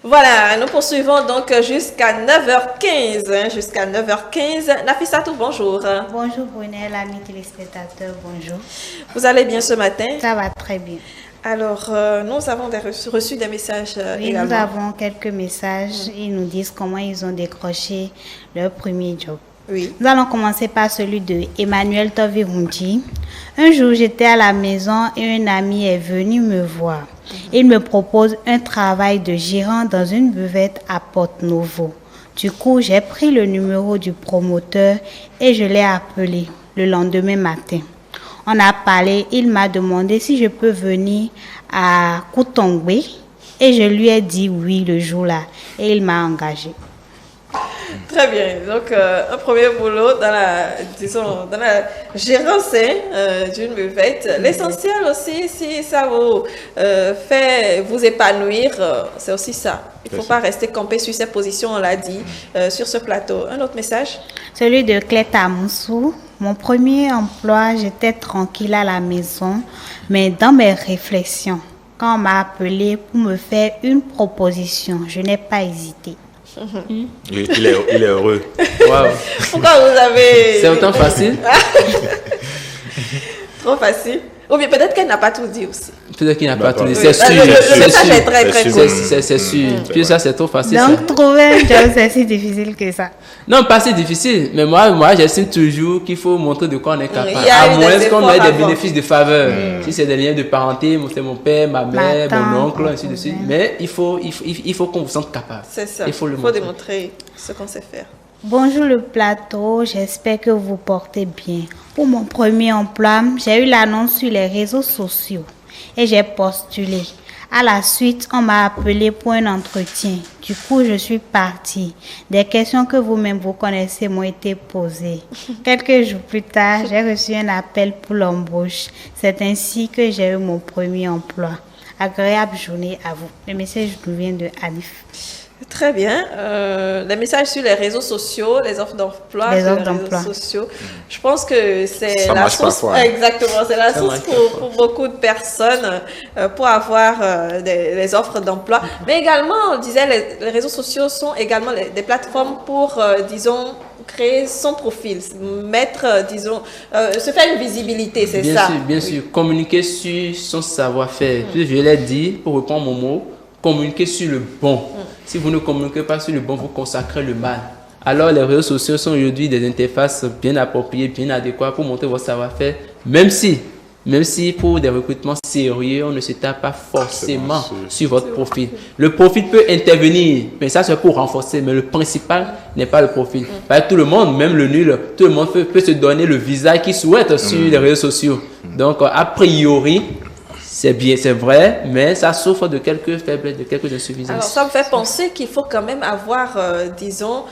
Voilà, nous poursuivons donc jusqu'à 9h15. Jusqu'à 9h15. Nafissatou, bonjour. Bonjour Brunel, amis téléspectateurs, bonjour. Vous allez bien ce matin? Ça va très bien. Alors, nous avons reçu des messages oui, également. Nous avons quelques messages. Ils nous disent comment ils ont décroché leur premier job. Oui. Nous allons commencer par celui de Emmanuel Tovirunji. Un jour, j'étais à la maison et un ami est venu me voir. Il me propose un travail de gérant dans une buvette à Porte-Novo. Du coup, j'ai pris le numéro du promoteur et je l'ai appelé le lendemain matin. On a parlé, il m'a demandé si je peux venir à Koutongbe et je lui ai dit oui le jour-là et il m'a engagé. Très bien. Donc, un premier boulot dans la gérance d'une buvette. L'essentiel aussi, si ça vous fait vous épanouir, c'est aussi ça. Il ne faut pas rester campé sur ces positions, on l'a dit, sur ce plateau. Un autre message? Celui de Cléta Moussou. Mon premier emploi, j'étais tranquille à la maison, mais dans mes réflexions, quand on m'a appelé pour me faire une proposition, je n'ai pas hésité. Il est heureux. Wow. Pourquoi vous avez... C'est autant facile? Trop facile. Ou bien peut-être qu'elle n'a pas tout dit aussi. Peut-être qu'il n'a pas tout dit, c'est sûr. Le message est très très court. C'est sûr. Puis ça, c'est trop facile. Donc, trouver un job, c'est si difficile que ça. Non, pas si difficile. Mais moi j'estime toujours qu'il faut montrer de quoi on est capable. À moins qu'on ait des bénéfices de faveur. Si c'est des liens de parenté, c'est mon père, ma mère, mon oncle, ainsi de suite. Mais il faut qu'on vous sente capable. C'est ça. Il faut démontrer ce qu'on sait faire. Bonjour le plateau, j'espère que vous portez bien. Pour mon premier emploi, j'ai eu l'annonce sur les réseaux sociaux et j'ai postulé. À la suite, on m'a appelé pour un entretien. Du coup, je suis partie. Des questions que vous-même vous connaissez m'ont été posées. Quelques jours plus tard, j'ai reçu un appel pour l'embauche. C'est ainsi que j'ai eu mon premier emploi. Agréable journée à vous. Le message nous vient de Alif. Très bien. Les messages sur les réseaux sociaux, les offres d'emploi sur les réseaux sociaux. Je pense que c'est la source. Exactement, c'est la source pour beaucoup de personnes pour avoir les offres d'emploi. Mais également, on disait, les réseaux sociaux sont également des plateformes pour, disons, créer son profil, mettre, disons, se faire une visibilité, c'est ça. Bien sûr. Communiquer sur son savoir-faire. Puis je l'ai dit, pour reprendre mon mot, communiquer sur le bon. Si vous ne communiquez pas sur le bon, vous consacrez le mal. Alors les réseaux sociaux sont aujourd'hui des interfaces bien appropriées, bien adéquates pour montrer votre savoir-faire, même si pour des recrutements sérieux, on ne se tape pas forcément sur votre profil. Le profil peut intervenir, mais ça c'est pour renforcer, mais le principal n'est pas le profil. Tout le monde, même le nul, tout le monde peut se donner le visage qu'il souhaite sur les réseaux sociaux. Donc a priori, c'est bien, c'est vrai, mais ça souffre de quelques faiblesses, de quelques insuffisances. Alors, ça me fait penser qu'il faut quand même avoir, disons,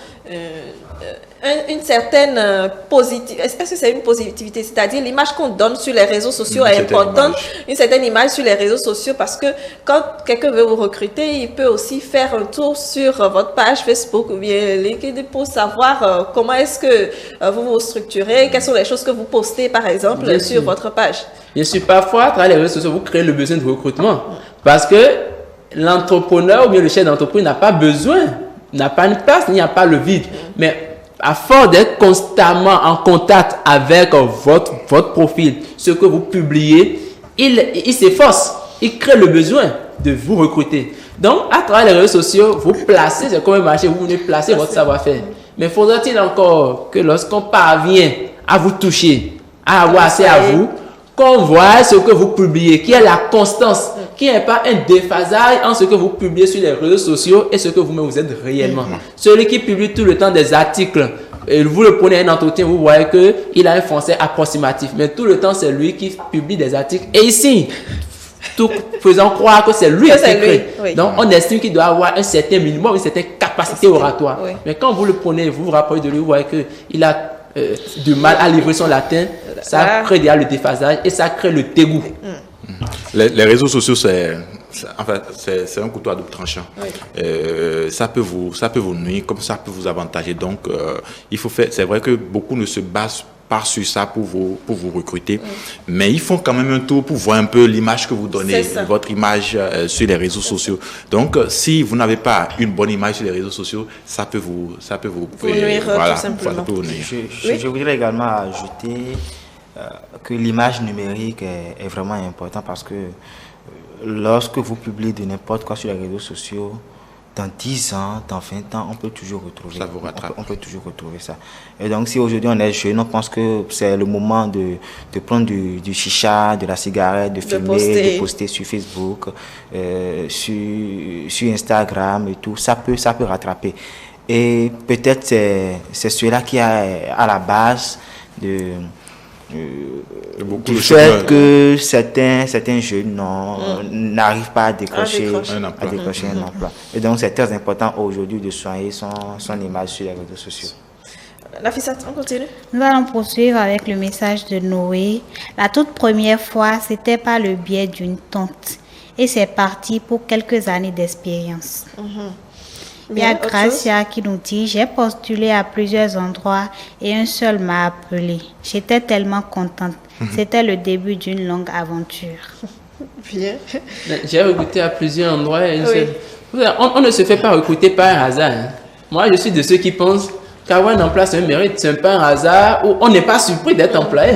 une certaine positivité. Est-ce que c'est une positivité? C'est-à-dire l'image qu'on donne sur les réseaux sociaux est importante. Une certaine image sur les réseaux sociaux, parce que quand quelqu'un veut vous recruter, il peut aussi faire un tour sur votre page Facebook ou bien LinkedIn pour savoir comment est-ce que vous vous structurez, quelles sont les choses que vous postez, par exemple, sur votre page. Bien sûr, parfois, à travers les réseaux sociaux, vous créez le besoin de recrutement. Parce que l'entrepreneur ou bien le chef d'entreprise n'a pas besoin, n'a pas une place, il n'y a pas le vide. Mais à force d'être constamment en contact avec votre profil, ce que vous publiez, il s'efforce, il crée le besoin de vous recruter. Donc, à travers les réseaux sociaux, vous placez, c'est comme un marché, vous venez placer votre savoir-faire. Mais faudra-t-il encore que lorsqu'on parvient à vous toucher, à avoir accès à vous, qu'on voit ce que vous publiez, qu'il y ait la constance, qu'il n'y ait pas un déphasage entre ce que vous publiez sur les réseaux sociaux et ce que vous-même vous êtes réellement. Celui qui publie tout le temps des articles, et vous le prenez à un entretien, vous voyez qu'il a un français approximatif, mais tout le temps c'est lui qui publie des articles. Et ici, tout faisant croire que c'est lui qui écrit. Oui. Donc on estime qu'il doit avoir un certain minimum, une certaine capacité oratoire. Oui. Mais quand vous le prenez, vous vous rappelez de lui, vous voyez qu'il a du mal à livrer son latin, ça crée déjà le déphasage et ça crée le dégoût. Les réseaux sociaux, c'est un couteau à double tranchant. Oui. Ça peut vous nuire, comme ça peut vous avantager. Donc, il faut faire. C'est vrai que beaucoup ne se basent pas sur ça pour vous recruter, mais ils font quand même un tour pour voir un peu l'image que vous donnez, votre image sur les réseaux sociaux. Donc, si vous n'avez pas une bonne image sur les réseaux sociaux, ça peut vous nuire, voilà, tout simplement. Je voudrais également ajouter que l'image numérique est vraiment importante, parce que lorsque vous publiez de n'importe quoi sur les réseaux sociaux, dans 10 ans, dans 20 ans, on peut toujours retrouver ça. On peut toujours retrouver ça. Et donc, si aujourd'hui on est jeune, on pense que c'est le moment de prendre du chicha, de la cigarette, de filmer, de poster sur Facebook, sur Instagram et tout. Ça peut rattraper. Et peut-être c'est cela qui est à la base du fait que certains jeunes n'arrivent pas à décrocher un emploi. Et donc c'est très important aujourd'hui de soigner son image sur les réseaux sociaux. Nafisat, on continue. Nous allons poursuivre avec le message de Noé. La toute première fois, c'était par le biais d'une tante. Et c'est parti pour quelques années d'expérience. Il y a Gracia qui nous dit: j'ai postulé à plusieurs endroits et un seul m'a appelé. J'étais tellement contente. C'était le début d'une longue aventure. Bien. J'ai recruté à plusieurs endroits et on ne se fait pas recruter par un hasard. Hein. Moi, je suis de ceux qui pensent qu'avoir un emploi, c'est un mérite. C'est pas un hasard où on n'est pas surpris d'être employé.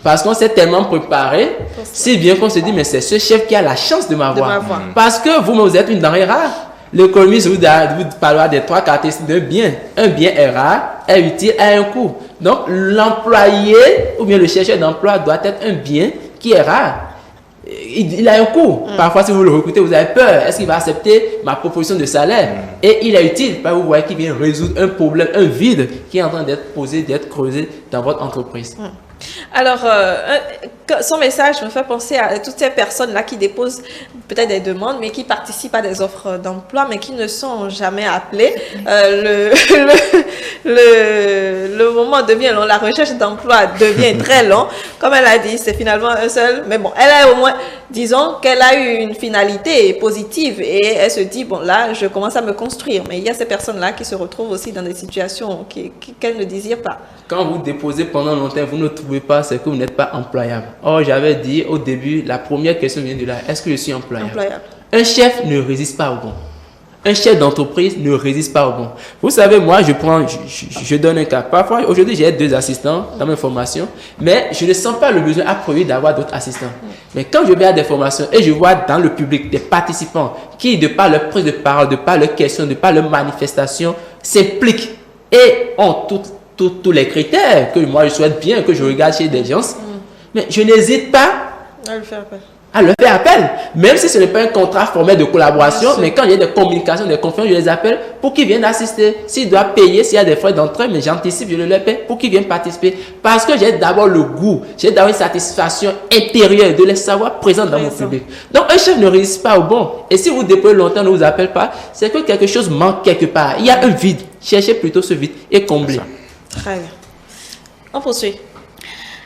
Parce qu'on s'est tellement préparé, si bien qu'on se dit, mais c'est ce chef qui a la chance de m'avoir. Parce que vous êtes une denrée rare. L'économiste vous parlera des 3 caractéristiques d'un bien. Un bien est rare, est utile, a un coût. Donc, l'employé ou bien le chercheur d'emploi doit être un bien qui est rare. Il a un coût. Parfois, si vous le recrutez, vous avez peur. Est-ce qu'il va accepter ma proposition de salaire? Et il est utile. Vous voyez qu'il vient résoudre un problème, un vide qui est en train d'être posé, d'être creusé dans votre entreprise. Alors, son message me fait penser à toutes ces personnes-là qui déposent peut-être des demandes, mais qui participent à des offres d'emploi, mais qui ne sont jamais appelées. Le moment devient long, la recherche d'emploi devient très long. Comme elle a dit, c'est finalement un seul. Mais bon, elle a au moins, disons qu'elle a eu une finalité positive et elle se dit, bon là, je commence à me construire. Mais il y a ces personnes-là qui se retrouvent aussi dans des situations qu'elles ne désirent pas. Quand vous déposez pendant longtemps, vous ne trouvez pas, c'est que vous n'êtes pas employable. Or, j'avais dit au début, la première question vient de là, est-ce que je suis employable? Un chef ne résiste pas au bon. Un chef d'entreprise ne résiste pas au bon. Vous savez, moi, je donne un cas. Parfois, aujourd'hui, j'ai 2 assistants dans mes formations, mais je ne sens pas le besoin à priori d'avoir d'autres assistants. Mais quand je vais à des formations et je vois dans le public des participants qui, de par leur prise de parole, de par leurs questions, de par leurs manifestations, s'impliquent et ont tous les critères que moi je souhaite bien, que je regarde chez des gens, mais je n'hésite pas à leur faire appel. Même si ce n'est pas un contrat formel de collaboration, mais quand il y a des communications, des conférences, je les appelle pour qu'ils viennent assister. S'ils doivent payer, s'il y a des frais d'entrée, mais j'anticipe, je le paie pour qu'ils viennent participer. Parce que j'ai d'abord le goût, j'ai d'abord une satisfaction intérieure de les savoir présents dans mon public. Donc un chef ne réussit pas au bon. Et si vous déployez longtemps, ne vous appelle pas, c'est que quelque chose manque quelque part. Il y a un vide. Cherchez plutôt ce vide et comblez. Très bien. On poursuit.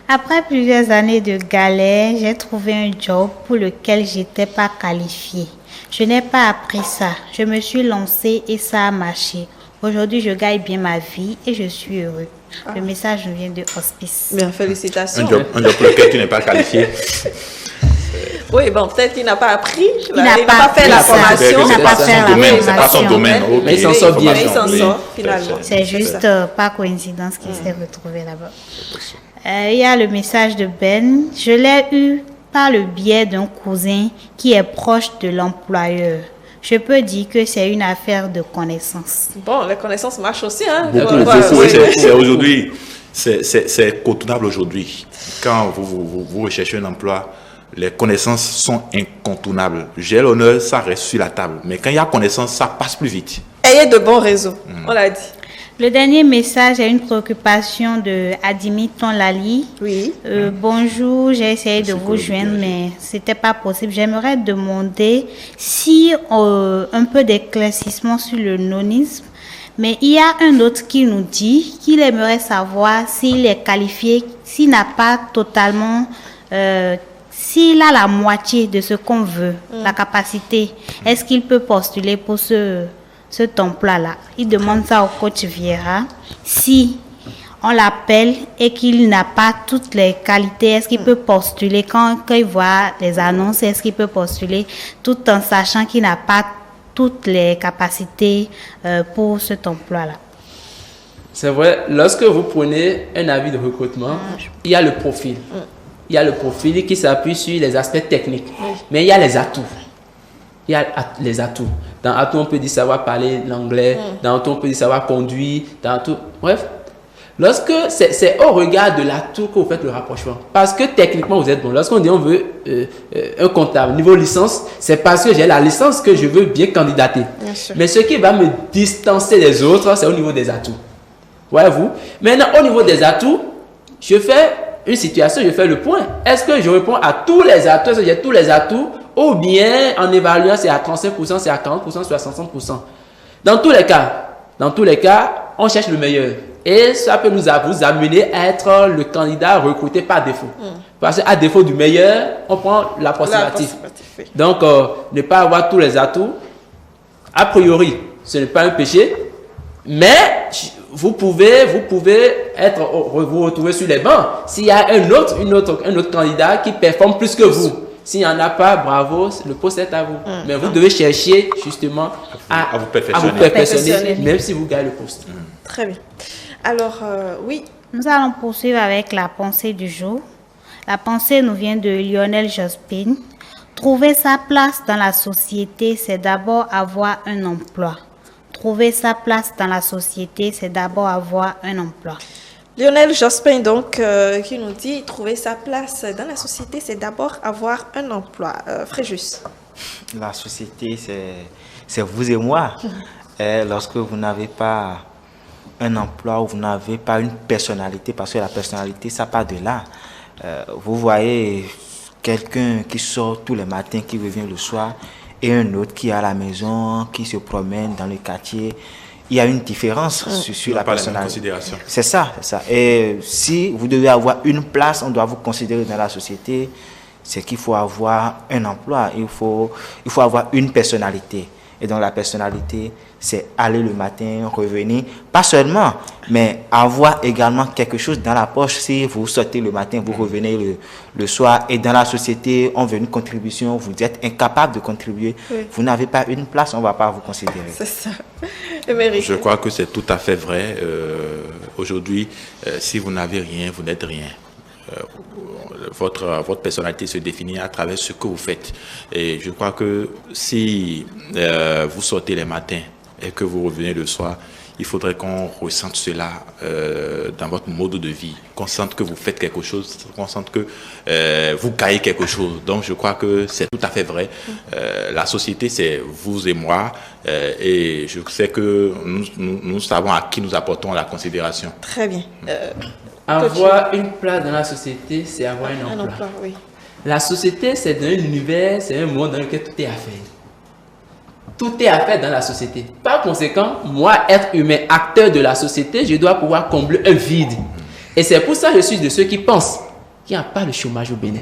Après plusieurs années de galère, j'ai trouvé un job pour lequel j'étais pas qualifiée. Je n'ai pas appris ça. Je me suis lancée et ça a marché. Aujourd'hui, je gagne bien ma vie et je suis heureux. Le message nous vient de Hospice. Bien, félicitations. Un job pour lequel tu n'es pas qualifié. Oui, bon, peut-être qu'il n'a pas appris. Il n'a pas fait la formation. Il n'a pas fait la formation. C'est pas son domaine. Mais il s'en sort bien. Il s'en sort, finalement. C'est juste par coïncidence qu'il s'est retrouvé là-bas. Il y a le message de Ben. Je l'ai eu par le biais d'un cousin qui est proche de l'employeur. Je peux dire que c'est une affaire de connaissance. Bon, les connaissances marchent aussi, hein. C'est aujourd'hui, c'est contournable aujourd'hui. Quand vous recherchez un emploi, les connaissances sont incontournables. J'ai l'honneur, ça reste sur la table. Mais quand il y a connaissance, ça passe plus vite. Ayez de bons réseaux, on l'a dit. Le dernier message est une préoccupation de Adimi Tonlali. Oui. Bonjour, j'ai essayé de vous joindre, mais c'était pas possible. J'aimerais demander si un peu d'éclaircissement sur le nonisme. Mais il y a un autre qui nous dit qu'il aimerait savoir s'il est qualifié, s'il n'a pas totalement, s'il a la moitié de ce qu'on veut, la capacité. Est-ce qu'il peut postuler pour cet emploi-là? Il demande ça au coach Vieira. Si on l'appelle et qu'il n'a pas toutes les qualités, est-ce qu'il peut postuler quand il voit les annonces? Est-ce qu'il peut postuler tout en sachant qu'il n'a pas toutes les capacités pour cet emploi-là? C'est vrai, lorsque vous prenez un avis de recrutement, il y a le profil. Il y a le profil qui s'appuie sur les aspects techniques. Mais il y a les atouts. Il y a les atouts. Dans atout, on peut dire savoir parler l'anglais. Dans atout, on peut dire savoir conduire. Dans atout, bref. Lorsque c'est au regard de l'atout que vous faites le rapprochement. Parce que techniquement, vous êtes bon. Lorsqu'on dit on veut un comptable niveau licence, c'est parce que j'ai la licence que je veux bien candidater. Mais ce qui va me distancer des autres, c'est au niveau des atouts. Voyez-vous? Maintenant, au niveau des atouts, je fais une situation, je fais le point. Est-ce que je réponds à tous les atouts? Est-ce que j'ai tous les atouts? Ou bien, en évaluant, c'est à 35%, c'est à 40%, c'est à 60%. Dans tous les cas, on cherche le meilleur. Et ça peut vous amener à être le candidat recruté par défaut. Parce qu'à défaut du meilleur, on prend l'approximatif. Donc, ne pas avoir tous les atouts, a priori, ce n'est pas un péché, mais vous pouvez vous retrouver sur les bancs s'il y a un autre candidat qui performe plus que vous. S'il n'y en a pas, bravo, le poste est à vous. Mais vous devez chercher justement à vous perfectionner, même si vous gagnez le poste. Très bien. Alors, oui. Nous allons poursuivre avec la pensée du jour. La pensée nous vient de Lionel Jospin. Trouver sa place dans la société, c'est d'abord avoir un emploi. Trouver sa place dans la société, c'est d'abord avoir un emploi. Lionel Jospin, donc, qui nous dit trouver sa place dans la société, c'est d'abord avoir un emploi. Fréjus. La société, c'est vous et moi. Et lorsque vous n'avez pas un emploi ou vous n'avez pas une personnalité, parce que la personnalité, ça part de là. Vous voyez quelqu'un qui sort tous les matins, qui revient le soir, et un autre qui est à la maison, qui se promène dans le quartier. Il y a une différence sur la personnalité. C'est ça, c'est ça. Et si vous devez avoir une place, on doit vous considérer dans la société, c'est qu'il faut avoir un emploi, il faut avoir une personnalité. Et donc la personnalité, c'est aller le matin, revenir, pas seulement, mais avoir également quelque chose dans la poche. Si vous sortez le matin, vous revenez le soir, et dans la société, on veut une contribution, vous êtes incapable de contribuer, vous n'avez pas une place, on ne va pas vous considérer. C'est ça. Je crois que c'est tout à fait vrai. Aujourd'hui, si vous n'avez rien, vous n'êtes rien. Votre personnalité se définit à travers ce que vous faites. Et je crois que si vous sortez les matins et que vous revenez le soir, il faudrait qu'on ressente cela dans votre mode de vie, qu'on sente que vous faites quelque chose, qu'on sente que vous caillez quelque chose. Donc je crois que c'est tout à fait vrai. La société, c'est vous et moi, et je sais que nous savons à qui nous apportons la considération. Très bien. Avoir une place dans la société, c'est avoir un emploi. Oui. La société, c'est un univers, c'est un monde dans lequel tout est à faire. Tout est à faire dans la société. Par conséquent, moi, être humain, acteur de la société, je dois pouvoir combler un vide. Et c'est pour ça que je suis de ceux qui pensent qu'il n'y a pas de chômage au Bénin.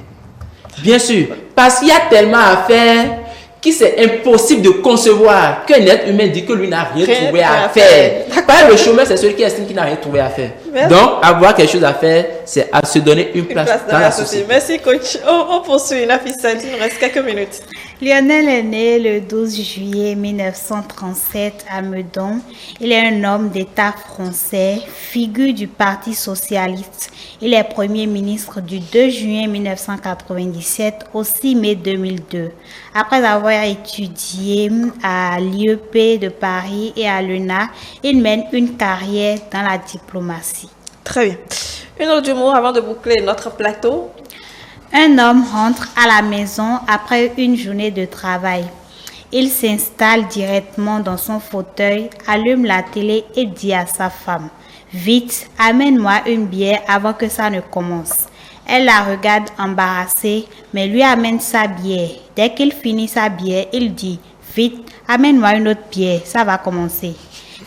Bien sûr, parce qu'il y a tellement à faire que c'est impossible de concevoir qu'un être humain dit que lui n'a rien trouvé à faire. Pas le chômeur, c'est celui qui estime qu'il n'a rien trouvé à faire. Merci. Donc, avoir quelque chose à faire, c'est à se donner une place dans la société. Merci, coach. On poursuit. Nafissa, il nous reste quelques minutes. Lionel est né le 12 juillet 1937 à Meudon. Il est un homme d'État français, figure du Parti socialiste. Il est Premier ministre du 2 juin 1997 au 6 mai 2002. Après avoir étudié à l'IEP de Paris et à l'ENA, il mène une carrière dans la diplomatie. Très bien. Une autre mot avant de boucler notre plateau. Un homme rentre à la maison après une journée de travail. Il s'installe directement dans son fauteuil, allume la télé et dit à sa femme « Vite, amène-moi une bière avant que ça ne commence ». Elle la regarde embarrassée, mais lui amène sa bière. Dès qu'il finit sa bière, il dit « Vite, amène-moi une autre bière, ça va commencer ».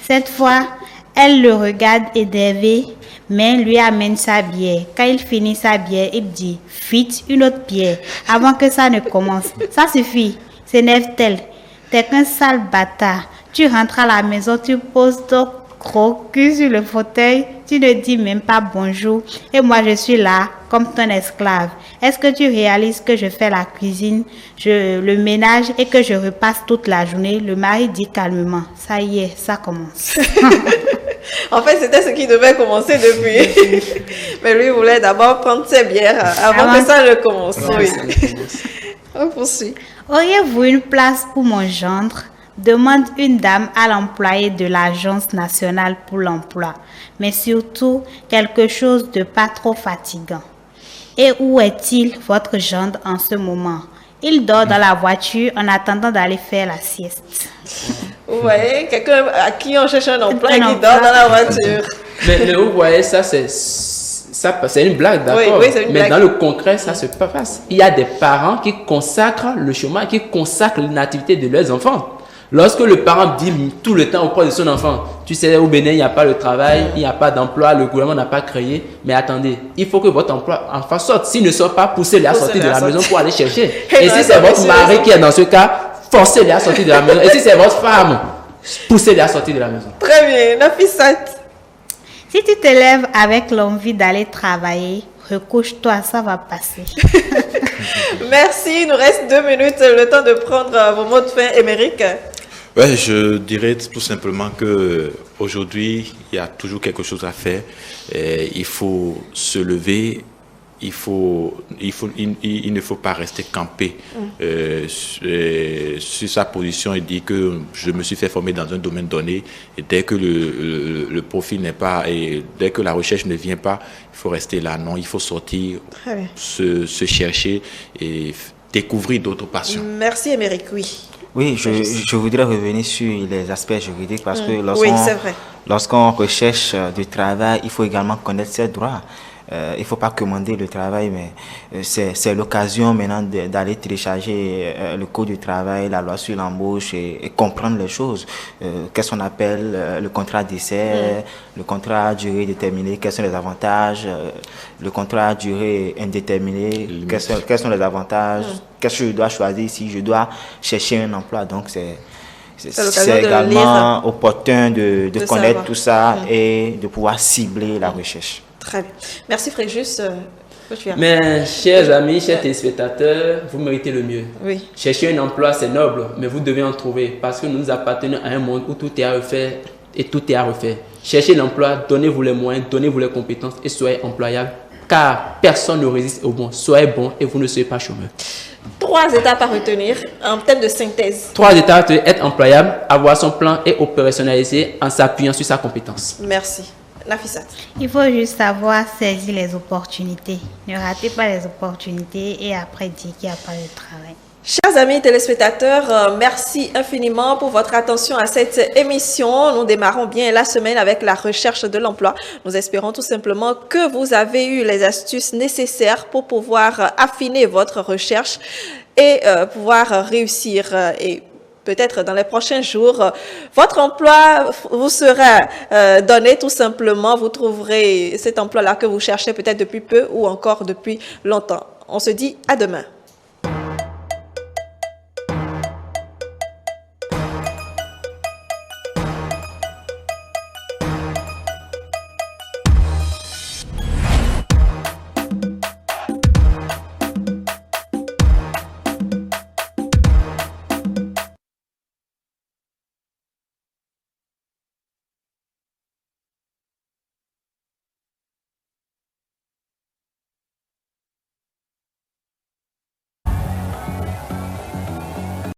Cette fois, elle le regarde énervée, mais lui amène sa bière. Quand il finit sa bière, il dit « Vite, une autre bière, avant que ça ne commence. » Ça suffit, s'énerve-t-elle. T'es qu'un sale bâtard. Tu rentres à la maison, tu poses ton gros cul sur le fauteuil, tu ne dis même pas bonjour. Et moi, je suis là comme ton esclave. Est-ce que tu réalises que je fais la cuisine, le ménage et que je repasse toute la journée? Le mari dit calmement. Ça y est, ça commence. En fait, c'était ce qui devait commencer depuis. Mais lui voulait d'abord prendre ses bières avant que ça ne commence. Oui. On poursuit. Auriez-vous une place pour mon gendre? Demande une dame à l'employé de l'Agence nationale pour l'emploi. Mais surtout, quelque chose de pas trop fatigant. Et où est-il, votre gendre, en ce moment? Il dort dans la voiture en attendant d'aller faire la sieste. Vous voyez, quelqu'un à qui on cherche un emploi et qui dort dans la voiture. Mais vous voyez, ça c'est une blague, d'accord. Oui, c'est une blague. Dans le concret, ça se passe. Il y a des parents qui consacrent le chômage, qui consacrent l'inactivité de leurs enfants. Lorsque le parent dit tout le temps auprès de son enfant, tu sais, au Bénin, il n'y a pas de travail, il n'y a pas d'emploi, le gouvernement n'a pas créé, mais attendez, il faut que votre emploi en fasse sorte. S'il ne sort pas, poussez-les à sortir de la maison pour aller chercher. Et si c'est votre mari qui est dans ce cas, forcez-les à sortir de la maison. Et si c'est votre femme, poussez-les à sortir de la maison. Très bien, Nafissa. Si tu te lèves avec l'envie d'aller travailler, recouche-toi, ça va passer. Merci, il nous reste 2 minutes, le temps de prendre vos mots de fin, Émeric. Ouais, je dirais tout simplement que aujourd'hui, il y a toujours quelque chose à faire. Et il faut se lever. Il ne faut pas rester campé sur sa position et dire que je me suis fait former dans un domaine donné et dès que le profil n'est pas et dès que la recherche ne vient pas, il faut rester là. Non, il faut sortir, se chercher et découvrir d'autres passions. Merci Émeric, oui. Oui, je voudrais revenir sur les aspects juridiques parce que lorsqu'on recherche du travail, il faut également connaître ses droits. Il ne faut pas commander le travail, mais c'est l'occasion maintenant d'aller télécharger le code du travail, la loi sur l'embauche et comprendre les choses. Qu'est-ce qu'on appelle le contrat d'essai, le contrat à durée déterminée, quels sont les avantages, le contrat à durée indéterminée, quels sont les avantages, qu'est-ce que je dois choisir si je dois chercher un emploi. Donc c'est également opportun de connaître tout ça et de pouvoir cibler la recherche. Très bien. Merci Fréjus. Mais chers amis, chers téléspectateurs, vous méritez le mieux. Oui. Chercher un emploi, c'est noble, mais vous devez en trouver parce que nous appartenons à un monde où tout est à refaire et tout est à refaire. Cherchez l'emploi, donnez-vous les moyens, donnez-vous les compétences et soyez employable car personne ne résiste au bon. Soyez bon et vous ne serez pas chômeur. 3 étapes à retenir en thème de synthèse. 3 étapes, être employable, avoir son plan et opérationnaliser en s'appuyant sur sa compétence. Merci. Nafissat. Il faut juste savoir saisir les opportunités. Ne ratez pas les opportunités et après dire qu'il n'y a pas de travail. Chers amis téléspectateurs, merci infiniment pour votre attention à cette émission. Nous démarrons bien la semaine avec la recherche de l'emploi. Nous espérons tout simplement que vous avez eu les astuces nécessaires pour pouvoir affiner votre recherche et pouvoir réussir et peut-être dans les prochains jours, votre emploi vous sera donné tout simplement. Vous trouverez cet emploi-là que vous cherchez peut-être depuis peu ou encore depuis longtemps. On se dit à demain.